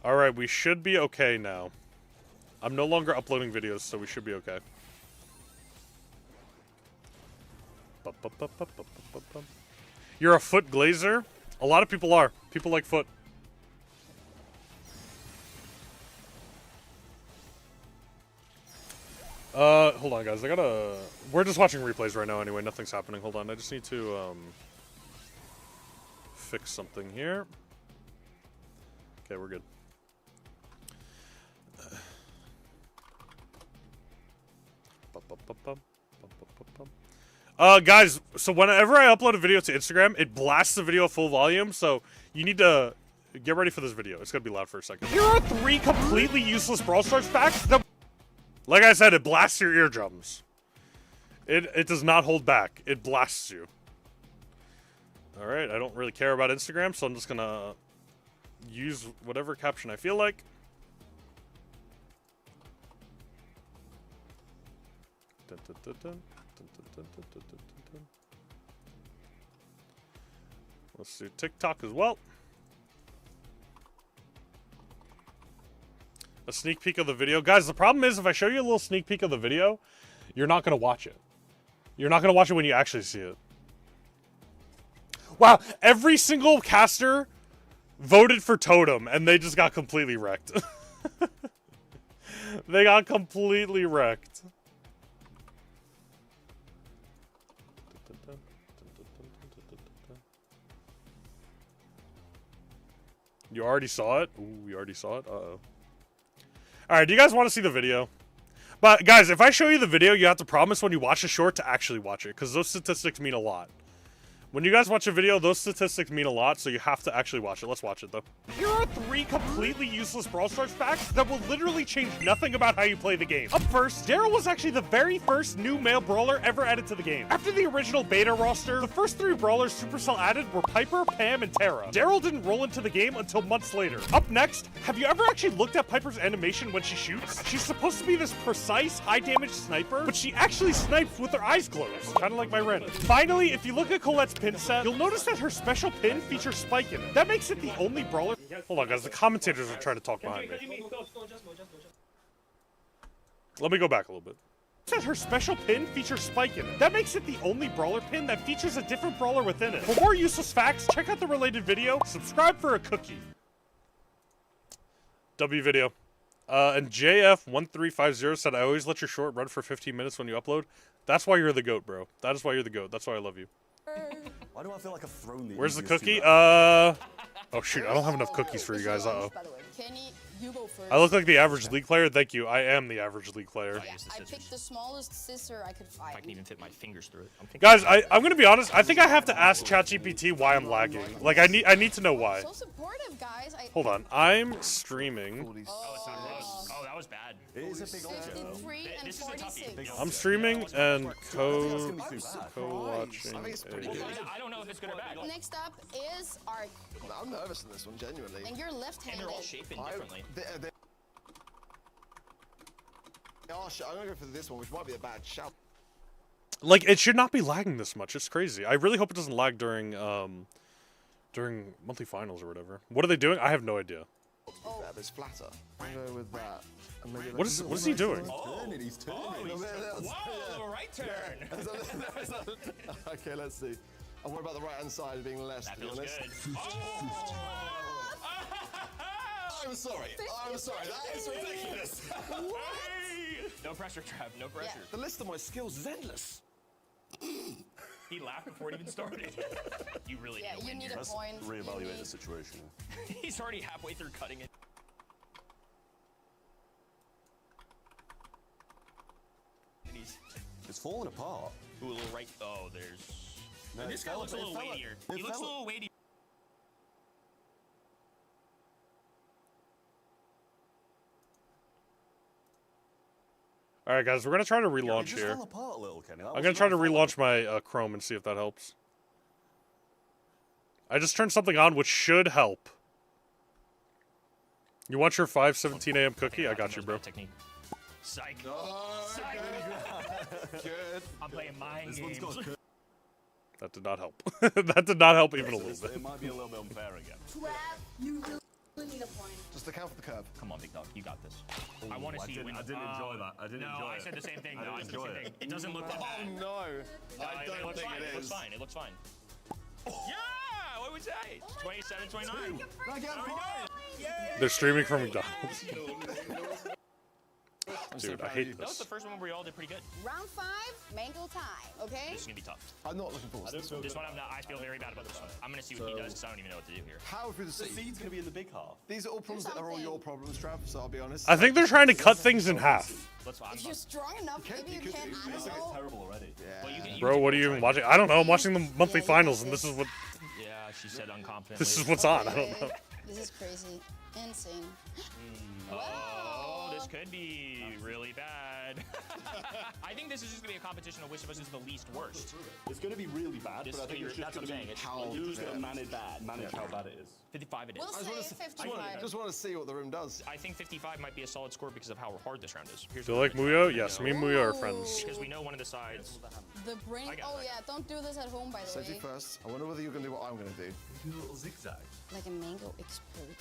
Speaker 1: All right, we should be okay now. I'm no longer uploading videos, so we should be okay. You're a Foot Glazer? A lot of people are. People like Foot. Hold on, guys. We're just watching replays right now anyway. Nothing's happening. Hold on. I just need to, fix something here. Okay, we're good. Guys, so whenever I upload a video to Instagram, it blasts the video at full volume, so you need to get ready for this video. It's gonna be loud for a second. Here are 3 completely useless Brawl Stars facts that, like I said, it blasts your eardrums. It does not hold back. It blasts you. Alright, I don't really care about Instagram, so I'm just gonna use whatever caption I feel like. Dun, dun, dun, dun. Dun, dun, dun, dun, dun, dun, dun. Let's do TikTok as well. A sneak peek of the video. Guys, the problem is if I show you a little sneak peek of the video, you're not going to watch it. You're not going to watch it when you actually see it. Wow, every single caster voted for Totem, and they just got completely wrecked. They got completely wrecked. You already saw it? Ooh, you already saw it? Uh-oh. Alright, do you guys want to see the video? But, guys, if I show you the video, you have to promise when you watch the short to actually watch it, because those statistics mean a lot. When you guys watch a video, those statistics mean a lot, so you have to actually watch it. Let's watch it, though. Here are 3 completely useless Brawl Stars packs that will literally change nothing about how you play the game. Up first, Daryl was actually the very first new male brawler ever added to the game. After the original beta roster, the first 3 brawlers Supercell added were Piper, Pam, and Tara. Daryl didn't roll into the game until months later. Up next, have you ever actually looked at Piper's animation when she shoots? She's supposed to be this precise, high-damage sniper, but she actually snipes with her eyes closed, kind of like my Ren. Finally, if you look at Colette's pin set, you'll notice that her special pin features Spike in it. That makes it the only brawler. Hold on, guys. The commentators are trying to talk behind me. Let me go back a little bit. That her special pin features Spike in it. That makes it the only brawler pin that features a different brawler within it. For more useless facts, check out the related video. Subscribe for a cookie. W video. And JF1350 said, I always let your short run for 15 minutes when you upload. That's why you're the GOAT, bro. That is why you're the GOAT. That's why I love you.
Speaker 5: Why do I feel like I've thrown the
Speaker 1: Where's the
Speaker 5: easiest
Speaker 1: cookie?
Speaker 5: two out?
Speaker 1: Oh shoot, I don't have enough cookies for you guys. Uh-oh.
Speaker 6: Kenny, you go first.
Speaker 1: I look like the average league player? Thank you. I am the average league player.
Speaker 6: Yeah, I picked the smallest scissor I could find.
Speaker 7: I can even fit my fingers through it.
Speaker 1: Guys, I'm gonna be honest. I think I have to ask ChatGPT why I'm lagging. Like, I need to know why.
Speaker 6: So supportive, guys.
Speaker 1: Hold on. I'm streaming.
Speaker 7: Oh, that was bad.
Speaker 5: It is a big object, though.
Speaker 6: 53 and
Speaker 7: This is a toughie.
Speaker 6: 46.
Speaker 1: I'm streaming and
Speaker 5: co-watching
Speaker 7: I don't know if it's good or bad.
Speaker 6: Next up is Ark,
Speaker 8: I'm nervous in this one, genuinely.
Speaker 6: and you're
Speaker 7: And
Speaker 6: left-handed.
Speaker 7: they're all shaping differently.
Speaker 8: I'm gonna go for this one, which might be a bad shout.
Speaker 1: Like, it should not be lagging this much. It's crazy. I really hope it doesn't lag during monthly finals or whatever. What are they doing? I have no idea.
Speaker 8: It's flatter. I'll go with that. And maybe
Speaker 1: What is he doing?
Speaker 5: He's turning.
Speaker 7: Whoa, right turn.
Speaker 8: Okay, let's see. And what about the right-hand side being less,
Speaker 7: That
Speaker 8: to be
Speaker 7: feels
Speaker 8: honest?
Speaker 7: good.
Speaker 8: I'm sorry. That is ridiculous.
Speaker 7: No pressure, Trav. No pressure.
Speaker 8: The list of my skills is endless.
Speaker 7: He laughed before it even started. You really
Speaker 6: Yeah,
Speaker 7: need to
Speaker 6: you
Speaker 7: win
Speaker 6: need
Speaker 7: here.
Speaker 6: a point.
Speaker 5: Reevaluate the situation.
Speaker 7: He's already halfway through cutting it. And he's
Speaker 5: It's falling apart.
Speaker 7: ooh, a little right. Oh, there's.
Speaker 5: No,
Speaker 7: This guy looks a little weightier. He looks a little weighty.
Speaker 1: All right, guys, we're gonna try to
Speaker 5: It
Speaker 1: relaunch
Speaker 5: just
Speaker 1: here.
Speaker 5: fell apart a little, Kenny. That
Speaker 1: I'm
Speaker 5: was
Speaker 1: gonna try to
Speaker 5: not fun.
Speaker 1: relaunch my Chrome and see if that helps. I just turned something on, which should help. You want your 5:17 a.m. cookie? I got you, bro.
Speaker 7: Technique. Psych.
Speaker 8: Psych. Good.
Speaker 7: I'm playing mind
Speaker 5: This one's
Speaker 7: games.
Speaker 5: got
Speaker 1: That did not help. That did not help even a little bit.
Speaker 5: It might be a little bit unfair again.
Speaker 3: Trav, you really need a point.
Speaker 8: Just account for the curve.
Speaker 7: Come on, big dog. You got this. I want to see you win.
Speaker 5: I didn't enjoy that. I didn't
Speaker 7: no,
Speaker 5: enjoy
Speaker 7: I
Speaker 5: it.
Speaker 7: said the same thing.
Speaker 5: I
Speaker 7: No, I
Speaker 5: didn't
Speaker 7: said the
Speaker 5: enjoy
Speaker 7: same
Speaker 5: it.
Speaker 7: thing. It doesn't look that bad.
Speaker 8: No.
Speaker 7: No,
Speaker 8: I
Speaker 7: it
Speaker 8: don't
Speaker 7: looks
Speaker 8: think
Speaker 7: fine.
Speaker 8: it
Speaker 7: It looks
Speaker 8: is.
Speaker 7: fine. It looks fine. Yeah! What was that? 27, 29.
Speaker 1: They're streaming from McDonald's. Dude, I hate
Speaker 7: That was the
Speaker 1: this.
Speaker 7: first one where we all did pretty good.
Speaker 6: Round 5, mango time, okay?
Speaker 7: This is gonna be tough.
Speaker 8: I'm not looking forward to this one.
Speaker 7: This one, I feel very bad about this one. I'm gonna see what he does because I don't even know what to do here.
Speaker 8: Power through the
Speaker 5: The
Speaker 8: seed.
Speaker 5: seed's going to be in the big half.
Speaker 8: These are all problems that are all your problems, Trav, so I'll be honest.
Speaker 1: I think they're trying to cut things in half.
Speaker 7: Let's
Speaker 6: If you're strong enough, maybe you can, I don't
Speaker 5: It's
Speaker 6: know.
Speaker 5: terrible already.
Speaker 7: Well, you can,
Speaker 1: Bro, what are you even watching? I don't know. I'm watching the monthly finals, and this is what
Speaker 7: Yeah, she said unconfidently.
Speaker 1: this is what's on. I don't know.
Speaker 6: This is crazy. Insane.
Speaker 7: Oh, this could be really bad. I think this is just gonna be a competition of which of us is the least worst.
Speaker 5: It's going to be really bad,
Speaker 7: This
Speaker 5: but I
Speaker 7: is
Speaker 5: think
Speaker 7: gonna
Speaker 5: it's
Speaker 7: be-
Speaker 5: just
Speaker 7: that's
Speaker 5: going
Speaker 7: what
Speaker 5: to
Speaker 7: I'm
Speaker 5: be
Speaker 7: saying.
Speaker 5: who's going to manage how bad it is.
Speaker 7: 55 it is.
Speaker 6: We'll say 55.
Speaker 8: Just want to see what the room does.
Speaker 7: I think 55 might be a solid score because of how hard this round is. Here's
Speaker 1: Do you
Speaker 7: what
Speaker 1: like
Speaker 7: I'm gonna
Speaker 1: Muyo?
Speaker 7: try.
Speaker 1: Yes, me and Muyo are friends.
Speaker 7: Because we know one of the sides.
Speaker 6: The brain.
Speaker 7: I got
Speaker 6: Oh
Speaker 7: it.
Speaker 6: yeah, don't do this at home, by the
Speaker 8: Safety
Speaker 6: way.
Speaker 8: first. I wonder whether you're going to do what I'm going to do.
Speaker 5: Do a little zigzag.
Speaker 6: Like a mango expert.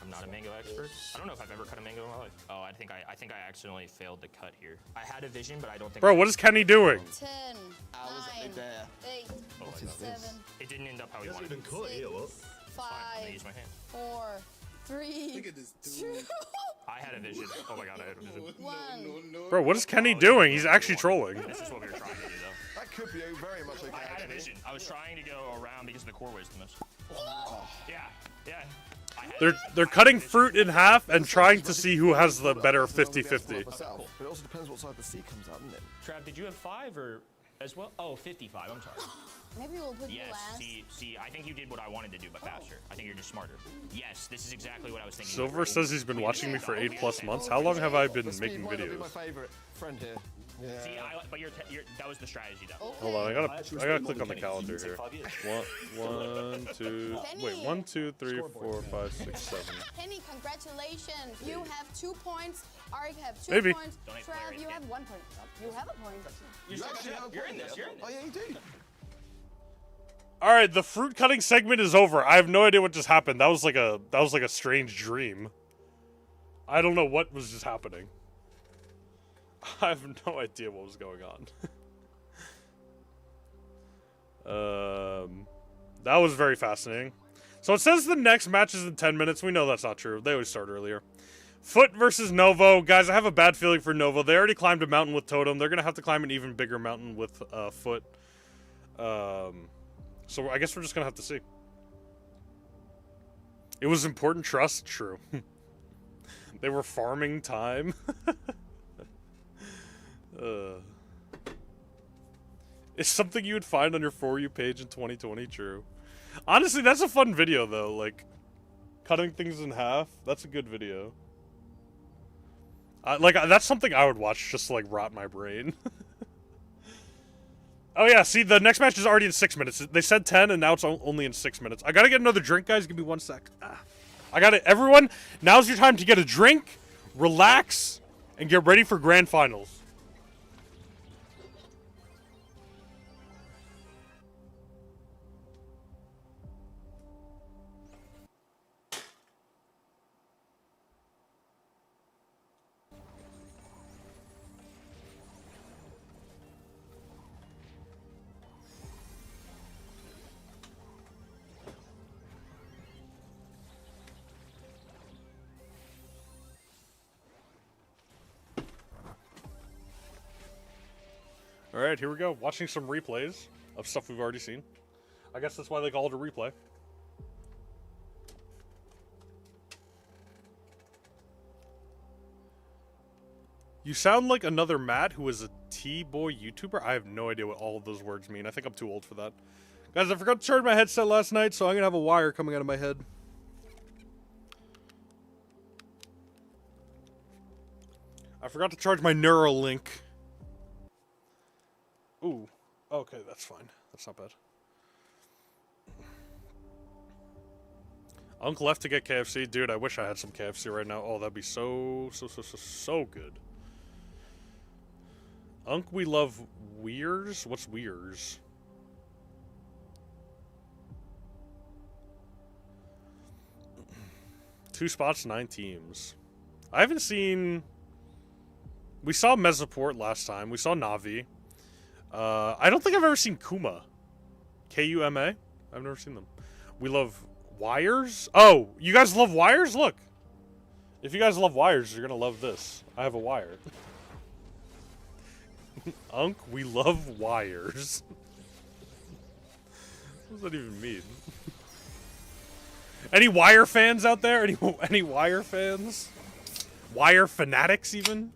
Speaker 7: I'm not a mango expert. I don't know if I've ever cut a mango in my life. Oh, I think I accidentally failed to cut here. I had a vision, but I don't think.
Speaker 1: Bro, what is Kenny doing?
Speaker 6: 10,
Speaker 8: I was
Speaker 6: 9,
Speaker 8: there.
Speaker 6: 8,
Speaker 8: What is
Speaker 6: 7,
Speaker 8: this?
Speaker 7: It didn't end up how we
Speaker 5: He hasn't
Speaker 7: wanted.
Speaker 5: even cut it, look.
Speaker 6: 5,
Speaker 7: I'm gonna use my hand.
Speaker 6: 4, 3,
Speaker 2: Look at this
Speaker 6: 2,
Speaker 2: dude.
Speaker 7: I had a vision. Oh my god, I had a vision.
Speaker 6: 1.
Speaker 1: Bro, what is Kenny doing? He's actually trolling.
Speaker 7: This is what we were trying to do, though.
Speaker 8: That could be very much okay.
Speaker 7: I had a
Speaker 8: actually.
Speaker 7: vision. I was trying to go around because of the core wisdom. Yeah, yeah. I had a
Speaker 1: They're
Speaker 7: vision.
Speaker 1: they're cutting fruit in half and trying to see who has the better 50-50.
Speaker 8: Myself, but it also depends what side the C comes out, doesn't it?
Speaker 7: Trav, did you have 5 or as well? Oh, 55. I'm sorry.
Speaker 6: Maybe we'll put you
Speaker 7: Yes.
Speaker 6: last.
Speaker 7: See, I think you did what I wanted to do, but faster. I think you're just smarter. Yes, this is exactly what I was thinking.
Speaker 1: Silver says he's been watching me for 8+ months. How long have I been
Speaker 8: The speed
Speaker 1: making
Speaker 8: might not be my
Speaker 1: videos?
Speaker 8: favorite friend here. Yeah.
Speaker 7: See, but that was the strategy, though.
Speaker 6: Okay.
Speaker 1: Hold on, I
Speaker 5: actually
Speaker 1: gotta
Speaker 5: spent
Speaker 1: click
Speaker 5: more
Speaker 1: on the
Speaker 5: than Kenny.
Speaker 1: calendar
Speaker 5: You can
Speaker 1: here.
Speaker 5: take 5 years.
Speaker 1: One, two, wait,
Speaker 6: Kenny.
Speaker 1: 1, 2, 3, 4, 5, 6, 7.
Speaker 6: Kenny, congratulations. You have 2 points. Arik have 2
Speaker 1: Maybe.
Speaker 6: points.
Speaker 7: Don't play
Speaker 6: Trav,
Speaker 7: right
Speaker 6: you
Speaker 7: now.
Speaker 6: have 1 point. You have a point.
Speaker 7: You're in this. You're in
Speaker 8: Oh
Speaker 7: this.
Speaker 8: yeah, you do.
Speaker 1: All right, the fruit cutting segment is over. I have no idea what just happened. That was like a strange dream. I don't know what was just happening. I have no idea what was going on. That was very fascinating. So it says the next match is in 10 minutes. We know that's not true. They always start earlier. Foot versus Novo. Guys, I have a bad feeling for Novo. They already climbed a mountain with Totem. They're going to have to climb an even bigger mountain with Foot. So I guess we're just going to have to see. It was important trust. True. They were farming time. It's something you would find on your For You page in 2020. True. Honestly, that's a fun video, though. Like, cutting things in half. That's a good video. That's something I would watch just to, like, rot my brain. Oh, yeah, see, the next match is already in 6 minutes. They said 10, and now it's only in 6 minutes. I gotta get another drink, guys. Give me 1 sec. I got it. Everyone, now's your time to get a drink, relax, and get ready for grand finals. All right, here we go. Watching some replays of stuff we've already seen. I guess that's why they call it a replay. You sound like another Matt who is a T-boy YouTuber. I have no idea what all of those words mean. I think I'm too old for that. Guys, I forgot to charge my headset last night, so I'm going to have a wire coming out of my head. I forgot to charge my Neuralink. Ooh. Okay, that's fine. That's not bad. Uncle left to get KFC. Dude, I wish I had some KFC right now. Oh, that'd be so good. Unc, we love Weirs? What's Weirs? Two spots, 9 teams. I haven't seen... We saw Mesoport last time. We saw Navi. I don't think I've ever seen Kuma. Kuma? I've never seen them. We love Wires? Oh, you guys love Wires? Look. If you guys love Wires, you're going to love this. I have a wire. Unc, we love Wires. What does that even mean? Any Wire fans out there? Any Wire fans? Wire fanatics, even?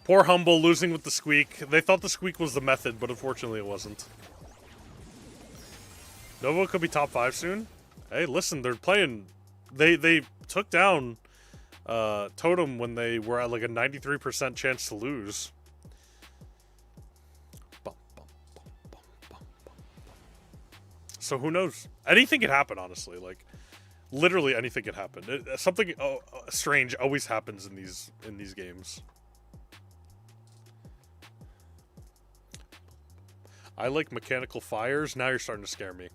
Speaker 1: Poor Humble losing with the squeak. They thought the squeak was the method, but unfortunately it wasn't. Nova could be top 5 soon. Hey, listen, they're playing. They took down Totem when they were at like a 93% chance to lose. So who knows? Anything could happen, honestly. Like, literally anything could happen. Something strange always happens in these games. I like mechanical fires. Now you're starting to scare me.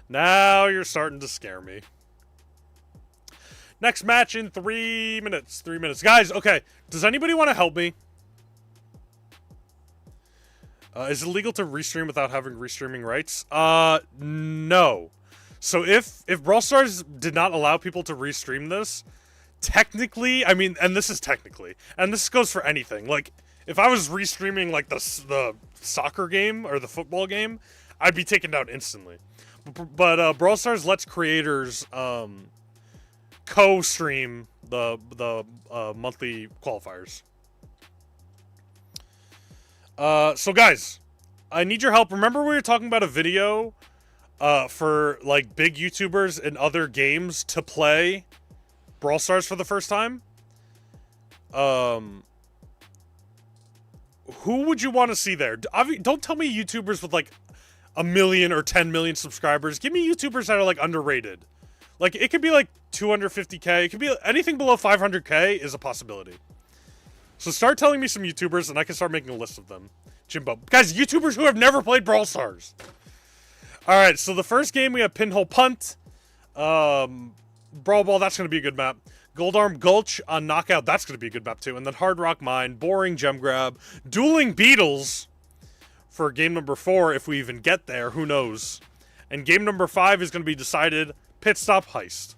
Speaker 1: Now you're starting to scare me. Next match in 3 minutes. 3 minutes. Guys, okay. Does anybody want to help me? Is it legal to restream without having restreaming rights? No. So if Brawl Stars did not allow people to restream this, technically, I mean, and this is technically, and this goes for anything. Like, if I was restreaming like the soccer game or the football game, I'd be taken down instantly. But Brawl Stars lets creators co-stream the monthly qualifiers. So guys, I need your help. Remember we were talking about a video for like big YouTubers and other games to play Brawl Stars for the first time? Who would you want to see there? Don't tell me YouTubers with like 1 million or 10 million subscribers. Give me YouTubers that are like underrated. Like it could be like 250K. It could be anything below 500K is a possibility. So start telling me some YouTubers and I can start making a list of them. Jimbo. Guys, YouTubers who have never played Brawl Stars. Alright, so the first game we have Pinhole Punt. Brawl Ball, that's going to be a good map. Gold Arm Gulch on Knockout, that's going to be a good map too. And then Hard Rock Mine, Boring Gem Grab, Dueling Beetles for game number 4 if we even get there, who knows. And game number 5 is going to be decided Pit Stop Heist.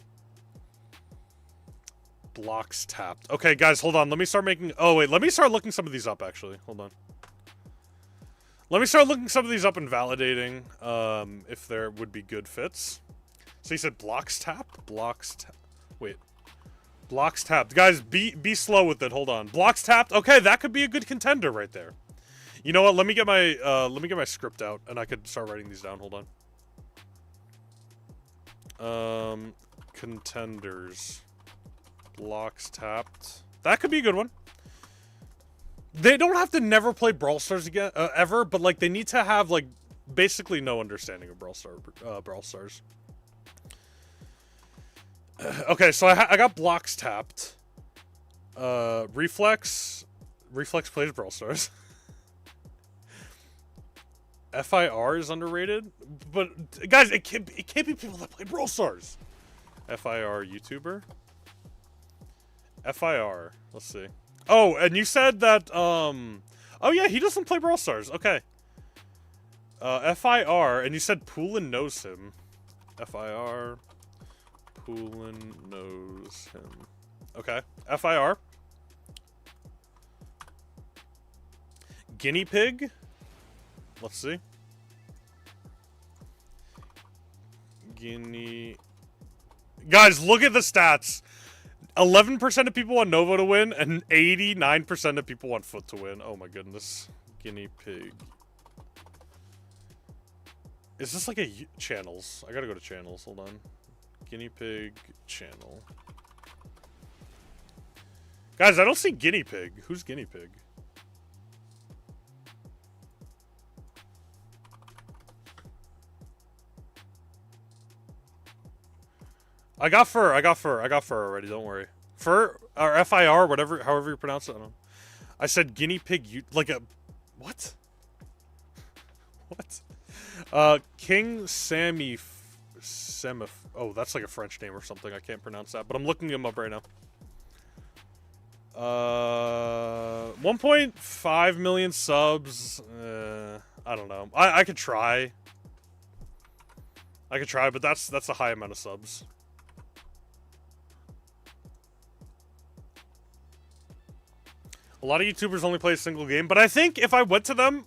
Speaker 1: Blocks tapped. Okay, guys, hold on. Let me start making... Oh, wait. Let me start looking some of these up, actually. Hold on. Let me start looking some of these up and validating if there would be good fits. So you said blocks tapped? Blocks tapped. Wait. Blocks tapped. Guys, be slow with it. Hold on. Blocks tapped? Okay, that could be a good contender right there. You know what? Let me get my script out, and I could start writing these down. Hold on. Contenders. Blocks tapped. That could be a good one. They don't have to never play Brawl Stars again, ever, but like they need to have like basically no understanding of Brawl Stars. Okay, so I got blocks tapped. Reflex plays Brawl Stars. FIR is underrated, but guys, it can't be people that play Brawl Stars. FIR YouTuber. FIR. Let's see. Oh, and you said that, oh yeah, he doesn't play Brawl Stars. Okay. FIR, and you said Poolin knows him. FIR. Poolin knows him. Okay. FIR. Guinea Pig. Let's see. Guinea... Guys, look at the stats. 11% of people want Nova to win, and 89% of people want Foot to win. Oh my goodness. Guinea Pig. Is this like a channels? I gotta go to channels. Hold on. Guinea Pig channel. Guys, I don't see Guinea Pig. Who's Guinea Pig? I got fur already, don't worry. Fur, or FIR, whatever, however you pronounce it, I don't know. I said guinea pig, like a, what? What? King Sammy, oh, that's like a French name or something, I can't pronounce that, but I'm looking him up right now. 1.5 million subs, I don't know. I could try. But that's a high amount of subs. A lot of YouTubers only play a single game, but I think if I went to them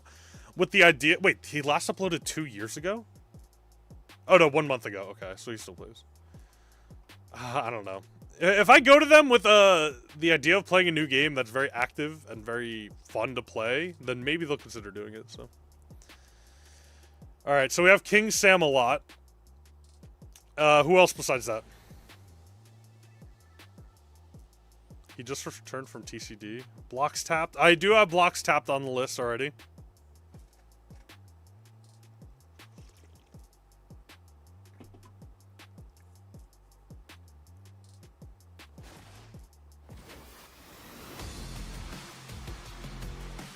Speaker 1: with the idea... Wait, he last uploaded 2 years ago? Oh, no, 1 month ago. Okay, so he still plays. I don't know. If I go to them with the idea of playing a new game that's very active and very fun to play, then maybe they'll consider doing it, so... All right, so we have King Sam a lot. Who else besides that? He just returned from TCD. Blocks tapped. I do have blocks tapped on the list already.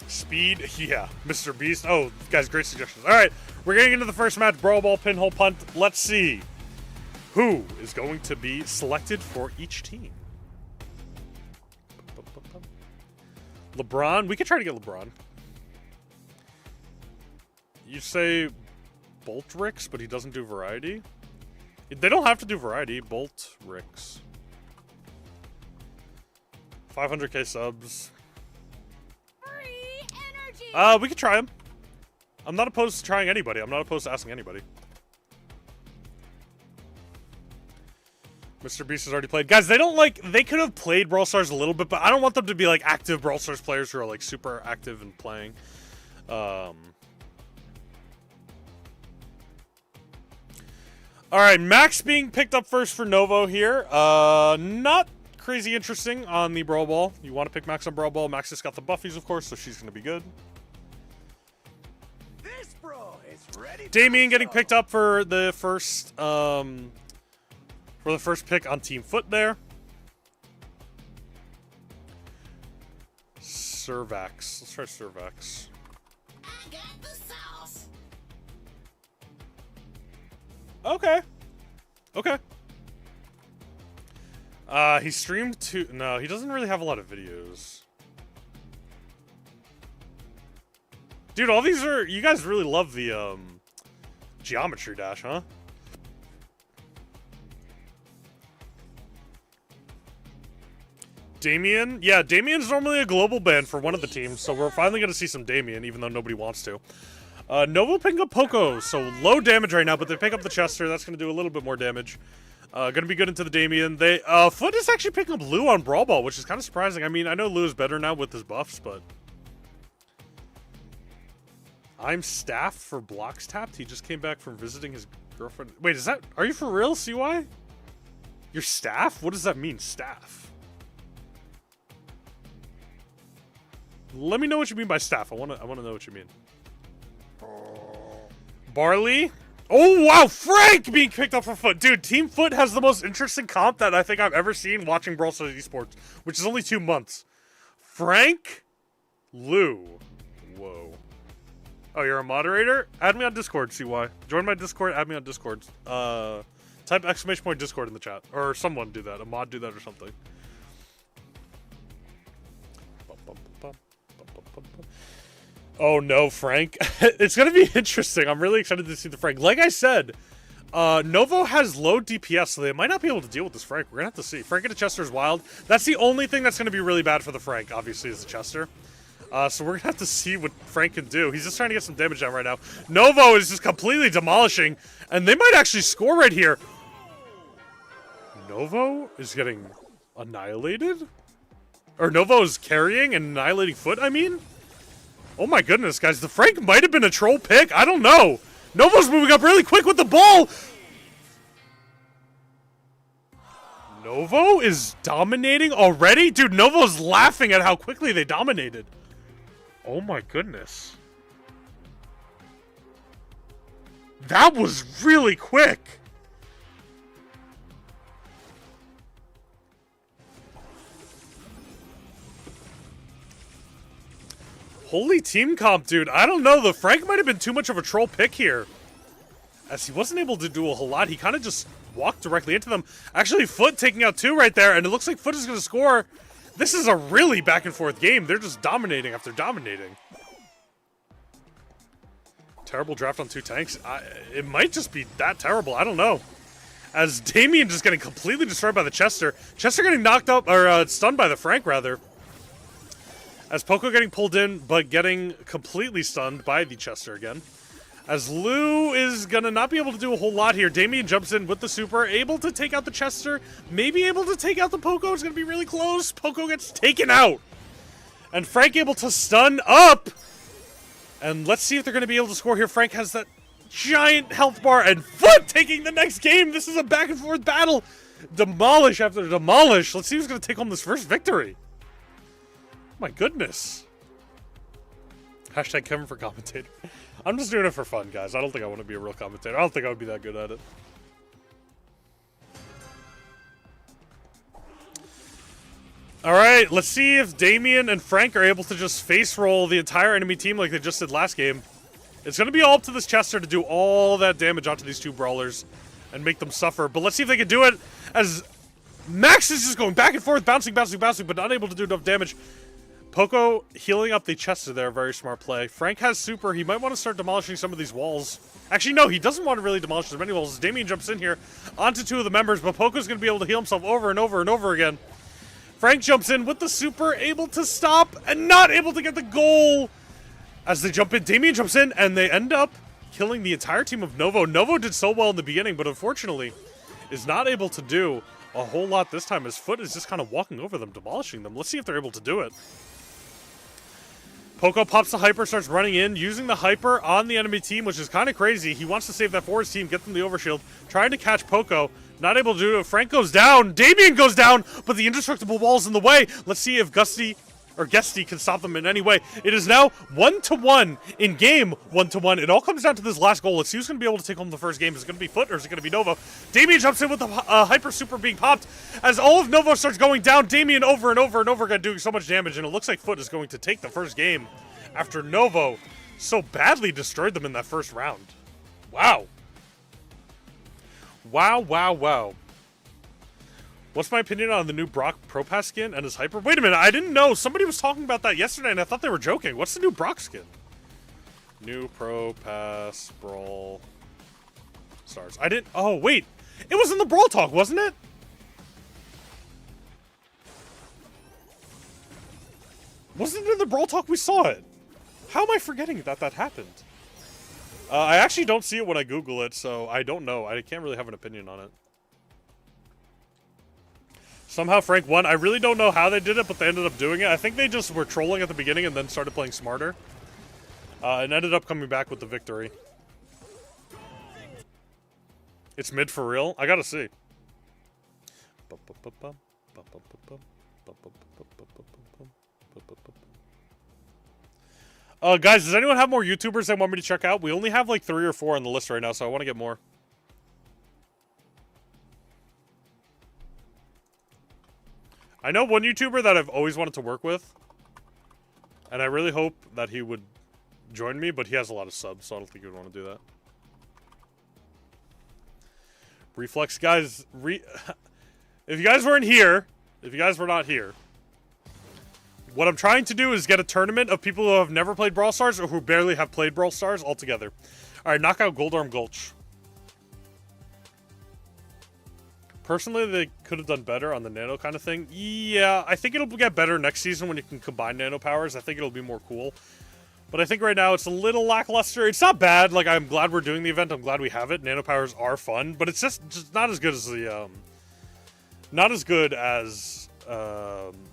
Speaker 1: Speed, yeah. Mr. Beast. Oh, guys, great suggestions. All right, we're getting into the first match. Brawl Ball, Pinhole Punt. Let's see who is going to be selected for each team. LeBron. We could try to get LeBron. You say Bolt Ricks, but he doesn't do variety. They don't have to do variety. Bolt Ricks. 500k subs. We could try him. I'm not opposed to trying anybody. I'm not opposed to asking anybody. Mr. Beast has already played. Guys, they don't like... They could have played Brawl Stars a little bit, but I don't want them to be like active Brawl Stars players who are like super active and playing. Alright, Max being picked up first for Novo here. Not crazy interesting on the Brawl Ball. You want to pick Max on Brawl Ball. Max has got the buffies, of course, so she's going to be good.
Speaker 2: This bro is ready.
Speaker 1: Damien getting picked up for the first pick on Team Foot there. Servax. Let's try Servax.
Speaker 4: I got the sauce.
Speaker 1: Okay. Okay. He streamed to... No, he doesn't really have a lot of videos. Dude, all these are... You guys really love the, Geometry Dash, huh? Damien? Yeah, Damien's normally a global ban for one of the teams, so we're finally going to see some Damien, even though nobody wants to. Novo picking up Poco, so low damage right now, but they pick up the Chester. That's going to do a little bit more damage. Gonna be good into the Damien. They Foot is actually picking up Lou on Brawl Ball, which is kind of surprising. I mean, I know Lou is better now with his buffs, but I'm staff for blocks tapped. He just came back from visiting his girlfriend. Wait, is that? Are you for real, CY? Your staff? What does that mean, staff? Let me know what you mean by staff. I wanna know what you mean. Barley. Oh, wow, Frank being picked up for Foot. Dude, Team Foot has the most interesting comp that I think I've ever seen watching Brawl Stars Esports, which is only 2 months. Frank, Lou. Whoa. Oh, you're a moderator? Add me on Discord, CY. Join my Discord, add me on Discord. Type !Discord in the chat. Or someone do that. A mod do that or something. Oh no, Frank. It's going to be interesting. I'm really excited to see the Frank. Like I said, Novo has low DPS, so they might not be able to deal with this Frank. We're going to have to see. Frank and a Chester is wild. That's the only thing that's going to be really bad for the Frank, obviously, is the Chester. So we're going to have to see what Frank can do. He's just trying to get some damage down right now. Novo is just completely demolishing, and they might actually score right here. Novo is getting annihilated? Or Novo is carrying and annihilating Foot, I mean? Oh my goodness, guys. The Frank might have been a troll pick. I don't know. Novo's moving up really quick with the ball. Novo is dominating already? Dude, Novo's laughing at how quickly they dominated. Oh my goodness. That was really quick. Holy team comp, dude. I don't know. The Frank might have been too much of a troll pick here, as he wasn't able to do a whole lot. He kind of just walked directly into them. Actually, Foot taking out 2 right there, and it looks like Foot is going to score. This is a really back and forth game. They're just dominating after dominating. Terrible draft on 2 tanks. It might just be that terrible. I don't know. As Damien just getting completely destroyed by the Chester. Chester getting knocked up, or stunned by the Frank, rather. As Poco getting pulled in, but getting completely stunned by the Chester again. As Lou is going to not be able to do a whole lot here. Damien jumps in with the super, able to take out the Chester. Maybe able to take out the Poco. It's going to be really close. Poco gets taken out. And Frank able to stun up. And let's see if they're going to be able to score here. Frank has that giant health bar, and Foot taking the next game. This is a back and forth battle. Demolish after demolish. Let's see who's going to take home this first victory. My goodness. Hashtag Kevin for commentator. I'm just doing it for fun, guys. I don't think I want to be a real commentator. I don't think I would be that good at it. Alright, let's see if Damien and Frank are able to just face roll the entire enemy team like they just did last game. It's going to be all up to this Chester to do all that damage onto these two brawlers and make them suffer. But let's see if they can do it as Max is just going back and forth, bouncing, but not able to do enough damage. Poco healing up the Chester there, very smart play. Frank has super, he might want to start demolishing some of these walls. Actually, no, he doesn't want to really demolish as many walls as Damien jumps in here onto two of the members, but Poco's going to be able to heal himself over and over and over again. Frank jumps in with the super, able to stop, and not able to get the goal. As they jump in, Damien jumps in, and they end up killing the entire team of Novo. Novo did so well in the beginning, but unfortunately is not able to do a whole lot this time. His Foot is just kind of walking over them, demolishing them. Let's see if they're able to do it. Poco pops the Hyper, starts running in, using the Hyper on the enemy team, which is kind of crazy. He wants to save that for his team, get them the overshield, trying to catch Poco. Not able to do it. Frank goes down. Damien goes down, but the indestructible wall's in the way. Let's see if Gusty or Guesty can stop them in any way. It is now 1-1 in game 1-1. It all comes down to this last goal. Let's see who's going to be able to take home the first game. Is it going to be Foot or is it going to be Novo? Damien jumps in with the Hyper Super being popped. As all of Novo starts going down, Damien over and over and over again doing so much damage, and it looks like Foot is going to take the first game after Novo so badly destroyed them in that first round. Wow. Wow. What's my opinion on the new Brock Pro Pass skin and his Hyper? Wait a minute, I didn't know. Somebody was talking about that yesterday, and I thought they were joking. What's the new Brock skin? New Pro Pass Brawl Stars. I didn't... Oh, wait. It was in the Brawl Talk, wasn't it? Wasn't it in the Brawl Talk? We saw it. How am I forgetting that that happened? I actually don't see it when I Google it, so I don't know. I can't really have an opinion on it. Somehow Frank won. I really don't know how they did it, but they ended up doing it. I think they just were trolling at the beginning and then started playing smarter. And ended up coming back with the victory. It's mid for real? I gotta see. Guys, does anyone have more YouTubers they want me to check out? We only have like 3 or 4 on the list right now, so I want to get more. I know one YouTuber that I've always wanted to work with, and I really hope that he would join me, but he has a lot of subs, so I don't think he would want to do that. Reflex, guys, if you guys weren't here, if you guys were not here, what I'm trying to do is get a tournament of people who have never played Brawl Stars or who barely have played Brawl Stars all together. All right, knock out Goldarm Gulch. Personally, they could have done better on the nano kind of thing. Yeah, I think it'll get better next season when you can combine nano powers. I think it'll be more cool. But I think right now it's a little lackluster. It's not bad. Like, I'm glad we're doing the event. I'm glad we have it. Nano powers are fun, but it's just not as good as the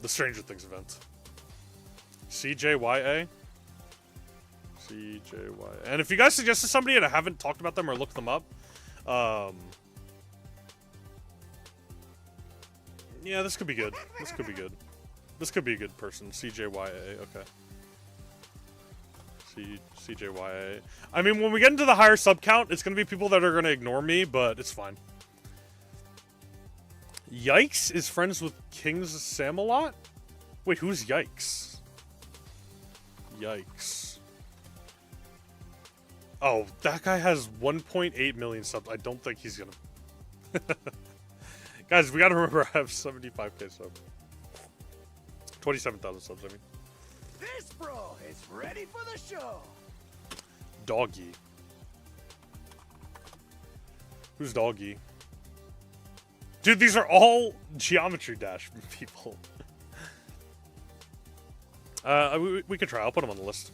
Speaker 1: the Stranger Things event. CJYA. CJYA. And if you guys suggested somebody and I haven't talked about them or looked them up, yeah, this could be good. This could be good. This could be a good person. CJYA. Okay. CJYA. I mean, when we get into the higher sub count, it's going to be people that are going to ignore me, but it's fine. Yikes is friends with King's Samalot? Wait, who's Yikes? Yikes. Oh, that guy has 1.8 million subs. I don't think he's going to... Guys, we got to remember I have 75k subs. 27,000 subs, I mean.
Speaker 2: This bro is ready for the show.
Speaker 1: Doggy. Who's Doggy? Dude, these are all Geometry Dash people. We could try. I'll put them on the list.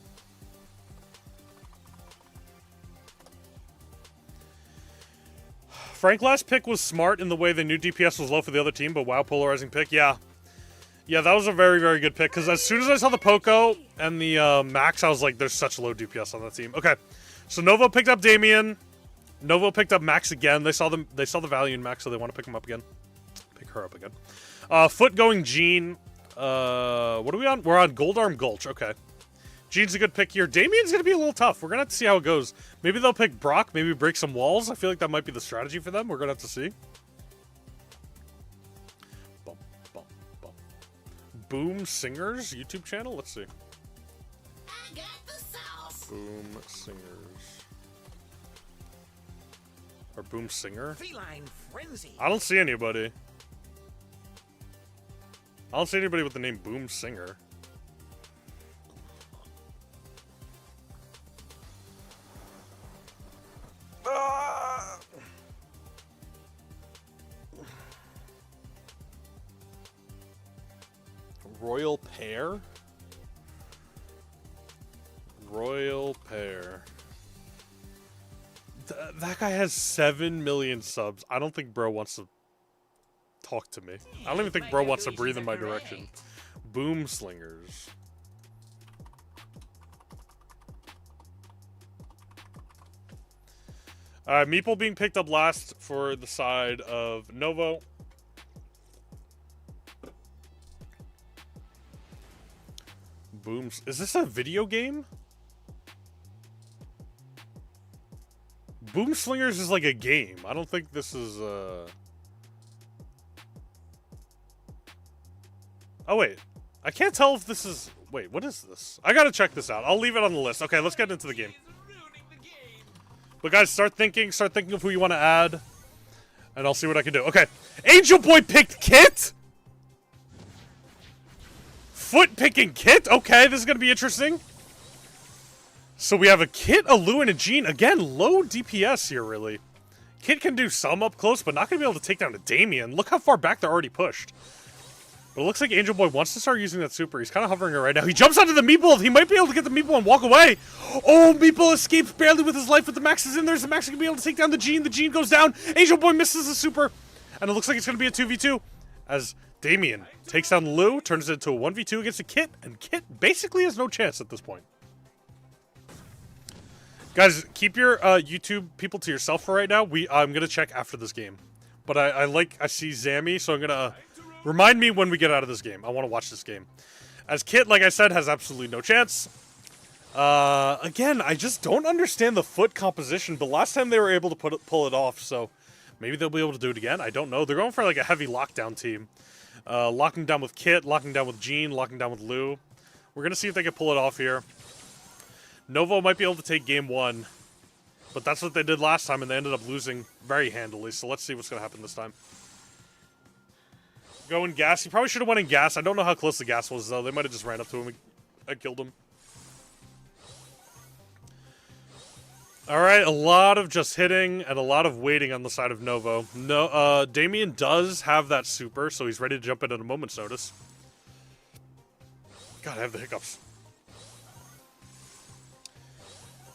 Speaker 1: Frank last pick was smart in the way the new DPS was low for the other team, but wow, polarizing pick. Yeah. Yeah, that was a very, very good pick, because as soon as I saw the Poco and the Max, I was like, there's such low DPS on that team. Okay, So Novo picked up Damien. Novo picked up Max again. They saw the value in Max, so they want to pick him up again. Pick her up again. Foot going Jean. What are we on? We're on Gold Arm Gulch. Okay. Jean's a good pick here. Damien's going to be a little tough. We're going to have to see how it goes. Maybe they'll pick Brock. Maybe break some walls. I feel like that might be the strategy for them. We're going to have to see. Bum, bum, bum. Boom Singers YouTube channel? Let's see.
Speaker 4: I got the sauce.
Speaker 1: Boom Singers. Or Boom Singer?
Speaker 2: Feline frenzy.
Speaker 1: I don't see anybody. I don't see anybody with the name Boom Singer. Royal Pear? Royal Pear. That guy has 7 million subs. I don't think bro wants to talk to me. I don't even think bro wants to breathe in my direction. Boom Slingers. Meeple being picked up last for the side of Novo. Booms. Is this a video game? Boom Slingers is like a game. I don't think this is Oh wait. I can't tell if this is... Wait, what is this? I gotta check this out. I'll leave it on the list. Okay, let's get into the game. But guys, start thinking of who you want to add. And I'll see what I can do. Okay. Angel Boy picked Kit? Foot picking Kit? Okay, this is going to be interesting. So we have a Kit, a Lou, and a Jean. Again, low DPS here, really. Kit can do some up close, but not going to be able to take down a Damien. Look how far back they're already pushed. But it looks like Angel Boy wants to start using that super. He's kind of hovering it right now. He jumps onto the Meeple. He might be able to get the Meeple and walk away. Oh, Meeple escapes barely with his life, but the Max is in there. So the Max is going to be able to take down the Jean. The Jean goes down. Angel Boy misses the super. And it looks like it's going to be a 2v2 as Damien takes down Lou, turns it into a 1v2 against a Kit, and Kit basically has no chance at this point. Guys, keep your YouTube people to yourself for right now. I'm going to check after this game. But I see Zammy, so I'm going to... remind me when we get out of this game. I want to watch this game. As Kit, like I said, has absolutely no chance. Again, I just don't understand the Foot composition, but last time they were able to pull it off, so maybe they'll be able to do it again. I don't know. They're going for like a heavy lockdown team. Locking down with Kit, locking down with Jean, locking down with Lou. We're going to see if they can pull it off here. Novo might be able to take game one, but that's what they did last time, and they ended up losing very handily, so let's see what's going to happen this time. Go in gas. He probably should have went in gas. I don't know how close the gas was, though. They might have just ran up to him and killed him. Alright, a lot of just hitting and a lot of waiting on the side of Novo. No, Damien does have that super, so he's ready to jump in at a moment's notice. God, I have the hiccups.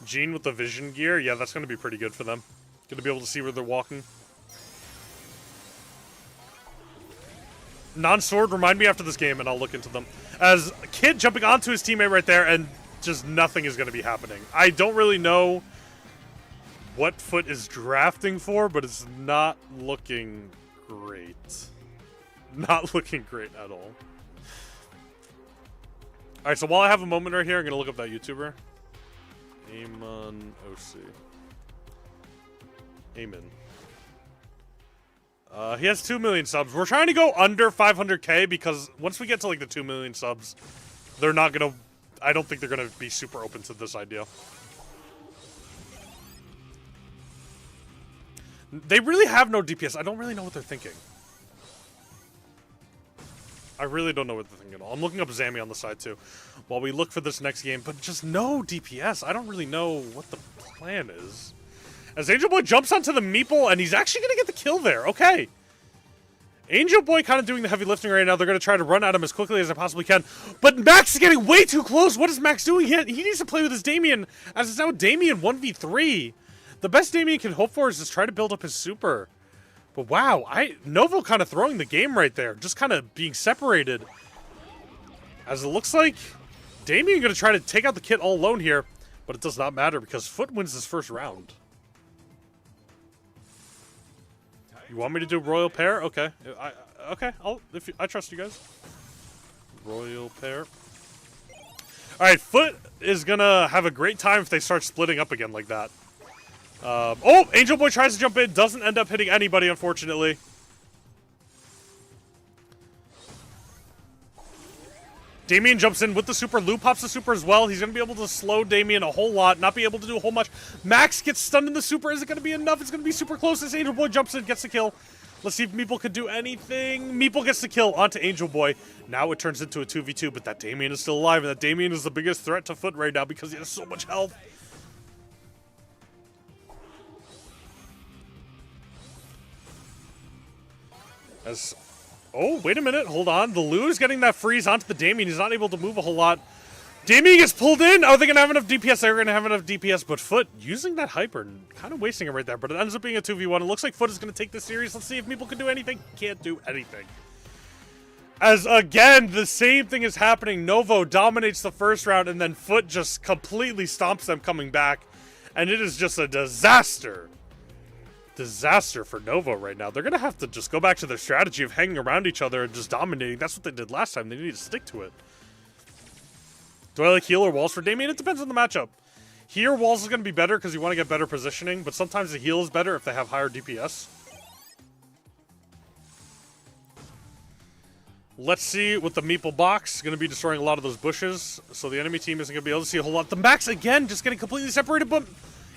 Speaker 1: Jean with the vision gear. Yeah, that's going to be pretty good for them. Going to be able to see where they're walking. Non-sword, remind me after this game, and I'll look into them. As a Kid jumping onto his teammate right there, and just nothing is going to be happening. I don't really know what Foot is drafting for, but it's not looking great. Not looking great at all. Alright, so while I have a moment right here, I'm going to look up that YouTuber. Amon OC. Amon. He has 2 million subs. We're trying to go under 500k because once we get to like the 2 million subs, they're not gonna... I don't think they're gonna be super open to this idea. They really have no DPS. I don't really know what they're thinking. I really don't know what they're thinking at all. I'm looking up Zammy on the side too while we look for this next game, but just no DPS. I don't really know what the plan is. As Angel Boy jumps onto the Meeple, and he's actually going to get the kill there. Okay. Angel Boy kind of doing the heavy lifting right now. They're going to try to run at him as quickly as they possibly can. But Max is getting way too close. What is Max doing? He needs to play with his Damien, as it's now Damien 1v3. The best Damien can hope for is just try to build up his super. But wow, Novo kind of throwing the game right there. Just kind of being separated. As it looks like Damien going to try to take out the Kit all alone here. But it does not matter because Foot wins this first round. You want me to do Royal Pair? Okay. Okay, I trust you guys. Royal Pair. Alright, Foot is gonna have a great time if they start splitting up again like that. Oh! Angel Boy tries to jump in, doesn't end up hitting anybody, unfortunately. Damien jumps in with the super. Lou pops the super as well. He's going to be able to slow Damien a whole lot, not be able to do a whole much. Max gets stunned in the super. Is it going to be enough? It's going to be super close as Angel Boy jumps in, gets the kill. Let's see if Meeple can do anything. Meeple gets the kill onto Angel Boy. Now it turns into a 2v2, but that Damien is still alive, and that Damien is the biggest threat to Foot right now because he has so much health. Oh, wait a minute. Hold on. The Lou is getting that freeze onto the Damien. He's not able to move a whole lot. Damien gets pulled in. Are they going to have enough DPS? They're going to have enough DPS, but Foot using that hyper, kind of wasting it right there, but it ends up being a 2v1. It looks like Foot is going to take this series. Let's see if Meeple can do anything. Can't do anything. As, again, the same thing is happening. Novo dominates the first round, and then Foot just completely stomps them coming back, and it is just a disaster. Disaster for Novo right now. They're going to have to just go back to their strategy of hanging around each other and just dominating. That's what they did last time. They need to stick to it. Do I like heal or walls for Damien? It depends on the matchup. Here, walls is going to be better because you want to get better positioning, but sometimes the heal is better if they have higher DPS. Let's see with the Meeple box. Going to be destroying a lot of those bushes, so the enemy team isn't going to be able to see a whole lot. The Max, again, just getting completely separated, but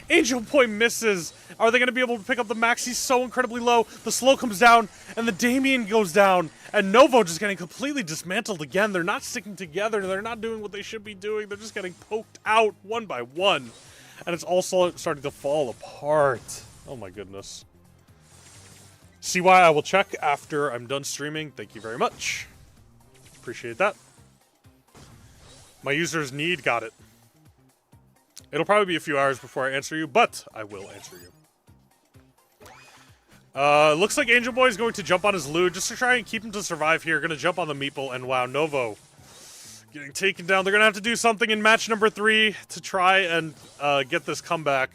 Speaker 1: Angel Boy misses. Are they going to be able to pick up the Max? He's so incredibly low. The slow comes down, and the Damien goes down. And Novo just getting completely dismantled again. They're not sticking together. They're not doing what they should be doing. They're just getting poked out one by one. And it's also starting to fall apart. Oh my goodness. CY, I will check after I'm done streaming. Thank you very much. Appreciate that. My users need got it. It'll probably be a few hours before I answer you, but I will answer you. Looks like Angel Boy is going to jump on his Lou just to try and keep him to survive here. Going to jump on the Meeple, and wow, Novo getting taken down. They're going to have to do something in match number 3 to try and get this comeback,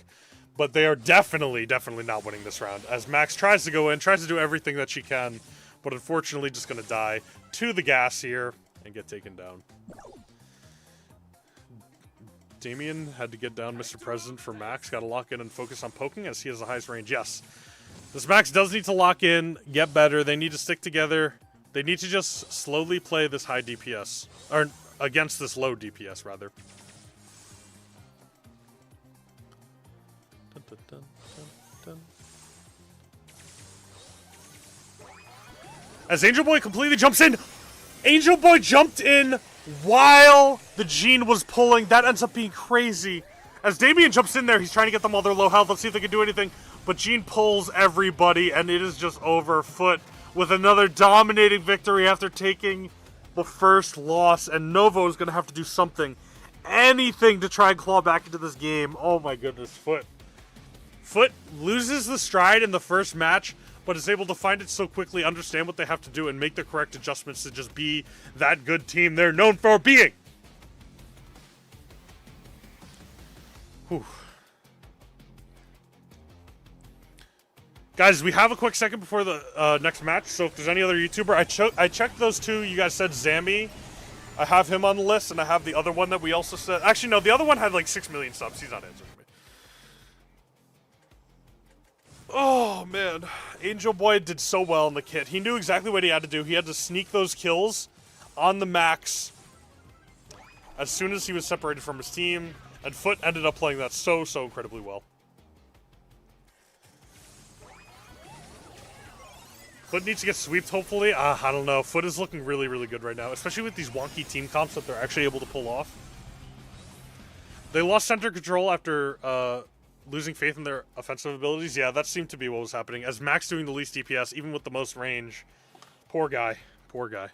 Speaker 1: but they are definitely not winning this round, as Max tries to go in, tries to do everything that she can, but unfortunately just going to die to the gas here and get taken down. Damien had to get down Mr. President for Max. Got to lock in and focus on poking as he has the highest range. Yes. This Max does need to lock in, get better. They need to stick together. They need to just slowly play this high DPS. Or against this low DPS, rather. Dun, dun, dun, dun, dun. As Angel Boy completely jumps in. Angel Boy jumped in while the Gene was pulling. That ends up being crazy. As Damien jumps in there, he's trying to get them all their low health. Let's see if they can do anything. But Gene pulls everybody, and it is just over. Foot with another dominating victory after taking the first loss. And Novo is going to have to do something, anything to try and claw back into this game. Oh my goodness, Foot. Foot loses the stride in the first match, but is able to find it so quickly, understand what they have to do, and make the correct adjustments to just be that good team they're known for being. Whew. Guys, we have a quick second before the next match, so if there's any other YouTuber, I checked those two. You guys said Zammy. I have him on the list, and I have the other one that we also said. Actually, no, the other one had like 6 million subs. He's not answering me. Oh, man. Angel Boy did so well in the kit. He knew exactly what he had to do. He had to sneak those kills on the Max as soon as he was separated from his team, and Foot ended up playing that so incredibly well. Foot needs to get sweeped, hopefully. I don't know. Foot is looking really good right now, especially with these wonky team comps that they're actually able to pull off. They lost center control after losing faith in their offensive abilities. Yeah, that seemed to be what was happening. As Max doing the least DPS, even with the most range. Poor guy. Poor guy.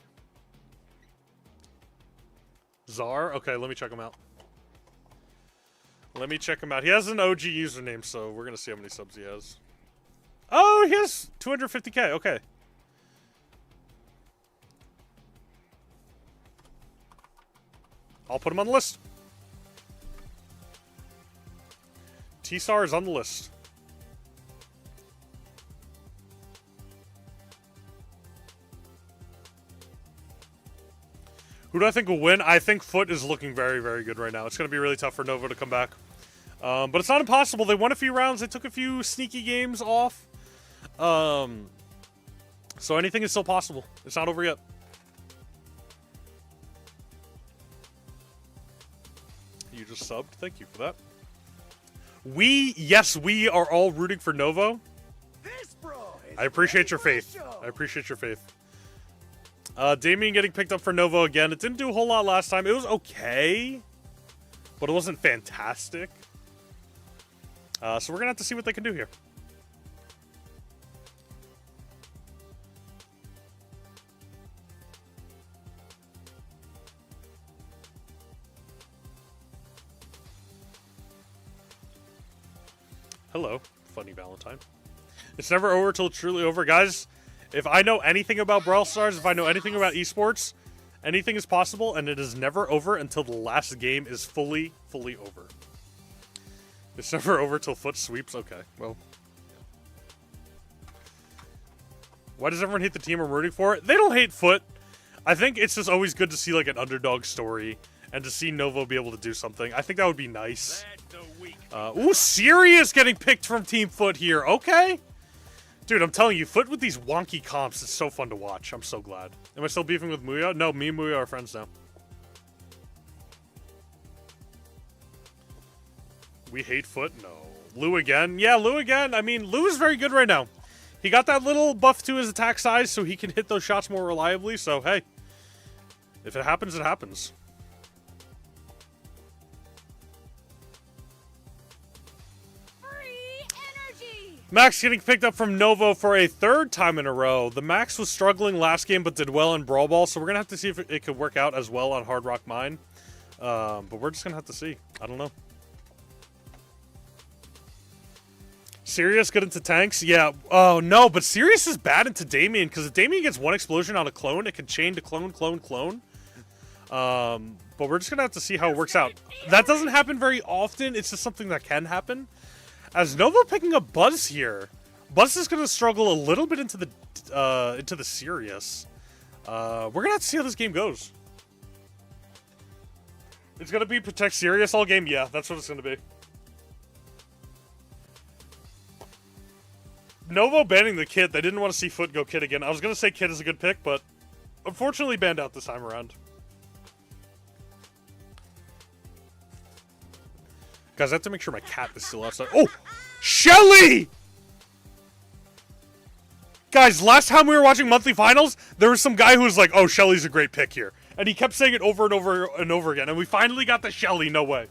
Speaker 1: Czar? Okay, let me check him out. Let me check him out. He has an OG username, so we're going to see how many subs he has. Oh, he has 250k. Okay. I'll put him on the list. T-Star is on the list. Who do I think will win? I think Foot is looking very, very good right now. It's going to be really tough for Novo to come back. But it's not impossible. They won a few rounds. They took a few sneaky games off. So anything is still possible. It's not over yet. You just subbed. Thank you for that. Yes, we are all rooting for Novo.
Speaker 2: This bro is
Speaker 1: I appreciate
Speaker 2: ready
Speaker 1: your
Speaker 2: for the
Speaker 1: faith.
Speaker 2: show.
Speaker 1: I appreciate your faith. Damien getting picked up for Novo again. It didn't do a whole lot last time. It was okay, but it wasn't fantastic. So we're going to have to see what they can do here. Hello, funny Valentine. It's never over till it's truly over. Guys, if I know anything about Brawl Stars, if I know anything about esports, anything is possible, and it is never over until the last game is fully over. It's never over till Foot sweeps? Okay, well. Why does everyone hate the team I'm rooting for? They don't hate Foot. I think it's just always good to see, like, an underdog story, and to see Novo be able to do something. I think that would be nice. Ooh, Sirius getting picked from Team Foot here. Okay. Dude, I'm telling you, Foot with these wonky comps is so fun to watch. I'm so glad. Am I still beefing with Muya? No, me and Muya are friends now. We hate Foot? No. Lou again? Yeah, Lou again. I mean, Lou is very good right now. He got that little buff to his attack size so he can hit those shots more reliably. So, hey. If it happens, it happens. Max getting picked up from Novo for a third time in a row. The Max was struggling last game but did well in Brawl Ball, so we're going to have to see if it could work out as well on Hard Rock Mine. But we're just going to have to see. I don't know. Sirius good into tanks? Yeah. Oh, no, but Sirius is bad into Damien, because if Damien gets one explosion on a clone, it can chain to clone, clone, clone. But we're just going to have to see how it works out. That doesn't happen very often. It's just something that can happen. As Novo picking up Buzz here, Buzz is going to struggle a little bit into the Sirius. We're going to have to see how this game goes. It's going to be protect Sirius all game? Yeah, that's what it's going to be. Novo banning the Kid. They didn't want to see Foot go Kid again. I was going to say Kid is a good pick, but unfortunately banned out this time around. Guys, I have to make sure my cat is still outside. Oh! Shelly! Guys, last time we were watching monthly finals, there was some guy who was like, oh, Shelly's a great pick here. And he kept saying it over and over and over again. And we finally got the Shelly. No way.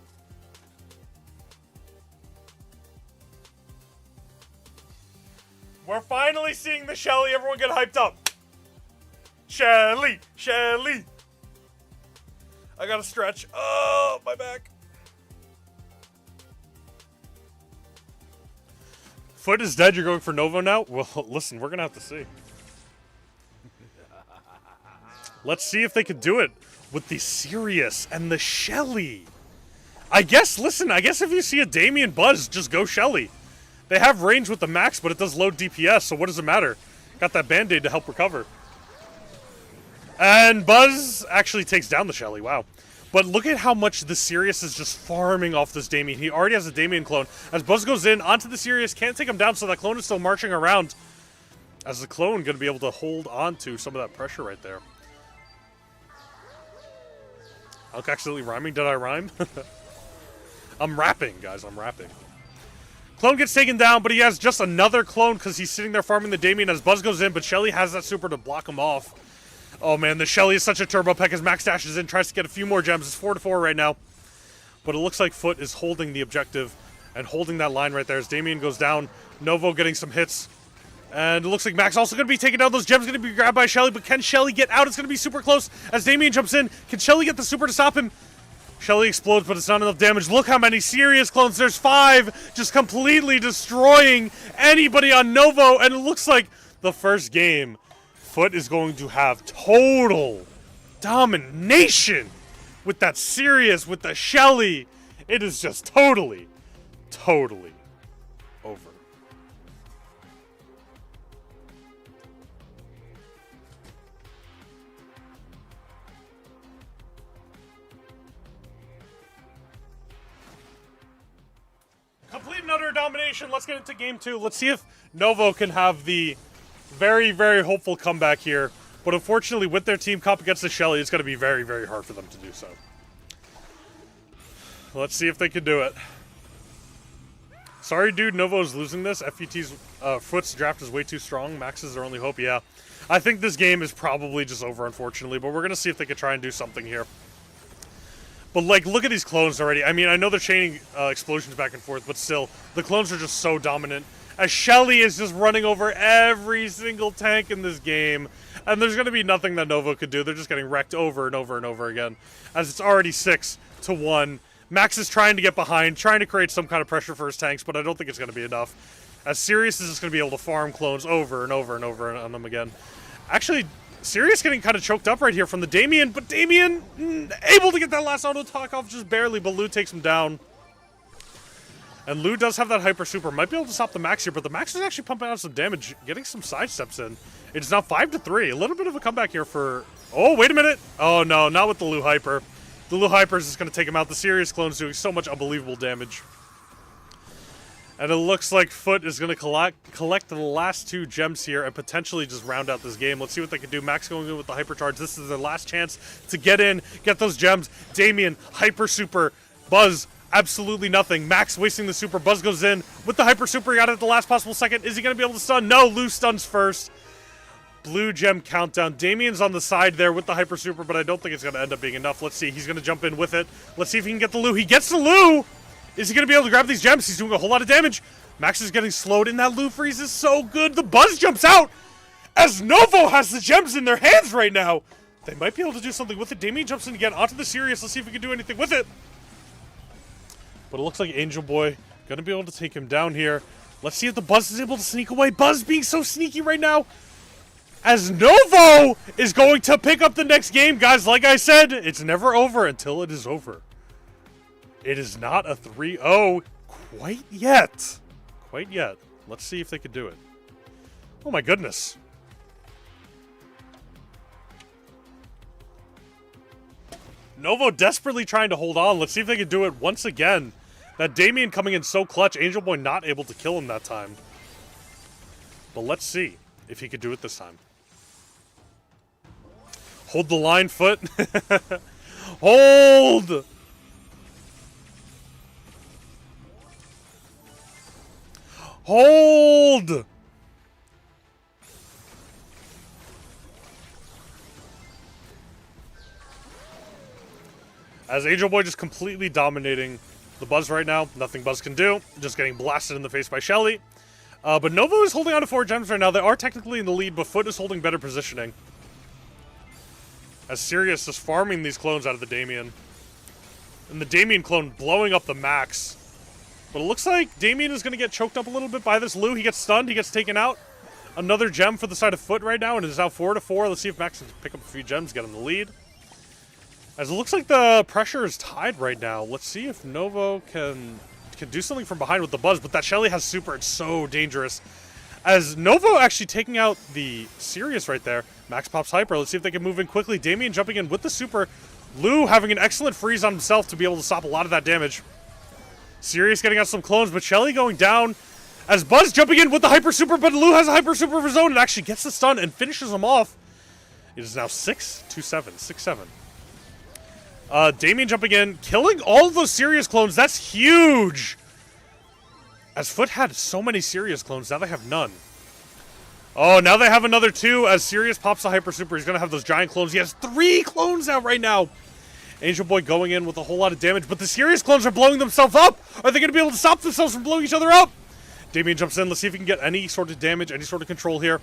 Speaker 1: We're finally seeing the Shelly. Everyone get hyped up. Shelly! Shelly! I gotta stretch. Oh, my back. Foot is dead. You're going for Novo now? Well, listen, we're going to have to see. Let's see if they could do it with the Sirius and the Shelly. I guess if you see a Damien Buzz, just go Shelly. They have range with the Max, but it does low DPS, so what does it matter? Got that Band-Aid to help recover. And Buzz actually takes down the Shelly. Wow. But look at how much the Sirius is just farming off this Damien. He already has a Damien clone. As Buzz goes in, onto the Sirius, can't take him down, so that clone is still marching around. As the clone going to be able to hold on to some of that pressure right there. Alk accidentally rhyming. Did I rhyme? I'm rapping, guys. I'm rapping. Clone gets taken down, but he has just another clone because he's sitting there farming the Damien as Buzz goes in, but Shelly has that super to block him off. Oh, man, the Shelly is such a turbo peck as Max dashes in, tries to get a few more gems. It's 4-4 right now. But it looks like Foot is holding the objective and holding that line right there as Damien goes down. Novo getting some hits. And it looks like Max also going to be taking down those gems, going to be grabbed by Shelly, but can Shelly get out? It's going to be super close as Damien jumps in. Can Shelly get the super to stop him? Shelly explodes, but it's not enough damage. Look how many Sirius clones. There's 5, just completely destroying anybody on Novo. And it looks like the first game, Foot is going to have total domination with that Sirius, with the Shelly. It is just totally totally over. Complete and utter domination. Let's get into game 2. Let's see if Novo can have the very, very hopeful comeback here. But unfortunately, with their team comp against the Shelly, it's going to be very, very hard for them to do so. Let's see if they can do it. Sorry, dude, Novo's losing this. FUT's Foot's draft is way too strong. Max is their only hope. Yeah, I think this game is probably just over, unfortunately. But we're going to see if they can try and do something here. But, like, look at these clones already. I mean, I know they're chaining explosions back and forth, but still, the clones are just so dominant. As Shelly is just running over every single tank in this game. And there's going to be nothing that Novo could do. They're just getting wrecked over and over and over again. As it's already 6-1. Max is trying to get behind, trying to create some kind of pressure for his tanks, but I don't think it's going to be enough. As Sirius is just going to be able to farm clones over and over and over on them again. Actually, Sirius getting kind of choked up right here from the Damien, but Damien able to get that last auto talk off just barely, but Lou takes him down. And Lou does have that hyper super, might be able to stop the Max here, but the Max is actually pumping out some damage, getting some side steps in. It's now 5-3, a little bit of a comeback here for, oh, wait a minute. Oh no, not with the Lou hyper. The Lou hyper is just going to take him out. The Sirius clone's doing so much unbelievable damage. And it looks like Foot is going to collect the last 2 gems here and potentially just round out this game. Let's see what they can do. Max going in with the hypercharge. This is their last chance to get in, get those gems. Damien, hyper super, Buzz, absolutely nothing. Max wasting the super. Buzz goes in with the hyper super. He got it at the last possible second. Is he going to be able to stun? No, Lou stuns first. Blue gem countdown. Damien's on the side there with the hyper super, but I don't think it's going to end up being enough. Let's see. He's going to jump in with it. Let's see if he can get the Lou. He gets the Lou! Is he going to be able to grab these gems? He's doing a whole lot of damage. Max is getting slowed in. That Lou freeze is so good. The Buzz jumps out as Novo has the gems in their hands right now. They might be able to do something with it. Damien jumps in again onto the Sirius. Let's see if we can do anything with it. But it looks like Angel Boy going to be able to take him down here. Let's see if the Buzz is able to sneak away. Buzz being so sneaky right now. As Novo is going to pick up the next game. Guys, like I said, it's never over until it is over. It is not a 3-0 quite yet. Quite yet. Let's see if they could do it. Oh my goodness. Novo desperately trying to hold on. Let's see if they can do it once again. That Damien coming in so clutch. Angel Boy not able to kill him that time. But let's see if he could do it this time. Hold the line, Foot. Hold! Hold! As Angel Boy just completely dominating the Buzz right now. Nothing Buzz can do. Just getting blasted in the face by Shelly. But Novo is holding on to 4 gems right now. They are technically in the lead, but Foot is holding better positioning. As Sirius is farming these clones out of the Damien. And the Damien clone blowing up the Max. But it looks like Damien is going to get choked up a little bit by this Lou. He gets stunned. He gets taken out. Another gem for the side of Foot right now, and it is now 4-4. Let's see if Max can pick up a few gems, get him the lead. As it looks like the pressure is tied right now. Let's see if Novo can do something from behind with the Buzz, but that Shelly has super. It's so dangerous. As Novo actually taking out the Sirius right there. Max pops hyper. Let's see if they can move in quickly. Damien jumping in with the super. Lou having an excellent freeze on himself to be able to stop a lot of that damage. Sirius getting out some clones, but Shelly going down. As Buzz jumping in with the hyper super, but Lou has a hyper super of his own and actually gets the stun and finishes him off. It is now 6-7, 6-7. Damien jumping in, killing all of those Sirius clones. That's huge. As Foot had so many Sirius clones, now they have none. Oh, now they have another 2 as Sirius pops the hyper super. He's going to have those giant clones. He has 3 clones out right now. Angel Boy going in with a whole lot of damage, but the Sirius clones are blowing themselves up. Are they going to be able to stop themselves from blowing each other up? Damien jumps in. Let's see if he can get any sort of damage, any sort of control here.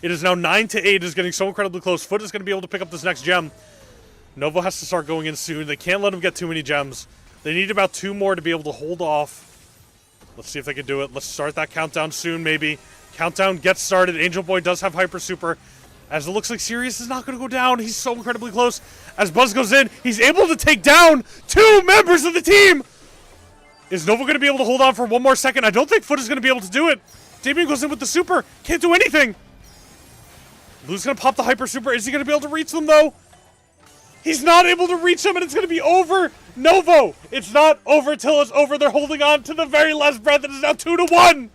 Speaker 1: It is now 9-8. It is getting so incredibly close. Foot is going to be able to pick up this next gem. Novo has to start going in soon. They can't let him get too many gems. They need about 2 more to be able to hold off. Let's see if they can do it. Let's start that countdown soon, maybe. Countdown gets started. Angel Boy does have hyper super. As it looks like Sirius is not going to go down. He's so incredibly close. As Buzz goes in, he's able to take down 2 members of the team. Is Nova going to be able to hold on for one more second? I don't think Foot is going to be able to do it. Damien goes in with the super. Can't do anything. Lou's going to pop the hyper super. Is he going to be able to reach them, though? He's not able to reach them, and it's going to be over. Novo, it's not over till it's over. They're holding on to the very last breath. It is now 2-1.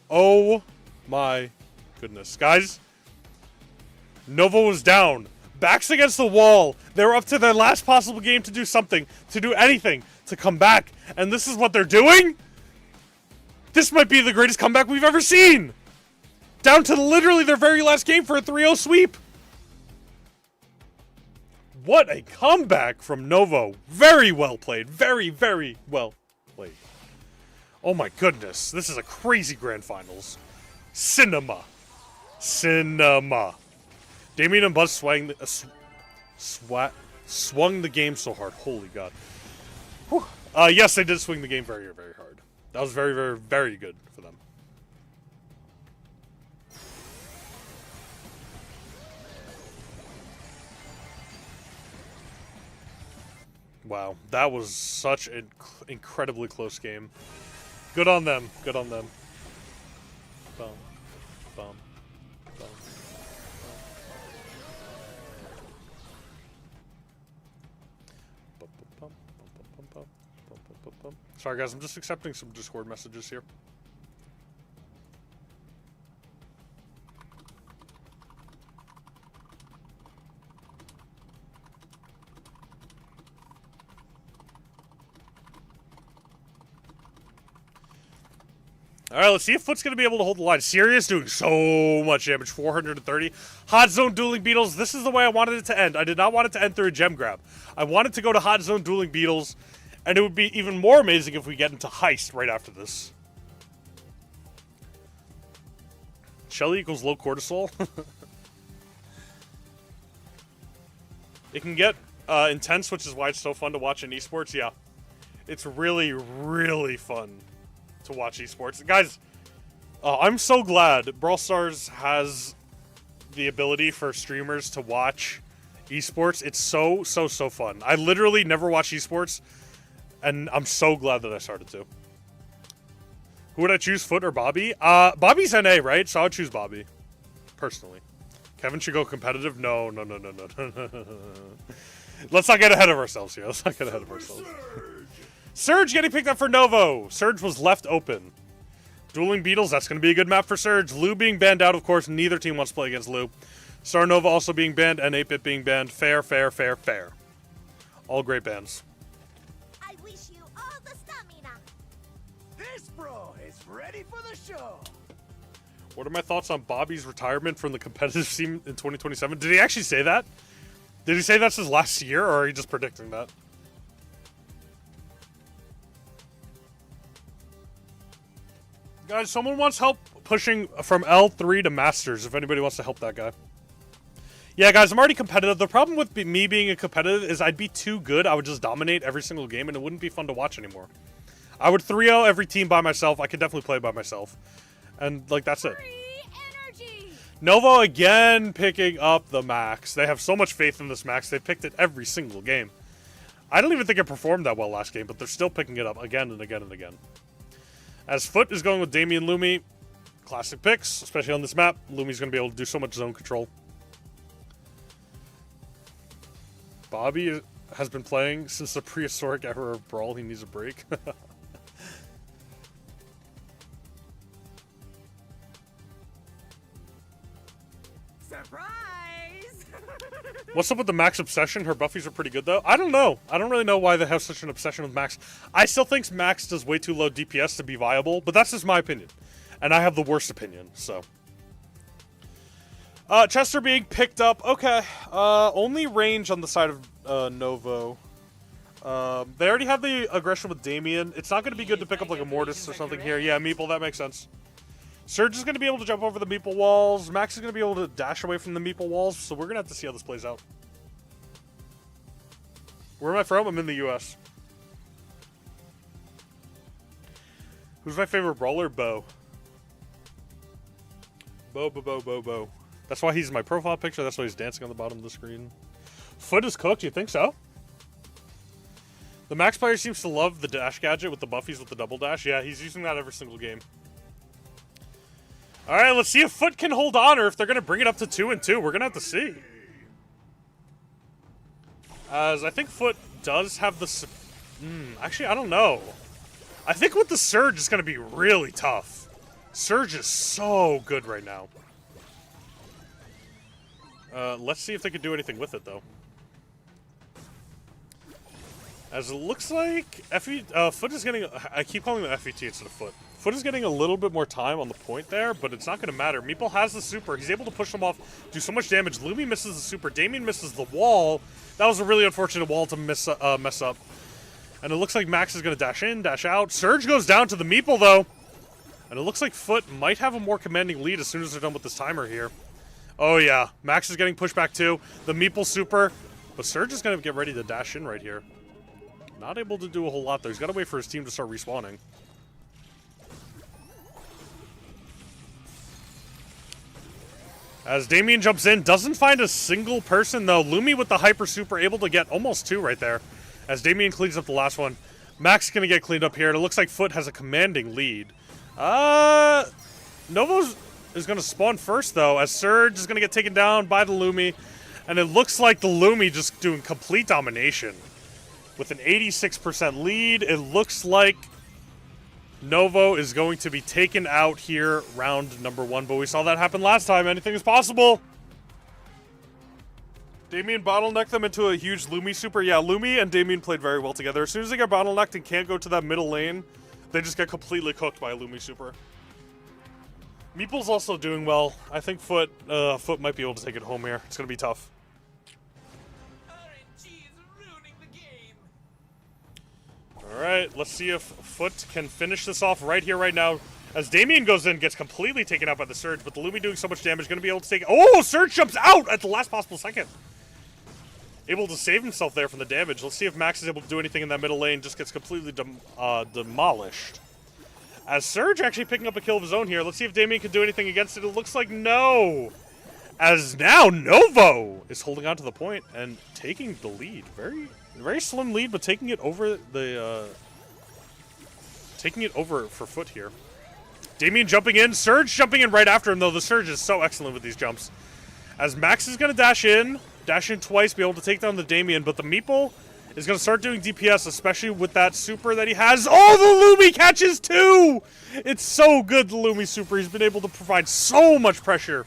Speaker 1: Oh, my goodness. Guys, Novo was down. Backs against the wall. They were up to their last possible game to do something, to do anything, to come back. And this is what they're doing? This might be the greatest comeback we've ever seen. Down to literally their very last game for a 3-0 sweep. What a comeback from Novo. Very well played. Very, very well played. Oh my goodness. This is a crazy grand finals. Cinema. Cinema. Damien and Buzz swung the game so hard. Holy God. Whew. Yes, they did swing the game very, very hard. That was very, very, very good for them. Wow, that was such an incredibly close game. Good on them. Good on them. Bum, bum, bum, bum. Sorry guys, I'm just accepting some Discord messages here. Alright, let's see if Foot's going to be able to hold the line. Sirius doing so much damage, 430. Hot Zone Dueling Beetles, this is the way I wanted it to end. I did not want it to end through a gem grab. I wanted to go to Hot Zone Dueling Beetles, and it would be even more amazing if we get into Heist right after this. Shelly equals low cortisol. It can get intense, which is why it's so fun to watch in esports. Yeah, it's really, really fun to watch esports. Guys, I'm so glad Brawl Stars has the ability for streamers to watch esports. It's so, so, so fun. I literally never watch esports, and I'm so glad that I started to. Who would I choose, Foot or Bobby? Bobby's NA, right? So I would choose Bobby, personally. Kevin should go competitive? No. Let's not get ahead of ourselves here. Let's not get ahead of ourselves. Surge getting picked up for Novo. Surge was left open. Dueling Beetles, that's going to be a good map for Surge. Lou being banned out, of course. Neither team wants to play against Lou. Star Nova also being banned, and 8-Bit being banned. Fair, fair, fair, fair. All great bans.
Speaker 4: I wish you all the stamina.
Speaker 2: This bro is ready for the show.
Speaker 1: What are my thoughts on Bobby's retirement from the competitive scene in 2027? Did he actually say that? Did he say that's his last year, or are you just predicting that? Guys, someone wants help pushing from L3 to Masters, if anybody wants to help that guy. Yeah, guys, I'm already competitive. The problem with me being a competitive is I'd be too good. I would just dominate every single game, and it wouldn't be fun to watch anymore. I would 3-0 every team by myself. I could definitely play by myself. And, like, that's it. Novo again picking up the Max. They have so much faith in this Max. They picked it every single game. I don't even think it performed that well last game, but they're still picking it up again and again and again. As Foot is going with Damien Lumi, classic picks, especially on this map. Lumi's going to be able to do so much zone control. Bobby has been playing since the prehistoric era of Brawl. He needs a break.
Speaker 4: Surprise!
Speaker 1: What's up with the Max obsession? Her buffies are pretty good, though. I don't know. I don't really know why they have such an obsession with Max. I still think Max does way too low DPS to be viable, but that's just my opinion. And I have the worst opinion, so. Chester being picked up. Okay. Only range on the side of Novo. They already have the aggression with Damien. It's not going to be good to pick up like a Mortis or something here. Yeah, Meeple, that makes sense. Surge is going to be able to jump over the Meeple walls. Max is going to be able to dash away from the Meeple walls, so we're going to have to see how this plays out. Where am I from? I'm in the US. Who's my favorite brawler? Bo. Bo. That's why he's my profile picture. That's why he's dancing on the bottom of the screen. Foot is cooked. You think so? The Max player seems to love the dash gadget with the buffies with the double dash. Yeah, he's using that every single game. All right, let's see if Foot can hold on or if they're going to bring it up to 2-2. We're going to have to see. As I think Foot does have the... actually, I don't know. I think with the Surge, it's going to be really tough. Surge is so good right now. Let's see if they can do anything with it, though. As it looks like Foot is getting... I keep calling the FET instead of Foot. Foot is getting a little bit more time on the point there, but it's not going to matter. Meeple has the super. He's able to push them off, do so much damage. Lumi misses the super. Damien misses the wall. That was a really unfortunate wall to mess up. And it looks like Max is going to dash in, dash out. Surge goes down to the Meeple, though. And it looks like Foot might have a more commanding lead as soon as they're done with this timer here. Oh, yeah. Max is getting pushed back, too. The Meeple super. But Surge is going to get ready to dash in right here. Not able to do a whole lot, though. He's got to wait for his team to start respawning. As Damien jumps in, doesn't find a single person, though. Lumi with the Hyper Super able to get almost 2 right there. As Damien cleans up the last one. Max is going to get cleaned up here, and it looks like Foot has a commanding lead. Novos is going to spawn first, though, as Surge is going to get taken down by the Lumi. And it looks like the Lumi just doing complete domination. With an 86% lead, it looks like Novo is going to be taken out here round number 1, but we saw that happen last time. Anything is possible. Damien bottlenecked them into a huge Lumi super. Yeah, Lumi and Damien played very well together. As soon as they get bottlenecked and can't go to that middle lane, they just get completely cooked by a Lumi super. Meeple's also doing well. I think Foot might be able to take it home here. It's going to be tough. Alright, let's see if Foot can finish this off right here, right now. As Damien goes in, gets completely taken out by the Surge, but the Lumi doing so much damage, going to be able to take... Oh, Surge jumps out at the last possible second. Able to save himself there from the damage. Let's see if Max is able to do anything in that middle lane. Just gets completely demolished. As Surge actually picking up a kill of his own here. Let's see if Damien can do anything against it. It looks like no. As now Novo is holding on to the point and taking the lead. Very slim lead, but taking it over the for Foot here. Damien jumping in, Surge jumping in right after him, though. The Surge is so excellent with these jumps. As Max is going to dash in twice, be able to take down the Damien, but the Meeple is going to start doing DPS, especially with that super that he has. Oh, the Lumi catches too! It's so good, the Lumi super. He's been able to provide so much pressure.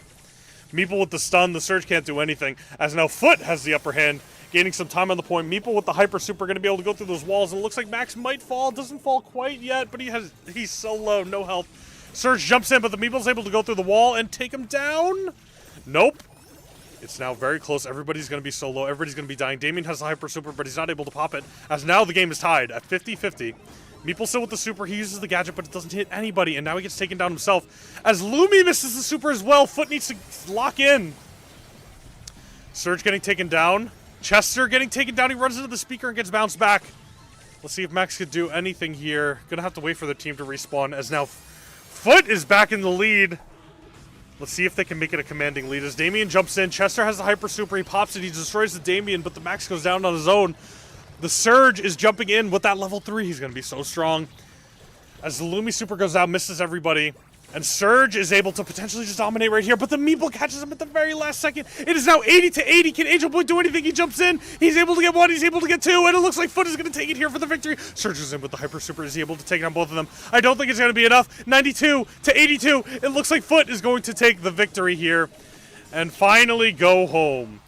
Speaker 1: Meeple with the stun, the Surge can't do anything. As now Foot has the upper hand, gaining some time on the point. Meeple with the Hyper Super going to be able to go through those walls, and it looks like Max might fall. Doesn't fall quite yet, but he's so low, no health. Surge jumps in, but the Meeple's able to go through the wall and take him down. Nope. It's now very close. Everybody's going to be so low. Everybody's going to be dying. Damien has the Hyper Super, but he's not able to pop it, as now the game is tied at 50-50. Meeple still with the super. He uses the gadget, but it doesn't hit anybody, and now he gets taken down himself. As Lumi misses the super as well, Foot needs to lock in. Surge getting taken down. Chester getting taken down. He runs into the speaker and gets bounced back. Let's see if Max could do anything here. Gonna have to wait for the team to respawn, as now Foot is back in the lead. Let's see if they can make it a commanding lead. As Damien jumps in, Chester has the Hyper Super. He pops it. He destroys the Damien, but the Max goes down on his own. The Surge is jumping in with that level 3. He's going to be so strong. As the Lumi Super goes out, misses everybody. And Surge is able to potentially just dominate right here, but the Meeple catches him at the very last second. It is now 80-80. Can Angel Boy do anything? He jumps in. He's able to get 1. He's able to get 2. And it looks like Foot is going to take it here for the victory. Surge is in with the Hyper Super. Is he able to take down both of them? I don't think it's going to be enough. 92-82. It looks like Foot is going to take the victory here and finally go home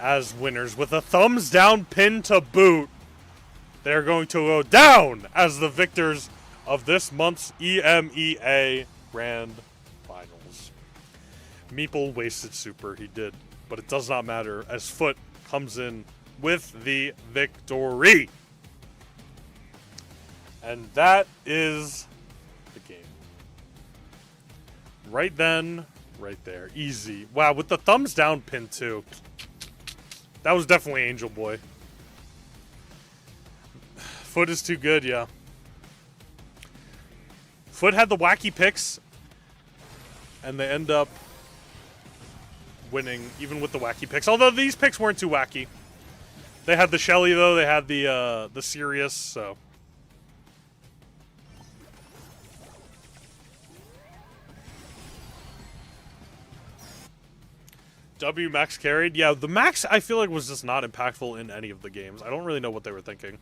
Speaker 1: as winners with a thumbs down pin to boot. They're going to go down as the victors of this month's EMEA Grand Finals. Meeple wasted super, he did, but it does not matter as Foot comes in with the victory. And that is the game. Right then, right there, easy. Wow, with the thumbs down pin too. That was definitely Angel Boy. Foot is too good, yeah. Foot had the wacky picks, and they end up winning even with the wacky picks. Although these picks weren't too wacky. They had the Shelly though. They had the Sirius. So. W Max carried. Yeah, the Max I feel like was just not impactful in any of the games. I don't really know what they were thinking.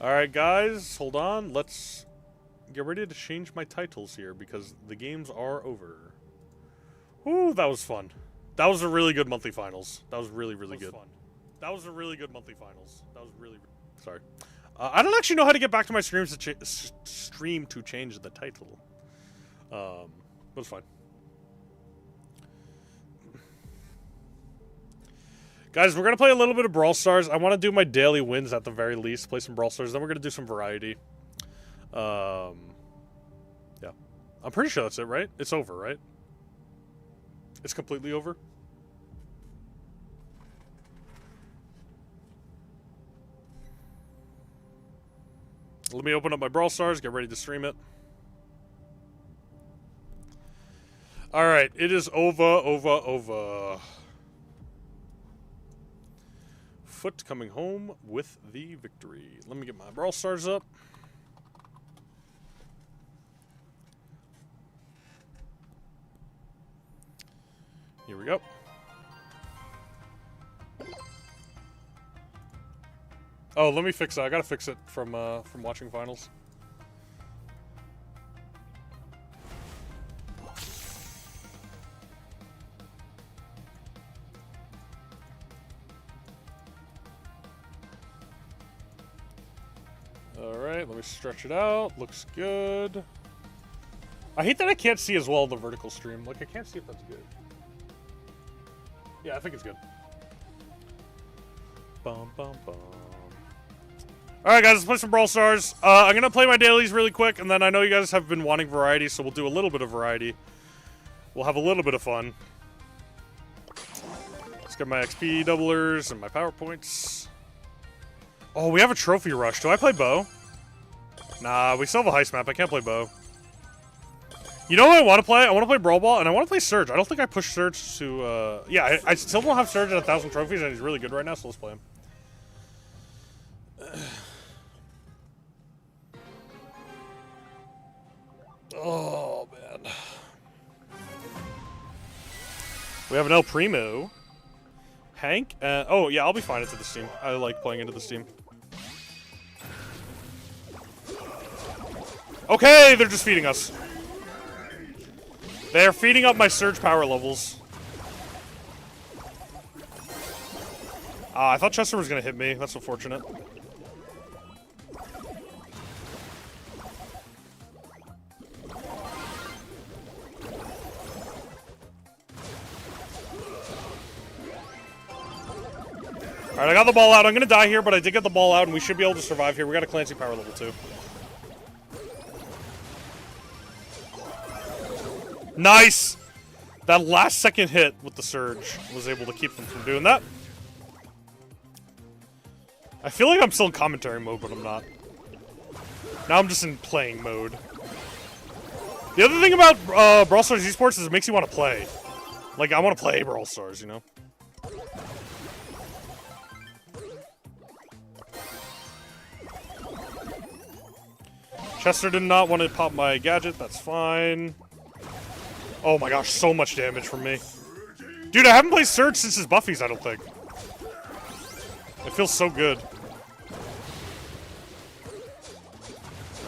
Speaker 1: Alright guys, hold on. Let's get ready to change my titles here because the games are over. Ooh, that was fun. That was a really good monthly finals. That was really, really good. Fun. That was a really good monthly finals. That was really... Sorry. I don't actually know how to get back to my streams to stream to change the title. It was fine. Guys, we're going to play a little bit of Brawl Stars. I want to do my daily wins at the very least. Play some Brawl Stars. Then we're going to do some variety. Yeah. I'm pretty sure that's it, right? It's over, right? It's completely over? Let me open up my Brawl Stars. Get ready to stream it. Alright. It is over. Foot coming home with the victory. Let me get my Brawl Stars up. Here we go. Oh, let me fix it. I gotta fix it from watching finals. Alright, let me stretch it out. Looks good. I hate that I can't see as well the vertical stream. Like, I can't see if that's good. Yeah, I think it's good. Bum, bum, bum. Alright, guys, let's play some Brawl Stars. I'm going to play my dailies really quick, and then I know you guys have been wanting variety, so we'll do a little bit of variety. We'll have a little bit of fun. Let's get my XP doublers and my power points. Oh, we have a trophy rush. Do I play Bow? Nah, we still have a heist map. I can't play Bow. You know what I want to play? I want to play Brawl Ball, and I want to play Surge. I don't think I pushed Surge to, yeah, I still don't have Surge at 1,000 trophies, and he's really good right now, so let's play him. Oh, man. We have an El Primo. Hank. Oh, yeah, I'll be fine into this team. I like playing into this team. Okay, they're just feeding us. They're feeding up my Surge power levels. I thought Chester was going to hit me. That's unfortunate. Alright, I got the ball out. I'm going to die here, but I did get the ball out, and we should be able to survive here. We got a Clancy power level, too. Nice! That last second hit with the Surge was able to keep them from doing that. I feel like I'm still in commentary mode, but I'm not. Now I'm just in playing mode. The other thing about Brawl Stars Esports is it makes you want to play. Like, I want to play Brawl Stars, you know? Chester did not want to pop my gadget. That's fine. Oh my gosh, so much damage from me. Dude, I haven't played Surge since his buffies, I don't think. It feels so good.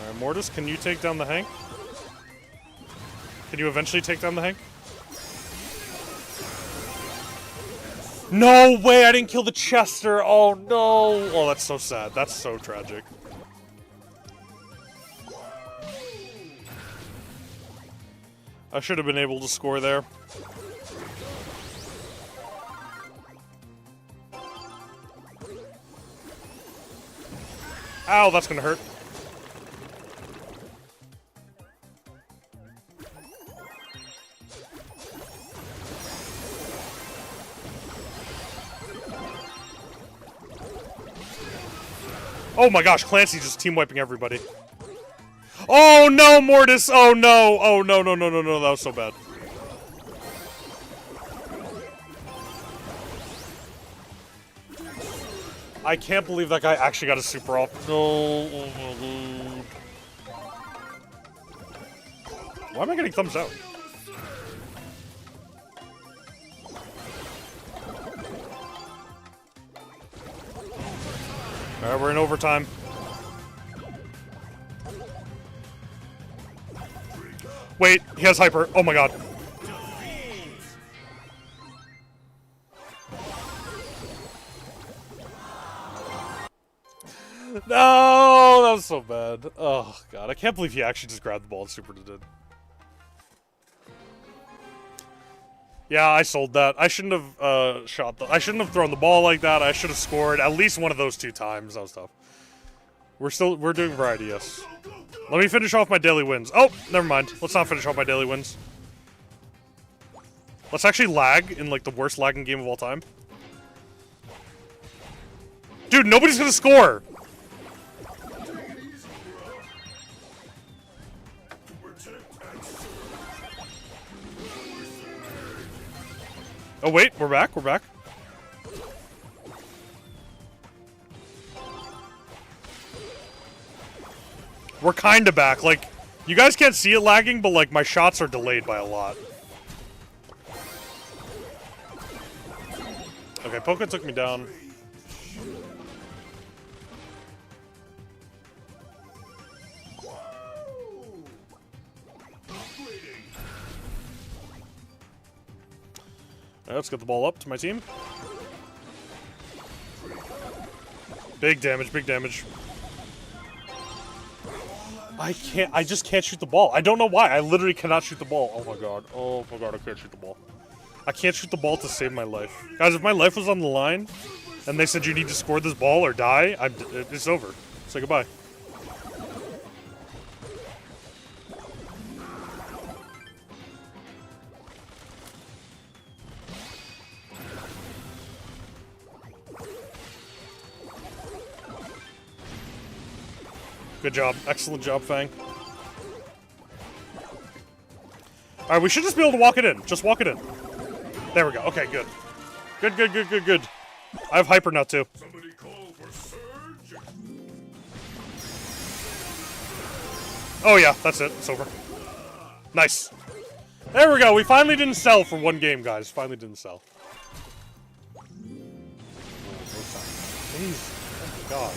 Speaker 1: Alright, Mortis, can you take down the Hank? Can you eventually take down the Hank? No way, I didn't kill the Chester. Oh no. Oh, that's so sad. That's so tragic. I should have been able to score there. Ow, that's gonna hurt. Oh my gosh, Clancy just team wiping everybody. Oh no, Mortis! Oh no! Oh no, no, no, no, no, that was so bad. I can't believe that guy actually got a super off. No. Oh my god. Why am I getting thumbs out? Alright, we're in overtime. Wait, he has hyper. Oh my god. No, that was so bad. Oh god, I can't believe he actually just grabbed the ball and supered it in. Yeah, I sold that. I shouldn't have I shouldn't have thrown the ball like that. I should have scored at least one of those 2 times. That was tough. We're doing variety, yes. Let me finish off my daily wins. Oh, never mind. Let's not finish off my daily wins. Let's actually lag in like the worst lagging game of all time. Dude, nobody's gonna score. Oh wait, we're back, we're back. We're kinda back, like, you guys can't see it lagging, but like, my shots are delayed by a lot. Okay, Poké took me down. Alright, let's get the ball up to my team. Big damage, big damage. I just can't shoot the ball. I don't know why. I literally cannot shoot the ball. Oh my god. Oh my god, I can't shoot the ball. I can't shoot the ball to save my life. Guys, if my life was on the line, and they said you need to score this ball or die, it's over. Say goodbye. Good job. Excellent job, Fang. Alright, we should just be able to walk it in. Just walk it in. There we go. Okay, good. Good, good, good, good, good. I have hyper now, too.
Speaker 9: Somebody call for Surge.
Speaker 1: Oh, yeah. That's it. It's over. Nice. There we go. We finally didn't sell for one game, guys. Finally didn't sell. Jeez. Oh, my God.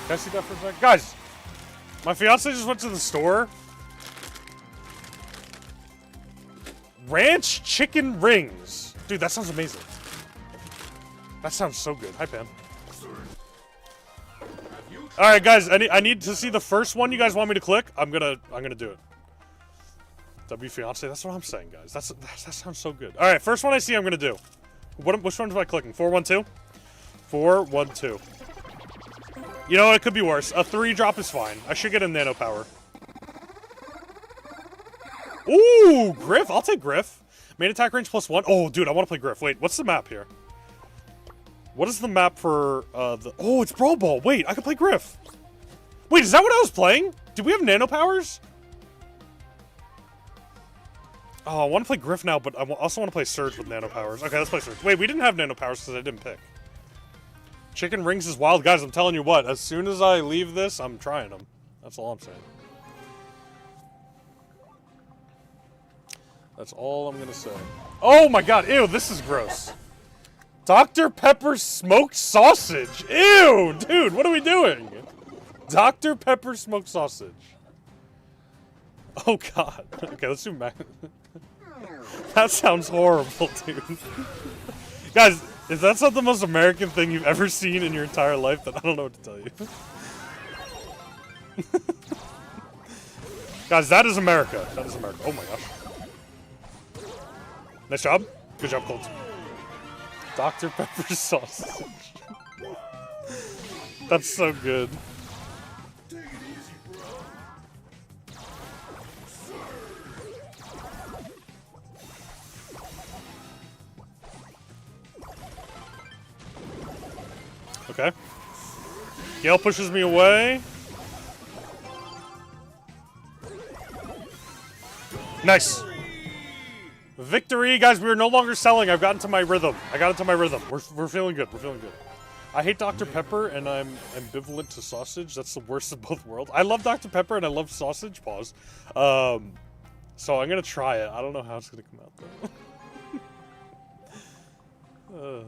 Speaker 1: Can I see that for a second? Guys, my fiance just went to the store. Ranch chicken rings. Dude, that sounds amazing. That sounds so good. Hi, Pam. Alright, guys, I need to see the first one you guys want me to click. I'm gonna do it. W fiance, that's what I'm saying, guys. That sounds so good. Alright, first one I see I'm gonna do. Which one am I clicking? 412? 412. You know, it could be worse. A 3-drop is fine. I should get a nano power. Ooh, Griff. I'll take Griff. Main attack range +1. Oh, dude, I want to play Griff. Wait, what's the map here? What is the map for the... Oh, it's Brawl Ball. Wait, I can play Griff. Wait, is that what I was playing? Did we have nano powers? Oh, I want to play Griff now, but I also want to play Surge with nano powers. Okay, let's play Surge. Wait, we didn't have nano powers because I didn't pick. Chicken rings is wild. Guys, I'm telling you what, as soon as I leave this, I'm trying them. That's all I'm saying. That's all I'm gonna say. Oh my god, ew, this is gross. Dr. Pepper smoked sausage. Ew, dude, what are we doing? Dr. Pepper smoked sausage. Oh god. Okay, let's do Mac. That sounds horrible, dude. Guys, if that's not the most American thing you've ever seen in your entire life, then I don't know what to tell you. Guys, that is America. That is America. Oh my gosh. Nice job. Good job, Colt. Dr. Pepper sausage. That's so good. Okay. Gale pushes me away. Nice. Victory, guys. We are no longer selling. I've gotten to my rhythm. I got into my rhythm. We're feeling good. We're feeling good. I hate Dr. Pepper and I'm ambivalent to sausage. That's the worst of both worlds. I love Dr. Pepper and I love sausage. Pause. So I'm gonna try it. I don't know how it's gonna come out though.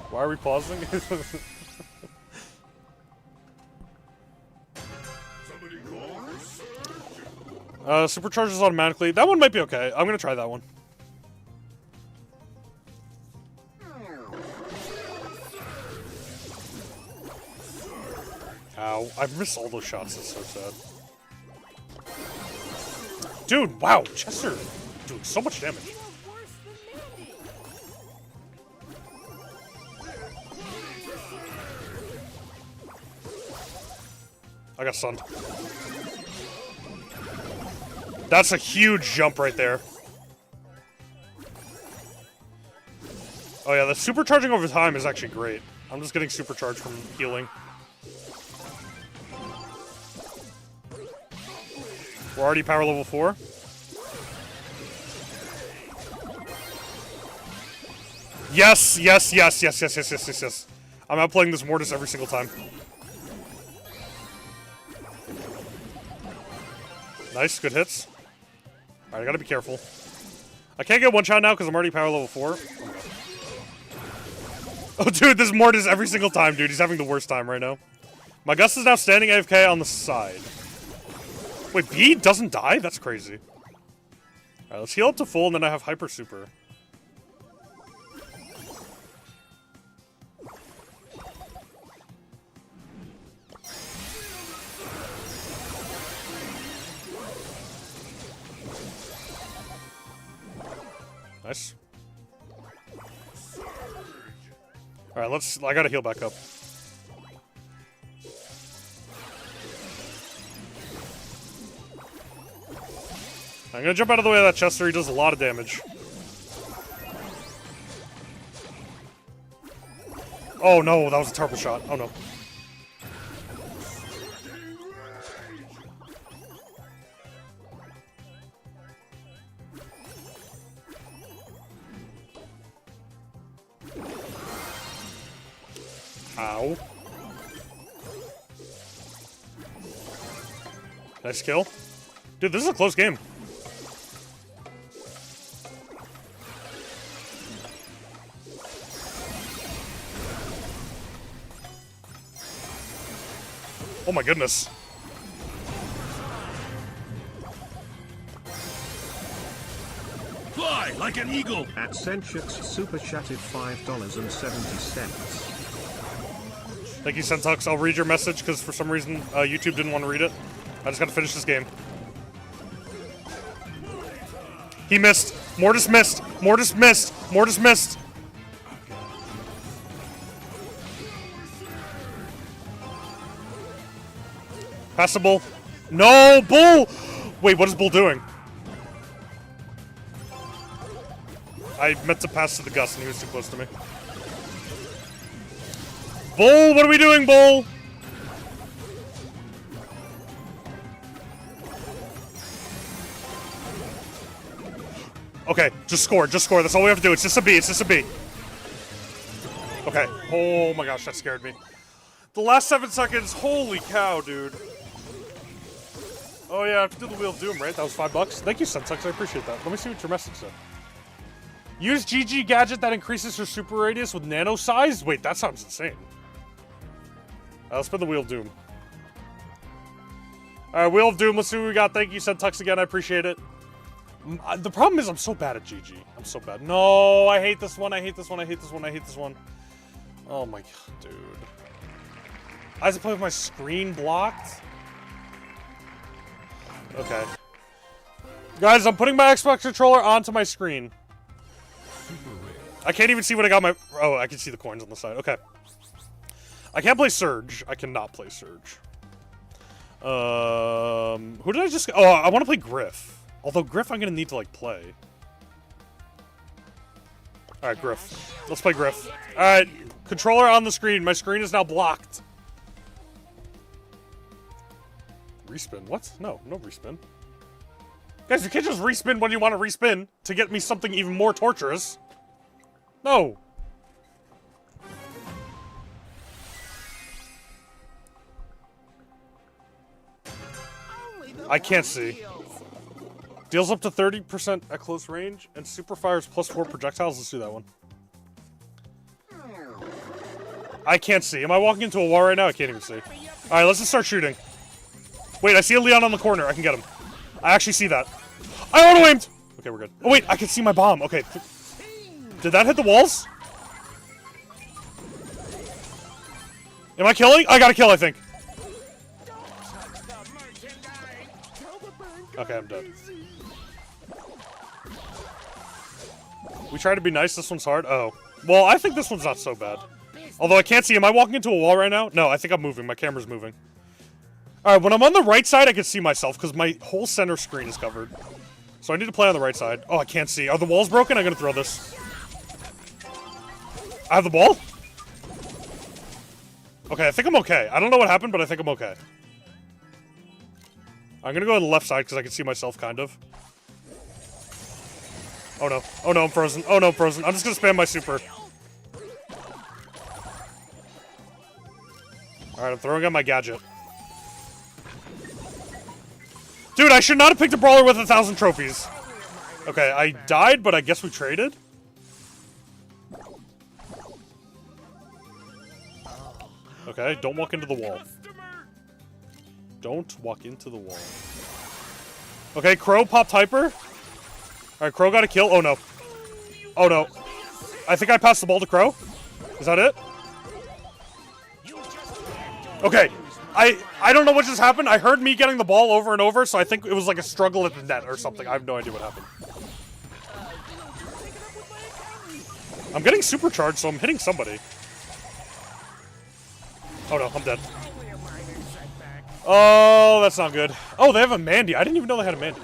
Speaker 1: Why are we pausing?
Speaker 9: Somebody call for surgeon.
Speaker 1: Supercharges automatically. That one might be okay. I'm gonna try that one. Ow. I've missed all those shots. It's so sad. Dude, wow. Chester doing so much damage. I got stunned. That's a huge jump right there. Oh yeah, the supercharging over time is actually great. I'm just getting supercharged from healing. We're already power level 4. Yes, yes, yes, yes, yes, yes, yes, yes, yes. I'm outplaying this Mortis every single time. Nice, good hits. Alright, I gotta be careful. I can't get one shot now because I'm already power level 4. Oh, dude, this Mortis every single time, dude. He's having the worst time right now. My Gus is now standing AFK on the side. Wait, B doesn't die? That's crazy. Alright, let's heal up to full, and then I have Hyper Super. Nice. Alright, I gotta heal back up. I'm gonna jump out of the way of that Chester. He does a lot of damage. Oh no, that was a terrible shot. Oh no. Ow. Nice kill. Dude, this is a close game. Oh my goodness.
Speaker 9: Fly like an eagle.
Speaker 10: At Sentchux super chatted $5.70.
Speaker 1: Thank you, Sentux. I'll read your message because for some reason YouTube didn't want to read it. I just gotta finish this game. He missed. Mortis missed. Mortis missed. Mortis missed. Pass the Bull. No, Bull! Wait, what is Bull doing? I meant to pass to the Gus and he was too close to me. Bull, what are we doing, Bull? Okay, just score, just score. That's all we have to do. It's just a B, it's just a B. Okay. Oh my gosh, that scared me. The last 7 seconds, holy cow, dude. Oh yeah, I have to do the Wheel of Doom, right? That was $5. Thank you, Sentux, I appreciate that. Let me see what your message said. Use GG gadget that increases your super radius with nano size? Wait, that sounds insane. Let's spin the Wheel of Doom. Alright, Wheel of Doom, let's see what we got. Thank you, Sentux again, I appreciate it. The problem is I'm so bad at GG. I'm so bad. No, I hate this one, I hate this one, I hate this one, I hate this one. Oh my god, dude. I have to play with my screen blocked? Okay. Guys, I'm putting my Xbox controller onto my screen. I can't even see what I got my... Oh, I can see the coins on the side. Okay. I can't play Surge. I cannot play Surge. Who did I just... Oh, I want to play Griff. Although Griff I'm going to need to, like, play. Alright, Griff. Let's play Griff. Alright, controller on the screen. My screen is now blocked. Respin? What? No, no respin. Guys, you can't just respin when you want to respin to get me something even more torturous. No. I can't see. Deals up to 30% at close range, and super fires +4 projectiles. Let's do that one. I can't see. Am I walking into a wall right now? I can't even see. Alright, let's just start shooting. Wait, I see a Leon on the corner. I can get him. I actually see that. I auto-aimed! Okay, we're good. Oh, wait, I can see my bomb. Okay. Did that hit the walls? Am I killing? I got a kill, I think. Okay, I'm dead. We try to be nice. This one's hard. Oh. Well, I think this one's not so bad. Although I can't see. Am I walking into a wall right now? No, I think I'm moving. My camera's moving. Alright, when I'm on the right side, I can see myself because my whole center screen is covered. So I need to play on the right side. Oh, I can't see. Are the walls broken? I'm going to throw this. I have the ball? Okay, I think I'm okay. I don't know what happened, but I think I'm okay. I'm going to go to the left side because I can see myself, kind of. Oh, no. Oh, no, I'm frozen. Oh, no, I'm frozen. I'm just going to spam my super. Alright, I'm throwing out my gadget. Dude, I should not have picked a brawler with 1,000 trophies. Okay, I died, but I guess we traded. Okay, don't walk into the wall. Don't walk into the wall. Okay, Crow popped Hyper. Alright, Crow got a kill. Oh, no. Oh, no. I think I passed the ball to Crow. Is that it? Okay. I don't know what just happened. I heard me getting the ball over and over, so I think it was like a struggle at the net or something. I have no idea what happened. I'm getting supercharged, so I'm hitting somebody. Oh no, I'm dead. Oh, that's not good. Oh, they have a Mandy. I didn't even know they had a Mandy.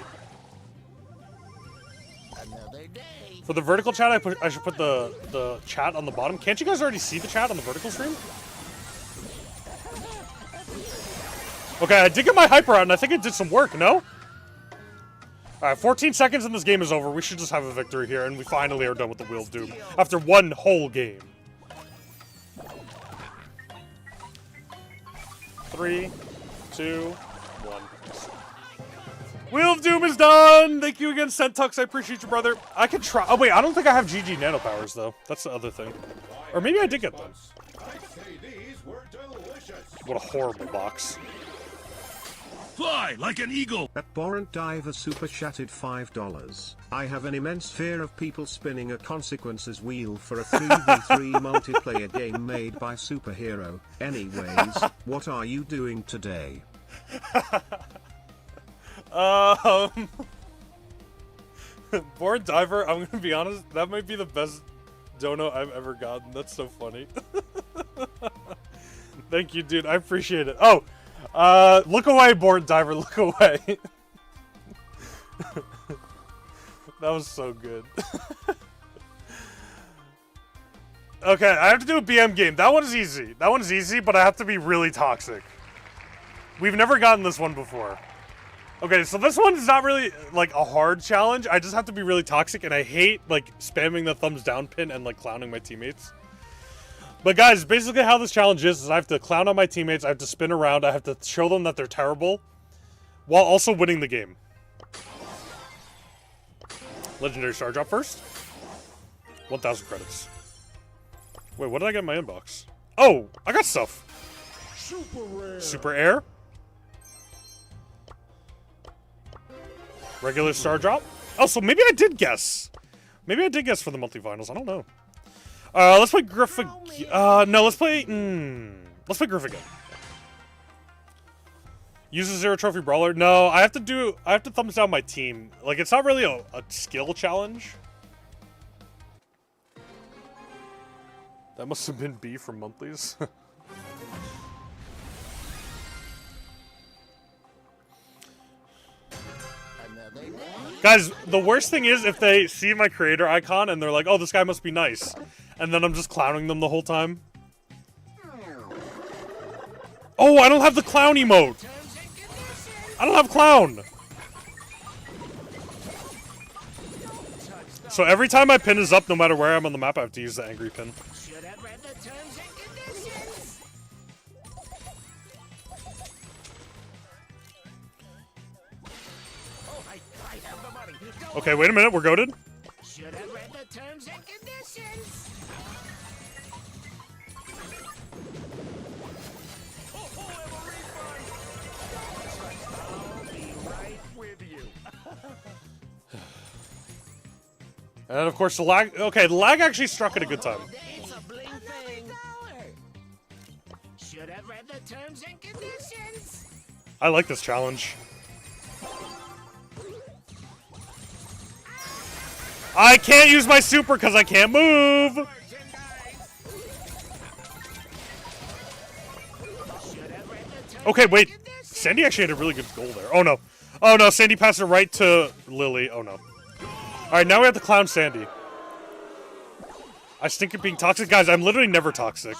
Speaker 1: For the vertical chat, I should put the chat on the bottom. Can't you guys already see the chat on the vertical stream? Okay, I did get my hyper out, and I think it did some work, no? Alright, 14 seconds and this game is over. We should just have a victory here, and we finally are done with the Wheel of Doom. After one whole game. 3, 2, 1. Wheel of Doom is done! Thank you again, Centux. I appreciate you, brother. I could try. Oh, wait, I don't think I have GG nano powers, though. That's the other thing. Or maybe I did get them. What a horrible box.
Speaker 9: Fly like an eagle.
Speaker 10: At Borant Diver super chatted $5. I have an immense fear of people spinning a consequences wheel for a 3v3 multiplayer game made by superhero. Anyways, what are you doing today?
Speaker 1: Born Diver, I'm gonna be honest, that might be the best dono I've ever gotten. That's so funny. Thank you, dude. I appreciate it. Oh, look away, Born Diver. Look away. That was so good. Okay, I have to do a BM game. That one's easy. That one's easy, but I have to be really toxic. We've never gotten this one before. Okay, so this one's not really, like, a hard challenge. I just have to be really toxic, and I hate, like, spamming the thumbs down pin and, like, clowning my teammates. But, guys, basically how this challenge is I have to clown on my teammates, I have to spin around, I have to show them that they're terrible, while also winning the game. Legendary Star Drop first. 1,000 credits. Wait, what did I get in my inbox? Oh, I got stuff.
Speaker 2: Super rare.
Speaker 1: Super Air. Regular Star Drop. Oh, so maybe I did guess. Maybe I did guess for the monthly finals. I don't know. Let's play Griff again. No, let's play... let's play Griff again. Use a 0 trophy brawler. No, I have to thumbs down my team. Like, it's not really a skill challenge. That must have been B from monthlies. Guys, the worst thing is if they see my creator icon and they're like, oh, this guy must be nice. And then I'm just clowning them the whole time. Oh, I don't have the clown emote. I don't have clown. So every time my pin is up, no matter where I'm on the map, I have to use the angry pin.
Speaker 2: Should have read the terms and conditions.
Speaker 1: Okay, wait a minute. We're goated.
Speaker 2: Should have read the terms and conditions. I'll be right with you.
Speaker 1: And of course the lag. Okay, the lag actually struck at a good time.
Speaker 2: It's a bling thing. Should have read the terms and conditions.
Speaker 1: I like this challenge. I can't use my super because I can't move. Okay, wait. Sandy actually had a really good goal there. Oh no. Oh no, Sandy passed it right to Lily. Oh no. Alright, now we have to clown Sandy. I stink at being toxic. Guys, I'm literally never toxic.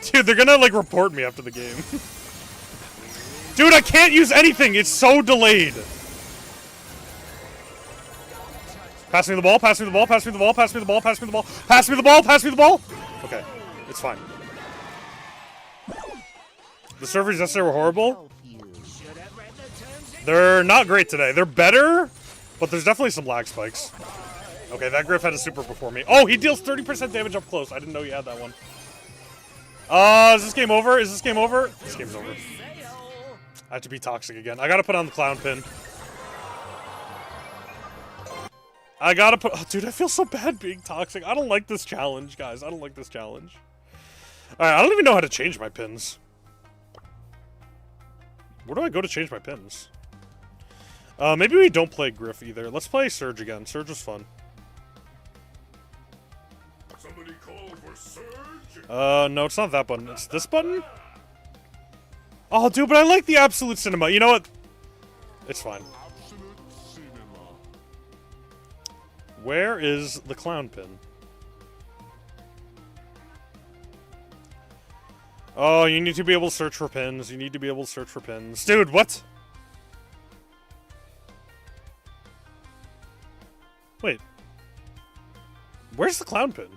Speaker 1: Dude, they're gonna like report me after the game. Dude, I can't use anything. It's so delayed. Pass me the ball, pass me the ball, pass me the ball, pass me the ball, pass me the ball, pass me the ball, pass me the ball. Okay, it's fine. The servers yesterday were horrible. They're not great today. They're better, but there's definitely some lag spikes. Okay, that Griff had a super before me. Oh, he deals 30% damage up close. I didn't know he had that one. Is this game over? Is this game over? This game's over. I have to be toxic again. I gotta put on the clown pin. I gotta put... Oh, dude, I feel so bad being toxic. I don't like this challenge, guys. I don't like this challenge. Alright, I don't even know how to change my pins. Where do I go to change my pins? Maybe we don't play Griff either. Let's play Surge again. Surge was fun.
Speaker 9: Somebody call for Surge?
Speaker 1: No, it's not that button. It's this button? Oh, dude, but I like the Absolute Cinema. You know what? It's fine. Where is the clown pin? Oh, you need to be able to search for pins. You need to be able to search for pins. Dude, what? Wait. Where's the clown pin?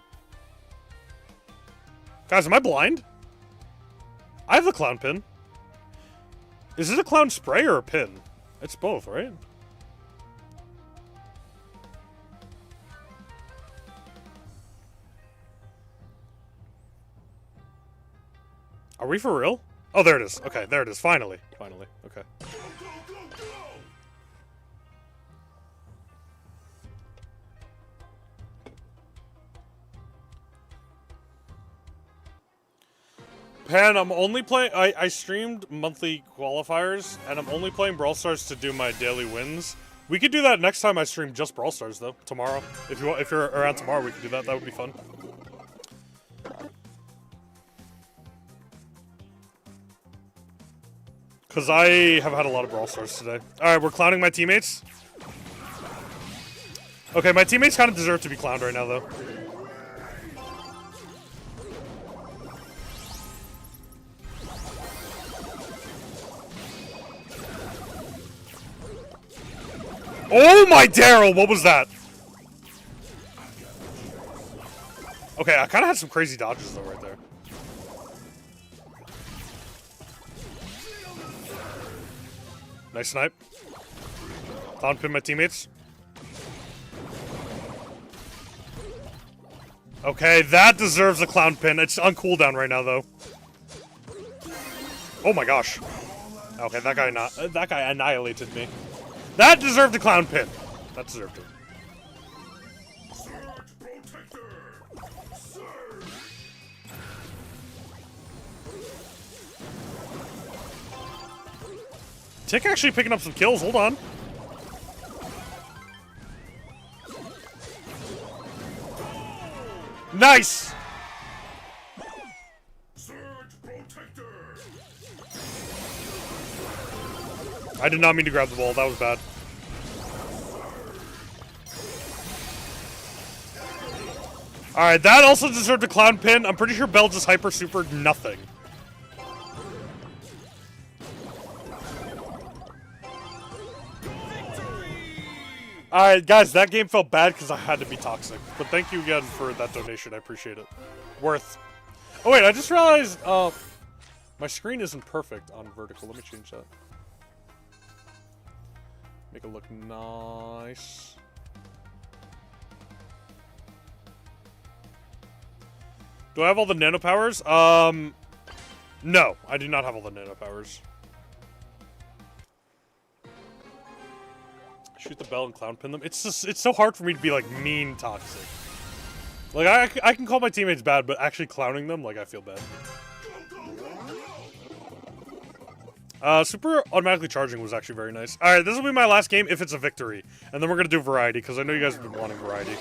Speaker 1: Guys, am I blind? I have the clown pin. Is it a clown spray or a pin? It's both, right? Are we for real? Oh, there it is. Okay, there it is. Finally. Finally. Okay. Pan, I'm only playing... I streamed monthly qualifiers, and I'm only playing Brawl Stars to do my daily wins. We could do that next time I stream just Brawl Stars, though. Tomorrow. If you're around tomorrow, we could do that. That would be fun. Because I have had a lot of Brawl Stars today. Alright, we're clowning my teammates. Okay, my teammates kind of deserve to be clowned right now, though. Oh my Daryl, what was that? Okay, I kind of had some crazy dodges, though, right there. Nice snipe. Clown pin my teammates. Okay, that deserves a clown pin. It's on cooldown right now, though. Oh my gosh. Okay, that guy annihilated me. That deserved a clown pin. That deserved it. Tick actually picking up some kills. Hold on. Nice! I did not mean to grab the ball. That was bad. Alright, that also deserved a clown pin. I'm pretty sure Bell just hyper supered nothing. Alright, guys, that game felt bad because I had to be toxic. But thank you again for that donation. I appreciate it. Worth. Oh, wait, I just realized my screen isn't perfect on vertical. Let me change that. Make it look nice. Do I have all the nano powers? No, I do not have all the nano powers. Shoot the bell and clown pin them. It's just, it's so hard for me to be like mean toxic. Like I can call my teammates bad, but actually clowning them, like I feel bad. Super automatically charging was actually very nice. All right, this will be my last game if it's a victory, and then we're gonna do variety because I know you guys have been wanting variety.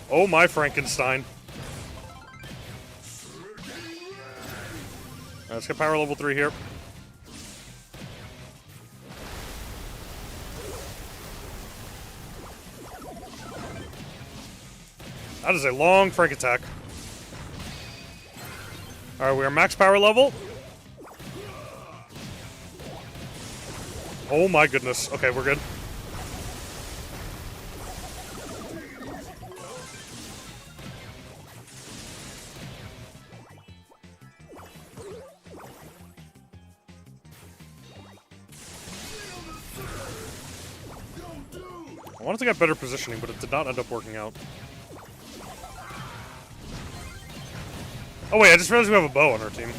Speaker 1: Oh my Frankenstein. Alright, let's get power level 3 here. That is a long Frank attack. Alright, we are max power level. Oh my goodness. Okay, we're good. I wanted to get better positioning, but it did not end up working out. Oh wait, I just realized we have a bow on our team.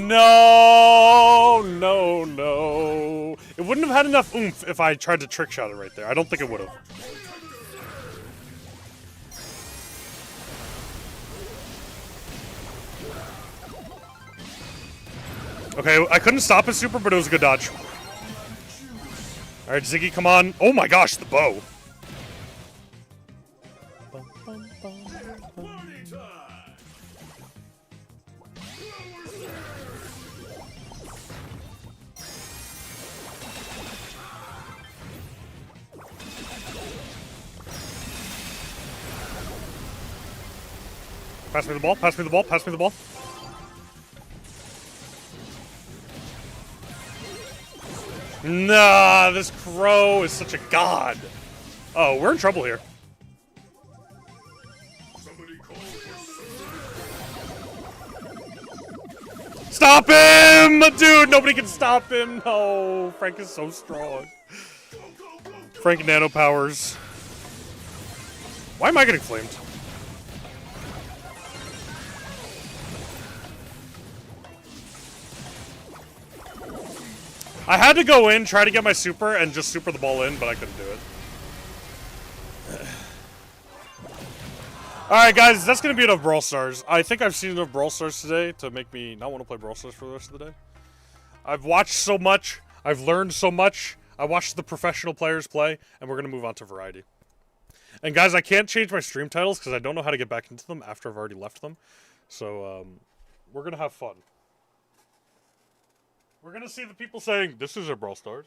Speaker 1: No, no, no. It wouldn't have had enough oomph if I tried to trick shot it right there. I don't think it would have. Okay, I couldn't stop his super, but it was a good dodge. Alright, Ziggy, come on. Oh my gosh, the bow. Pass me the ball, pass me the ball, pass me the ball. Nah, this crow is such a god. Oh, we're in trouble here. Stop him! Dude, nobody can stop him. No, Frank is so strong. Frank nano powers. Why am I getting flamed? I had to go in, try to get my super, and just super the ball in, but I couldn't do it. Alright, guys, that's going to be enough Brawl Stars. I think I've seen enough Brawl Stars today to make me not want to play Brawl Stars for the rest of the day. I've watched so much. I've learned so much. I watched the professional players play, and we're going to move on to variety. And, guys, I can't change my stream titles because I don't know how to get back into them after I've already left them. So, we're going to have fun. We're going to see the people saying, this is a Brawl Stars.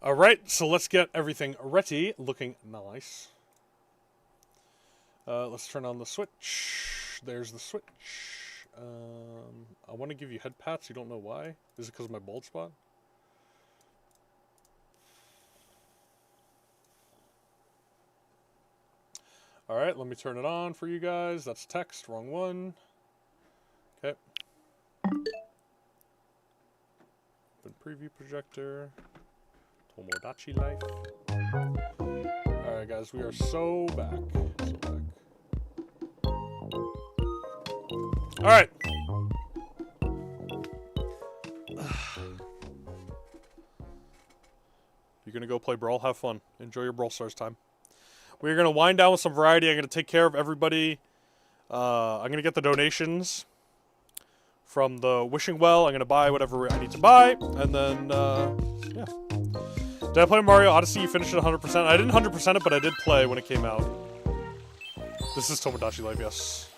Speaker 1: Alright, so let's get everything ready, looking nice. Let's turn on the switch. There's the switch. I want to give you head pats, you don't know why? Is it because of my bald spot? Alright, let me turn it on for you guys. That's text, wrong one. Okay. Open preview projector. Tomodachi life. Alright guys, we are so back. So back. Alright. You're gonna go play Brawl, have fun. Enjoy your Brawl Stars time. We're going to wind down with some variety. I'm going to take care of everybody. I'm going to get the donations from the wishing well. I'm going to buy whatever I need to buy. And then, yeah. Did I play Mario Odyssey? You finished it 100%? I didn't 100% it, but I did play when it came out. This is Tomodachi Life, yes.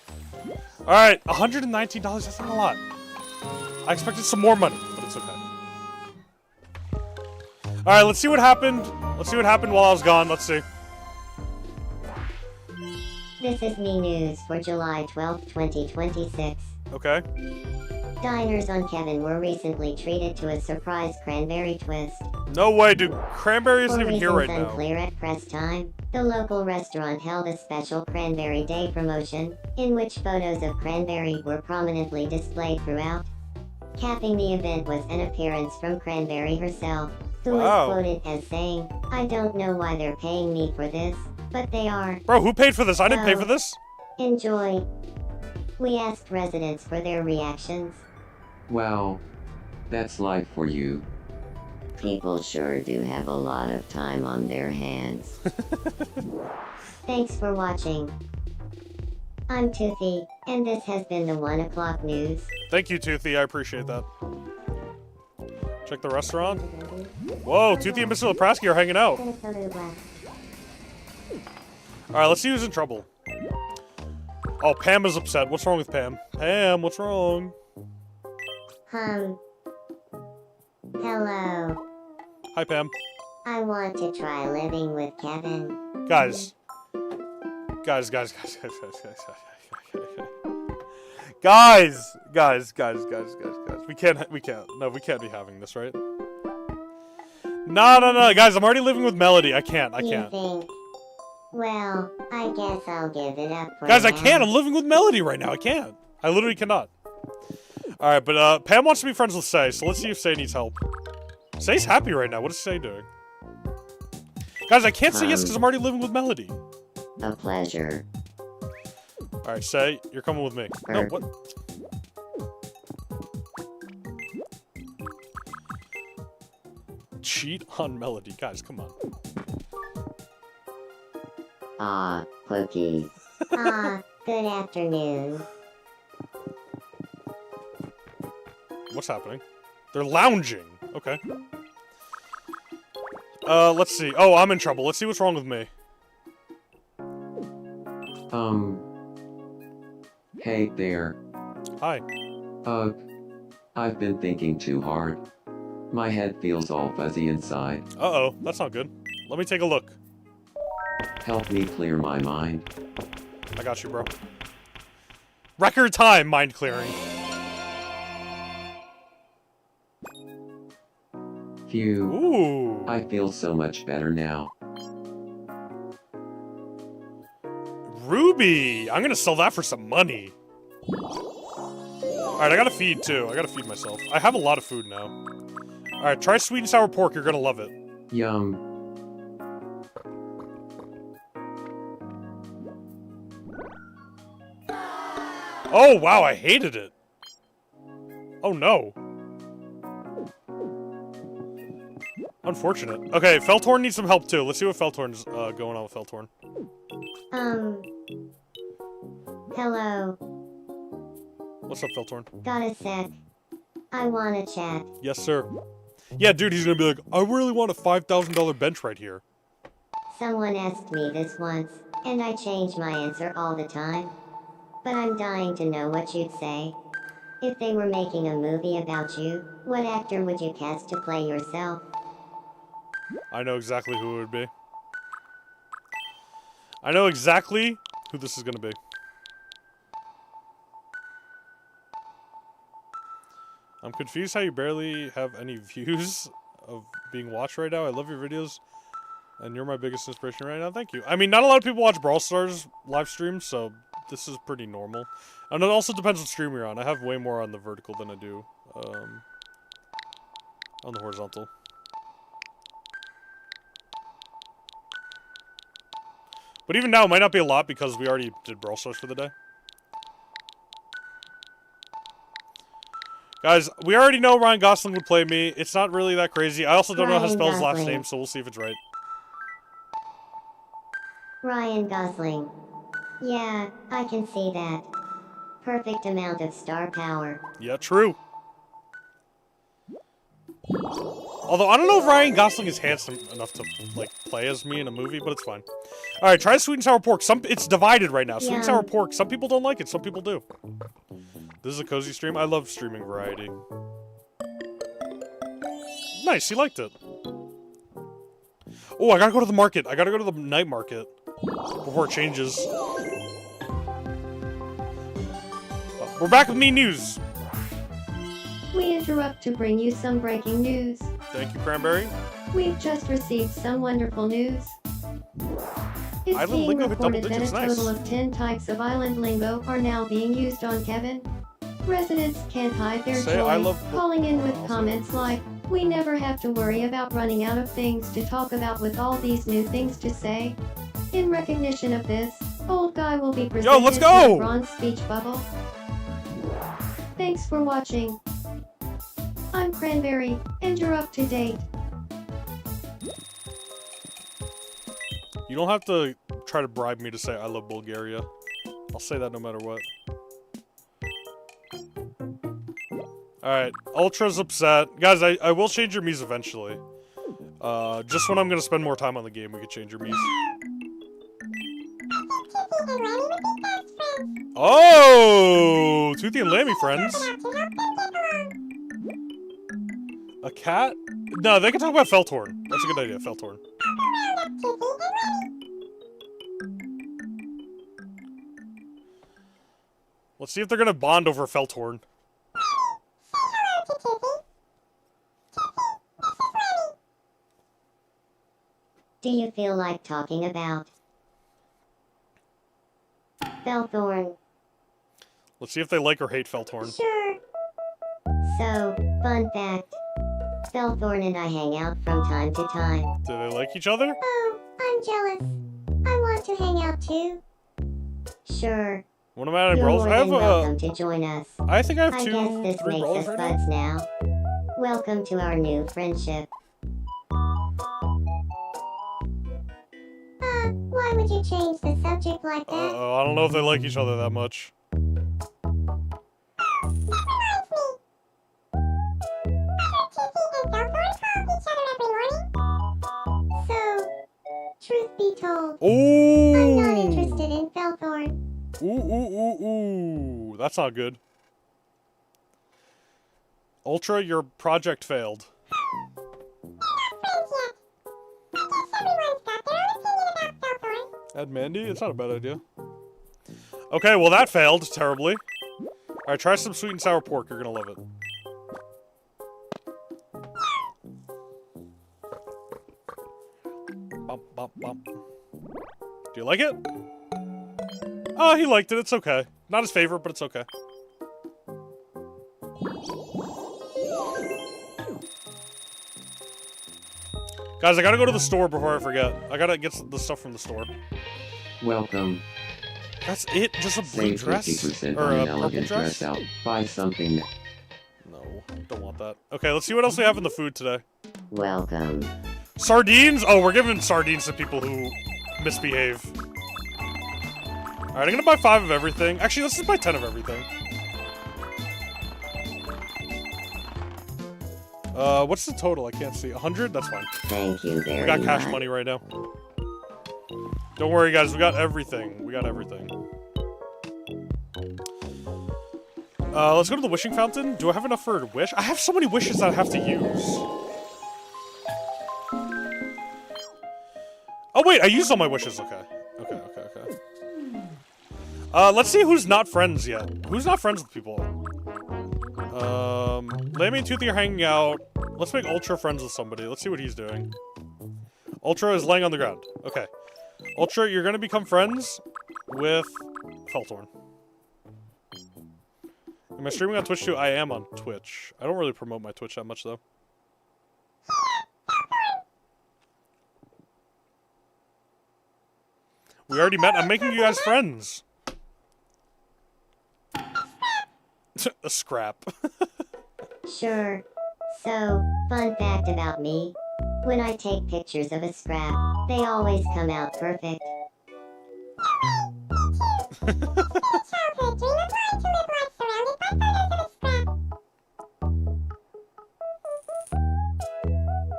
Speaker 1: Alright, $119. That's not a lot. I expected some more money, but it's okay. Alright, let's see what happened. Let's see what happened while I was gone. Let's see.
Speaker 11: This is me news for July 12, 2026.
Speaker 1: Okay.
Speaker 11: Diners on Kevin were recently treated to a surprise cranberry twist.
Speaker 1: No way, dude. Cranberry isn't
Speaker 11: For
Speaker 1: even here right
Speaker 11: reasons
Speaker 1: now.
Speaker 11: unclear at press time, the local restaurant held a special Cranberry Day promotion, in which photos of Cranberry were prominently displayed throughout. Capping the event was an appearance from Cranberry herself, who
Speaker 1: Wow.
Speaker 11: was quoted as saying, "I don't know why they're paying me for this, but they are.
Speaker 1: Bro, who paid for this? I didn't pay
Speaker 11: So,
Speaker 1: for this.
Speaker 11: Enjoy." We asked residents for their reactions.
Speaker 12: Wow. That's life for you.
Speaker 11: People sure do have a lot of time on their hands. Thanks for watching. I'm Toothy, and this has been the 1 o'clock news.
Speaker 1: Thank you, Toothy. I appreciate that. Check the restaurant. Whoa, Toothy and Mr. Leprasky are hanging out. Alright, let's see who's in trouble. Oh, Pam is upset. What's wrong with Pam? Pam, what's wrong?
Speaker 11: Hello.
Speaker 1: Hi, Pam.
Speaker 11: I want to try living with Kevin.
Speaker 1: Guys. Guys. We can't. No, we can't be having this, right? No. Guys, I'm already living with Melody. I can't.
Speaker 11: You think? Well, I guess I'll give it up for
Speaker 1: Guys, I
Speaker 11: now.
Speaker 1: can't. I'm living with Melody right now. I can't. I literally cannot. Alright, but Pam wants to be friends with Say, so let's see if Say needs help. Say's happy right now. What is Say doing? Guys, I can't say yes because I'm already living with Melody.
Speaker 11: A pleasure.
Speaker 1: Alright, Say, you're coming with me. No, what? Cheat on Melody. Guys, come on.
Speaker 11: Cookies. Good afternoon.
Speaker 1: What's happening? They're lounging. Okay. Let's see. Oh, I'm in trouble. Let's see what's wrong with me.
Speaker 12: Hey there.
Speaker 1: Hi.
Speaker 12: I've been thinking too hard. My head feels all fuzzy inside.
Speaker 1: Uh-oh, that's not good. Let me take a look.
Speaker 12: Help me clear my mind.
Speaker 1: I got you, bro. Record time, mind clearing.
Speaker 12: Phew.
Speaker 1: Ooh.
Speaker 12: I feel so much better now.
Speaker 1: Ruby! I'm gonna sell that for some money. Alright, I gotta feed, too. I gotta feed myself. I have a lot of food now. Alright, try sweet and sour pork. You're gonna love it.
Speaker 12: Yum.
Speaker 1: Oh, wow, I hated it. Oh, no. Unfortunate. Okay, Feltorn needs some help, too. Let's see what Feltorn's going on with Feltorn.
Speaker 11: Hello.
Speaker 1: What's up, Feltorn?
Speaker 11: Got a sec. I wanna chat.
Speaker 1: Yes, sir. Yeah, dude, he's gonna be like, I really want a $5,000 bench right here.
Speaker 11: Someone asked me this once, and I change my answer all the time. But I'm dying to know what you'd say. If they were making a movie about you, what actor would you cast to play yourself?
Speaker 1: I know exactly who it would be. I know exactly who this is gonna be. I'm confused how you barely have any views of being watched right now. I love your videos, and you're my biggest inspiration right now. Thank you. I mean, not a lot of people watch Brawl Stars live streams, so this is pretty normal. And it also depends what stream you're on. I have way more on the vertical than I do on the horizontal. But even now, it might not be a lot because we already did Brawl Stars for the day. Guys, we already know Ryan Gosling would play me. It's not really that crazy. I also don't know how to spell his last name, so we'll see if it's right.
Speaker 11: Ryan Gosling. Yeah, I can see that. Perfect amount of star power.
Speaker 1: Yeah, true. Although, I don't know if Ryan Gosling is handsome enough to, like, play as me in a movie, but it's fine. Alright, try sweet and sour pork. It's divided right now. Sweet and sour pork. Some people don't like it, some people do. This is a cozy stream. I love streaming variety. Nice, he liked it. Oh, I gotta go to the market. I gotta go to the night market before it changes. We're back with me news.
Speaker 13: We interrupt to bring you some breaking news.
Speaker 1: Thank you, Cranberry.
Speaker 13: We've just received some wonderful news. It's
Speaker 1: Island
Speaker 13: being
Speaker 1: lingo hit double
Speaker 13: reported that a
Speaker 1: digits, nice.
Speaker 13: total of 10 types of island lingo are now being used on Kevin. Residents can't hide their
Speaker 1: Say,
Speaker 13: joy,
Speaker 1: I love
Speaker 13: calling in with
Speaker 1: also.
Speaker 13: comments like, "We never have to worry about running out of things to talk about with all these new things to say." In recognition of this, Old Guy will be presented
Speaker 1: let's go!
Speaker 13: with a bronze speech bubble. Thanks for watching. I'm Cranberry, and you're up to date.
Speaker 1: You don't have to try to bribe me to say I love Bulgaria. I'll say that no matter what. Alright, Ultra's upset. Guys, I will change your Mies eventually. Just when I'm gonna spend more time on the game, we could change your Mies. Oh! Toothy and Lammy friends. A cat? No, they can talk about Feltorn. That's a good idea, Feltorn. Let's see if they're gonna bond over Feltorn.
Speaker 11: Do you feel like talking about Felthorn?
Speaker 1: Let's see if they like or hate Feltorn.
Speaker 11: Sure. So, fun fact. Felthorn and I hang out from time to time.
Speaker 1: Do they like each other?
Speaker 11: Oh, I'm jealous. I want to hang out too. Sure.
Speaker 1: What am I at
Speaker 11: You're
Speaker 1: Brawls?
Speaker 11: more
Speaker 1: I have
Speaker 11: than welcome to join us.
Speaker 1: I think I have
Speaker 11: I
Speaker 1: two,
Speaker 11: guess this
Speaker 1: three
Speaker 11: makes
Speaker 1: Brawls
Speaker 11: us
Speaker 1: right
Speaker 11: buds
Speaker 1: now.
Speaker 11: now. Welcome to our new friendship. Why would you change the subject like that?
Speaker 1: Uh-oh, I don't know if they like each other that much.
Speaker 11: So, truth be told,
Speaker 1: Ooh!
Speaker 11: I'm not interested in Felthorn.
Speaker 1: Ooh. That's not good. Ultra, your project failed. Add Mandy? It's not a bad idea. Okay, well that failed terribly. Alright, try some sweet and sour pork. You're gonna love it. Bump, bump, bump. Do you like it? Oh, he liked it. It's okay. Not his favorite, but it's okay. Guys, I gotta go to the store before I forget. I gotta get the stuff from the store.
Speaker 12: Welcome.
Speaker 1: That's it? Just a blue
Speaker 12: Save
Speaker 1: dress?
Speaker 12: 50%
Speaker 1: Or
Speaker 12: on
Speaker 1: a
Speaker 12: an
Speaker 1: purple
Speaker 12: elegant
Speaker 1: dress?
Speaker 12: dress out. Buy something.
Speaker 1: No, don't want that. Okay, let's see what else we have in the food today.
Speaker 11: Welcome.
Speaker 1: Sardines? Oh, we're giving sardines to people who misbehave. Alright, I'm gonna buy 5 of everything. Actually, let's just buy 10 of everything. What's the total? I can't see. 100? That's fine.
Speaker 11: Thank you very
Speaker 1: We got cash
Speaker 11: much.
Speaker 1: money right now. Don't worry, guys. We got everything. We got everything. Let's go to the wishing fountain. Do I have enough for a wish? I have so many wishes that I have to use. Oh, wait. I used all my wishes. Okay. Okay. Let's see who's not friends yet. Who's not friends with people? Lammy and Toothy are hanging out. Let's make Ultra friends with somebody. Let's see what he's doing. Ultra is laying on the ground. Okay. Ultra, you're gonna become friends with Feltorn. Am I streaming on Twitch too? I am on Twitch. I don't really promote my Twitch that much though. We already met. I'm making you guys friends. A scrap.
Speaker 11: Sure. So, fun fact about me. When I take pictures of a scrap, they always come out perfect.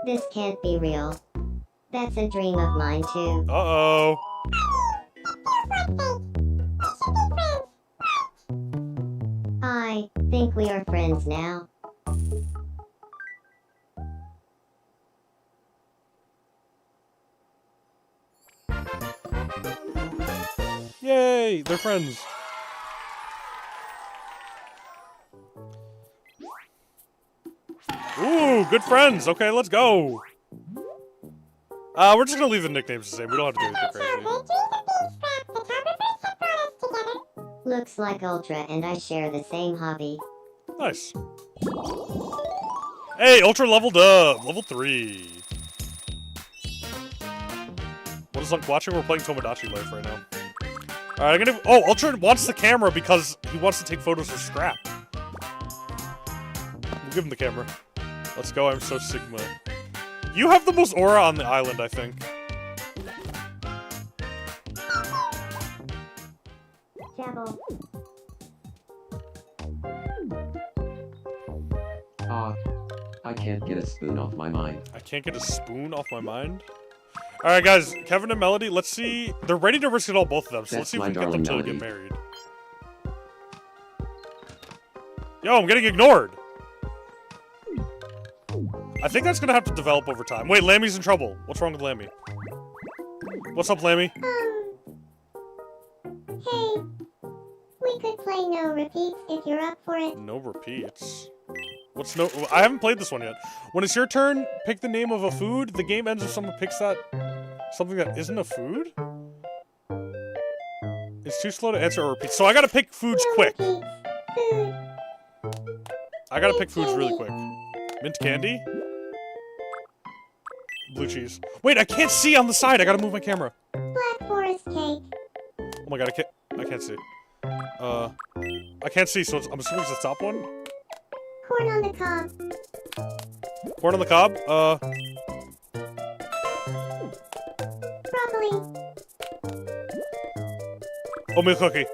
Speaker 11: This can't be real. That's a dream of mine too.
Speaker 1: Uh-oh.
Speaker 11: I think we are friends now.
Speaker 1: Yay! They're friends. Ooh, good friends. Okay, let's go. We're just gonna leave the nicknames the same. We don't have to do anything crazy.
Speaker 11: Looks like Ultra and I share the same hobby.
Speaker 1: Nice. Hey, Ultra leveled up. Level 3. What is Lunk watching? We're playing Tomodachi Life right now. Alright, I'm gonna... Oh, Ultra wants the camera because he wants to take photos of Scrap. We'll give him the camera. Let's go, I'm so Sigma. You have the most aura on the island, I think.
Speaker 12: I can't get a spoon off my mind.
Speaker 1: I can't get a spoon off my mind? Alright, guys, Kevin and Melody, let's see. They're ready to risk it all, both of them, so let's see if we can get them to get married. Yo, I'm getting ignored! I think that's gonna have to develop over time. Wait, Lammy's in trouble. What's wrong with Lammy? What's up, Lammy?
Speaker 11: Hey, we could play no repeats if you're up for it.
Speaker 1: No repeats? What's no... I haven't played this one yet. When it's your turn, pick the name of a food. The game ends if someone picks that... something that isn't a food? It's too slow to answer or repeat. So I gotta pick foods quick. I gotta pick foods really quick. Mint candy? Blue cheese. Wait, I can't see on the side. I gotta move my camera.
Speaker 11: Black forest cake.
Speaker 1: Oh my god, I can't see. I can't see, so I'm assuming it's the top one?
Speaker 11: Corn on the cob.
Speaker 1: Corn on the cob?
Speaker 11: Broccoli.
Speaker 1: Oatmeal cookie.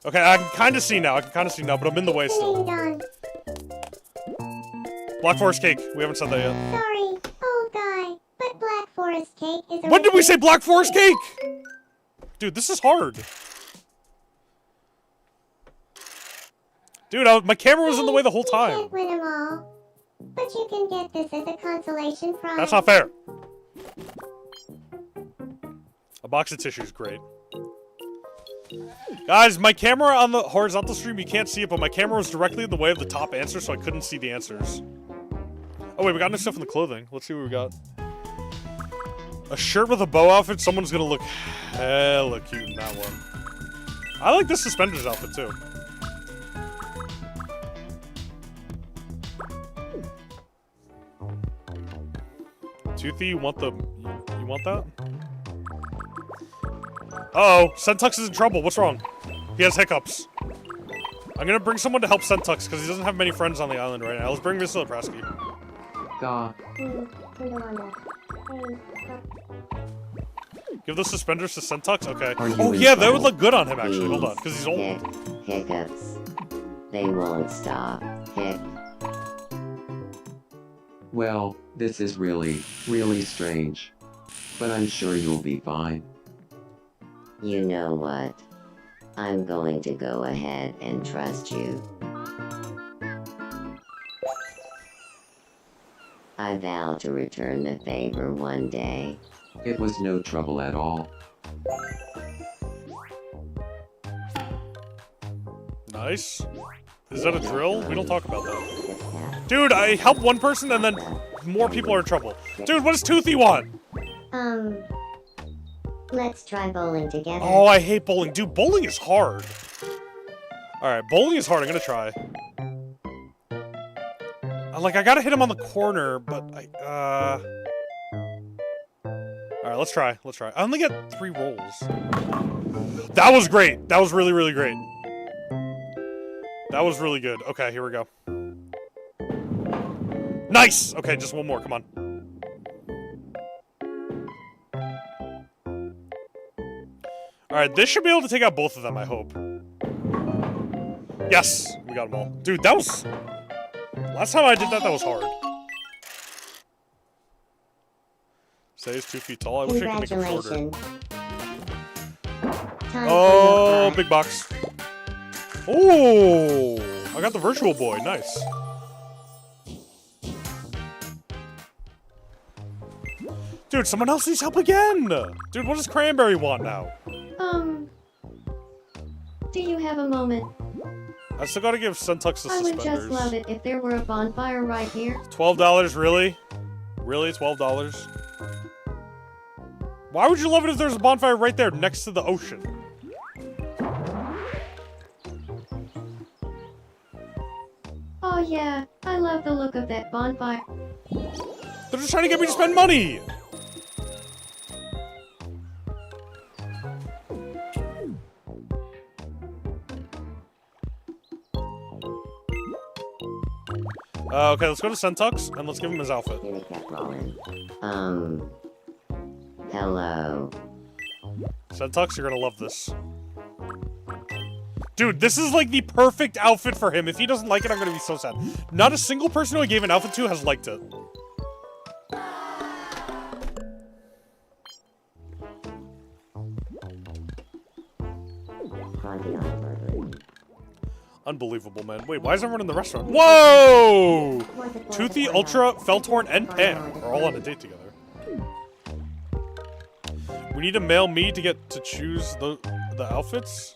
Speaker 1: Okay, I can kind of see now. But I'm in the way still.
Speaker 11: Done.
Speaker 1: Black forest cake. We haven't said that yet.
Speaker 11: Sorry, old guy, but black forest cake is a...
Speaker 1: When did we say black forest cake? Dude, this is hard. Dude, my camera was in the way the whole time.
Speaker 11: You can't win them all, but you can get this as a consolation prize.
Speaker 1: That's not fair. A box of tissue is great. Guys, my camera on the horizontal stream, you can't see it, but my camera was directly in the way of the top answer, so I couldn't see the answers. Oh wait, we got new stuff in the clothing. Let's see what we got. A shirt with a bow outfit. Someone's gonna look hella cute in that one. I like this suspenders outfit too. Toothy, you want that? Uh-oh, Sentux is in trouble. What's wrong? He has hiccups. I'm gonna bring someone to help Sentux because he doesn't have many friends on the island right now. Let's bring Mr. Leprasky.
Speaker 12: God.
Speaker 1: Give the suspenders to Sentux? Okay.
Speaker 12: Oh
Speaker 1: yeah, that would look good on him actually. Hold on, because he's old.
Speaker 11: Hiccups. They won't stop.
Speaker 12: Well, this is really, really strange. But I'm sure you'll be fine.
Speaker 11: You know what? I'm going to go ahead and trust you. I vow to return the favor one day.
Speaker 12: It was no trouble at all.
Speaker 1: Nice. Is that a drill? We don't talk about that. Dude, I help one person and then more people are in trouble. Dude, what does Toothy want?
Speaker 11: Let's try bowling together.
Speaker 1: Oh, I hate bowling. Dude, bowling is hard. Alright, bowling is hard. I'm gonna try. I gotta hit him on the corner, but Alright, let's try. I only get 3 rolls. That was great. That was really, really great. That was really good. Okay, here we go. Nice! Okay, just one more. Come on. Alright, this should be able to take out both of them, I hope. Yes! We got them all. Dude, that was... Last time I did that, that was hard. Say he's 2 feet tall. I wish I could make him shorter. Oh, big box. Oh! I got the virtual boy. Nice. Dude, someone else needs help again! Dude, what does Cranberry want now?
Speaker 13: Do you have a moment?
Speaker 1: I still gotta give Centux the
Speaker 13: I would
Speaker 1: suspenders.
Speaker 13: just love it if there were a bonfire right here.
Speaker 1: $12, really? Really, $12? Why would you love it if there's a bonfire right there next to the ocean?
Speaker 13: Oh yeah, I love the look of that bonfire.
Speaker 1: They're just trying to get me to spend money! Okay, let's go to Centux and let's give him his outfit.
Speaker 11: Hello.
Speaker 1: Centux, you're gonna love this. Dude, this is like the perfect outfit for him. If he doesn't like it, I'm gonna be so sad. Not a single person who I gave an outfit to has liked it. Unbelievable, man. Wait, why is everyone in the restaurant? Whoa! Toothy, Ultra, Felthorn, and Pam are all on a date together. We need a male me to get to choose the outfits?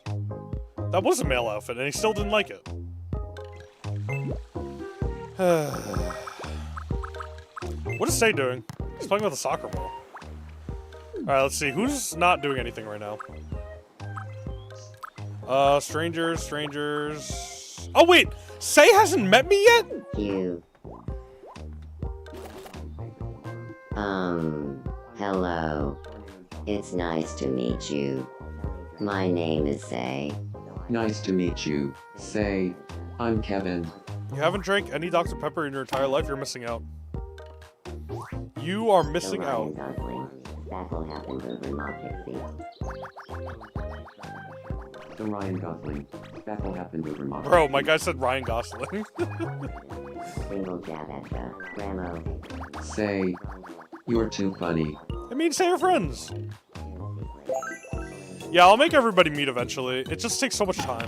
Speaker 1: That was a male outfit, and he still didn't like it. What is Say doing? He's playing with a soccer ball. Alright, let's see. Who's not doing anything right now? Strangers. Oh, wait! Say hasn't met me yet?
Speaker 11: You. Hello. It's nice to meet you. My name is Say.
Speaker 12: Nice to meet you. Say, I'm Kevin.
Speaker 1: You haven't drank any Dr. Pepper in your entire life, you're missing out. You are missing out.
Speaker 11: That will happen over my pixie.
Speaker 12: The Ryan Gosling. That will happen over my
Speaker 1: Bro, my guy said Ryan Gosling.
Speaker 11: Single jab at the Ramo.
Speaker 12: Say, you're too funny.
Speaker 1: I mean, say you're friends. Yeah, I'll make everybody meet eventually. It just takes so much time.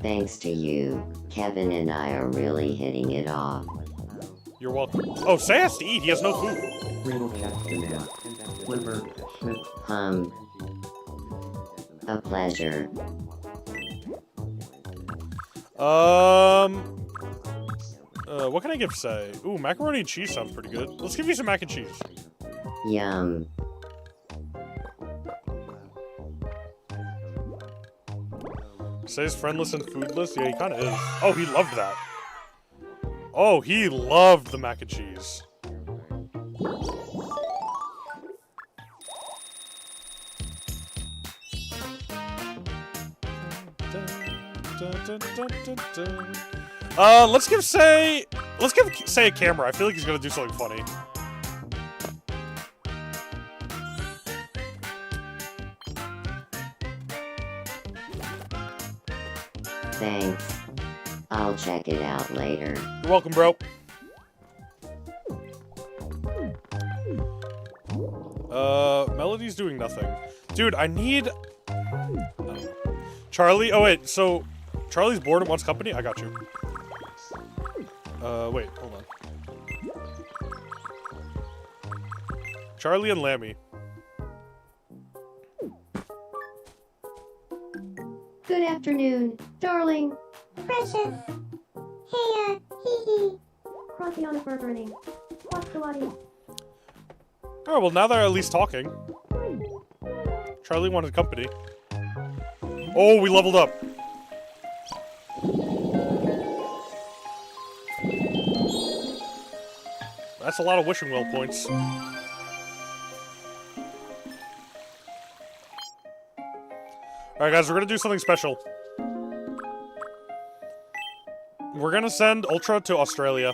Speaker 11: Thanks to you, Kevin and I are really hitting it off.
Speaker 1: You're welcome. Oh, Say has to eat. He has no food.
Speaker 11: A pleasure.
Speaker 1: What can I give Say? Ooh, macaroni and cheese sounds pretty good. Let's give you some mac and cheese.
Speaker 11: Yum.
Speaker 1: Say's friendless and foodless? Yeah, he kind of is. Oh, he loved that. Oh, he loved the mac and cheese. Let's give Say a camera. I feel like he's gonna do something funny.
Speaker 11: Thanks. I'll check it out later.
Speaker 1: You're welcome, bro. Melody's doing nothing. Dude, I need... Charlie? Oh, wait, so... Charlie's bored and wants company? I got you. Wait, hold on. Charlie and Lammy.
Speaker 13: Good afternoon, darling.
Speaker 4: Precious. Hey, hee.
Speaker 13: Crossing on a burning. What's the audience?
Speaker 1: Oh, well, now they're at least talking. Charlie wanted company. Oh, we leveled up. That's a lot of wishing well points. Alright, guys, we're gonna do something special. We're gonna send Ultra to Australia.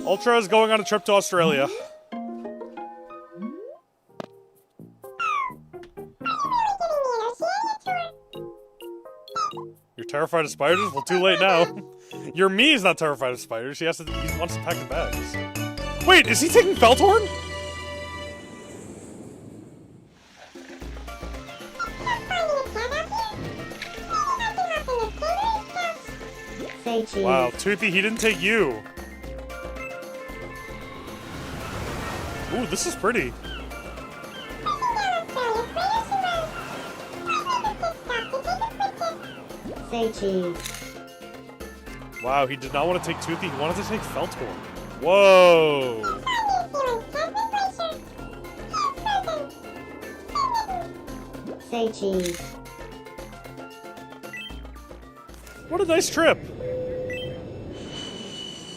Speaker 1: Ultra is going on a trip to Australia. You're terrified of spiders? Well, too late now. Your me is not terrified of spiders. He wants to pack the bags. Wait, is he taking Felthorn?
Speaker 11: Say cheese.
Speaker 1: Wow, Toothy, he didn't take you. Ooh, this is pretty.
Speaker 11: Say cheese.
Speaker 1: Wow, he did not want to take Toothy. He wanted to take Felthorn. Whoa.
Speaker 11: Say cheese.
Speaker 1: What a nice trip.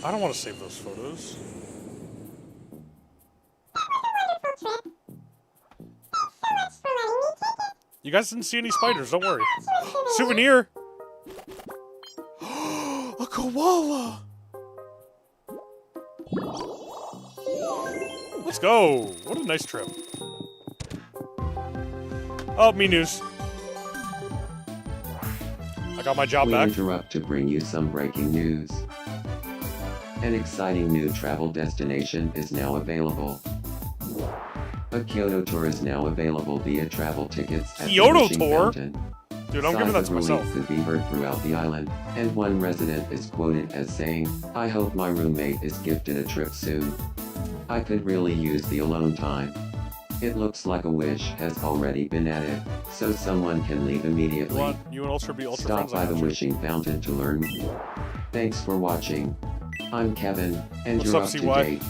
Speaker 1: I don't want to save those photos. You guys didn't see any spiders, don't worry. Souvenir! A koala! Let's go! What a nice trip. Oh, me news. I got my job
Speaker 12: We
Speaker 1: back.
Speaker 12: interrupt to bring you some breaking news. An exciting new travel destination is now available. A Kyoto tour is now available via travel tickets at
Speaker 1: Kyoto
Speaker 12: the Wishing
Speaker 1: tour?
Speaker 12: Fountain.
Speaker 1: Dude, I'm giving that
Speaker 12: Sighs
Speaker 1: to
Speaker 12: of relief
Speaker 1: myself.
Speaker 12: could be heard throughout the island, and one resident is quoted as saying, "I hope my roommate is gifted a trip soon. I could really use the alone time." It looks like a wish has already been added, so someone can leave immediately.
Speaker 1: You want you and Ultra be Ultra
Speaker 12: Stop
Speaker 1: friends?
Speaker 12: by
Speaker 1: I
Speaker 12: the
Speaker 1: got you.
Speaker 12: Wishing Fountain to learn more. Thanks for watching. I'm Kevin, and
Speaker 1: What's
Speaker 12: you're
Speaker 1: up,
Speaker 12: up to
Speaker 1: CY?
Speaker 12: date.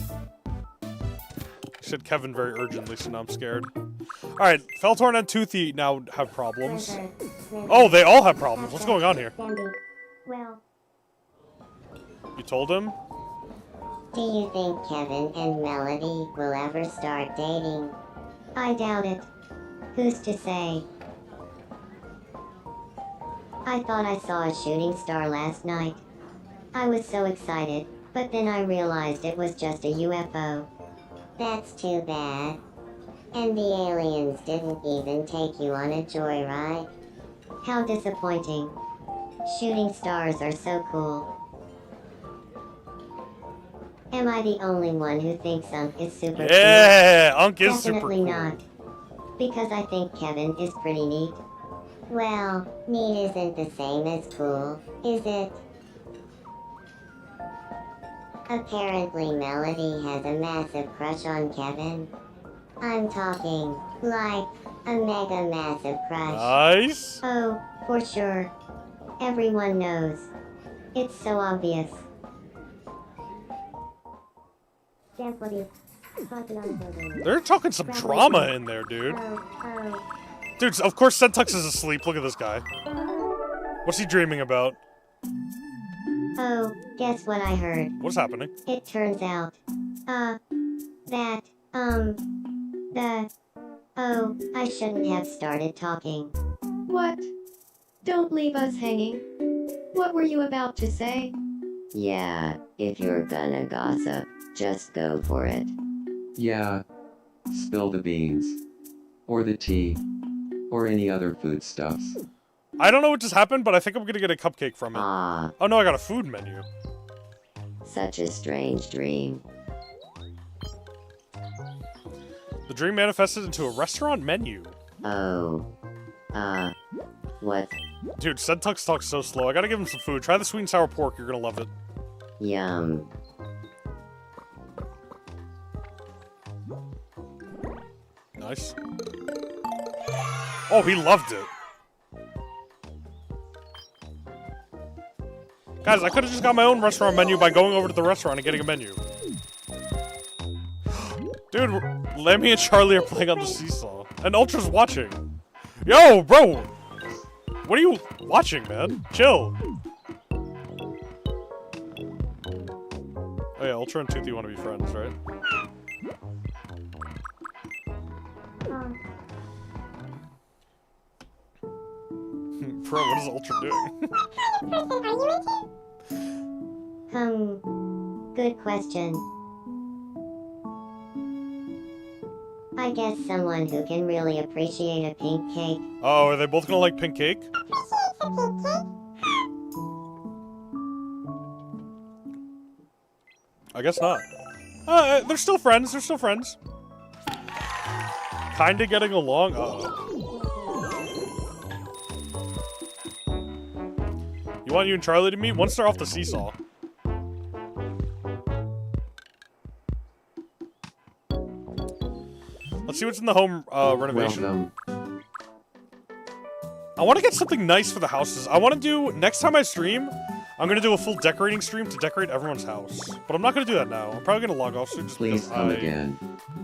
Speaker 1: Said Kevin very urgently, so now I'm scared. Alright, Felthorn and Toothy now have problems. Oh, they all have problems. What's going on here?
Speaker 11: Well,
Speaker 1: You told him?
Speaker 11: do you think Kevin and Melody will ever start dating? I doubt it. Who's to say? I thought I saw a shooting star last night. I was so excited, but then I realized it was just a UFO. That's too bad. And the aliens didn't even take you on a joyride. How disappointing. Shooting stars are so cool. Am I the only one who thinks Unk is super cool?
Speaker 1: Yeah, Unk is super
Speaker 11: Definitely
Speaker 1: cool.
Speaker 11: not. Because I think Kevin is pretty neat. Well, neat isn't the same as cool, is it? Apparently Melody has a massive crush on Kevin. I'm talking, like, a mega massive crush.
Speaker 1: Nice.
Speaker 11: Oh, for sure. Everyone knows. It's so obvious.
Speaker 1: They're talking some drama in there, dude. Dude, of course Sentux is asleep. Look at this guy. What's he dreaming about?
Speaker 11: Oh, guess what I heard?
Speaker 1: What's happening?
Speaker 11: It turns out, oh, I shouldn't have started talking.
Speaker 13: What? Don't leave us hanging. What were you about to say?
Speaker 11: Yeah, if you're gonna gossip, just go for it.
Speaker 12: Yeah. Spill the beans. Or the tea. Or any other foodstuffs.
Speaker 1: I don't know what just happened, but I think I'm gonna get a cupcake from it.
Speaker 11: Ah,
Speaker 1: Oh no, I got a food menu.
Speaker 11: such a strange dream.
Speaker 1: The dream manifested into a restaurant menu.
Speaker 11: Oh, what?
Speaker 1: Dude, Sentux talks so slow. I gotta give him some food. Try the sweet and sour pork. You're gonna love it.
Speaker 11: Yum.
Speaker 1: Nice. Oh, he loved it. Guys, I could have just got my own restaurant menu by going over to the restaurant and getting a menu. Dude, Lemmy and Charlie are playing on the seesaw. And Ultra's watching. Yo, bro! What are you watching, man? Chill. Oh yeah, Ultra and Toothy want to be friends, right? Bro, what is Ultra doing?
Speaker 11: Good question. I guess someone who can really appreciate a pink cake.
Speaker 1: Oh, are they both gonna like pink cake? I guess not. They're still friends. They're still friends. Kinda getting along. Uh-oh. You want you and Charlie to meet? Once they're off the seesaw. Let's see what's in the home renovation.
Speaker 12: Welcome.
Speaker 1: I want to get something nice for the houses. I want to do, next time I stream, I'm going to do a full decorating stream to decorate everyone's house. But I'm not going to do that now. I'm probably going to log off soon just
Speaker 12: Please come again.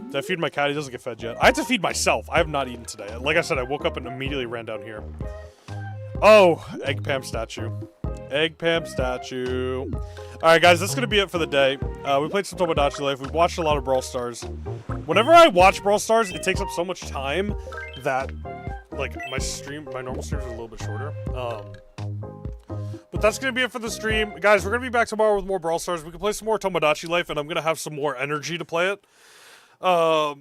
Speaker 1: Did I feed my cat? He doesn't get fed yet. I have to feed myself. I have not eaten today. Like I said, I woke up and immediately ran down here. Oh, Egg Pam statue. Egg Pam statue. Alright guys, that's going to be it for the day. We played some Tomodachi Life. We watched a lot of Brawl Stars. Whenever I watch Brawl Stars, it takes up so much time that, like, my normal streams are a little bit shorter. But that's going to be it for the stream. Guys, we're going to be back tomorrow with more Brawl Stars. We can play some more Tomodachi Life, and I'm going to have some more energy to play it. The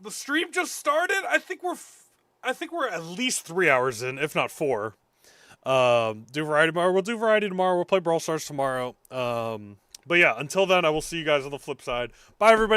Speaker 1: stream just started. I think we're at least 3 hours in, if not 4. Do variety tomorrow. We'll do variety tomorrow. We'll play Brawl Stars tomorrow. But yeah, until then, I will see you guys on the flip side. Bye, everybody.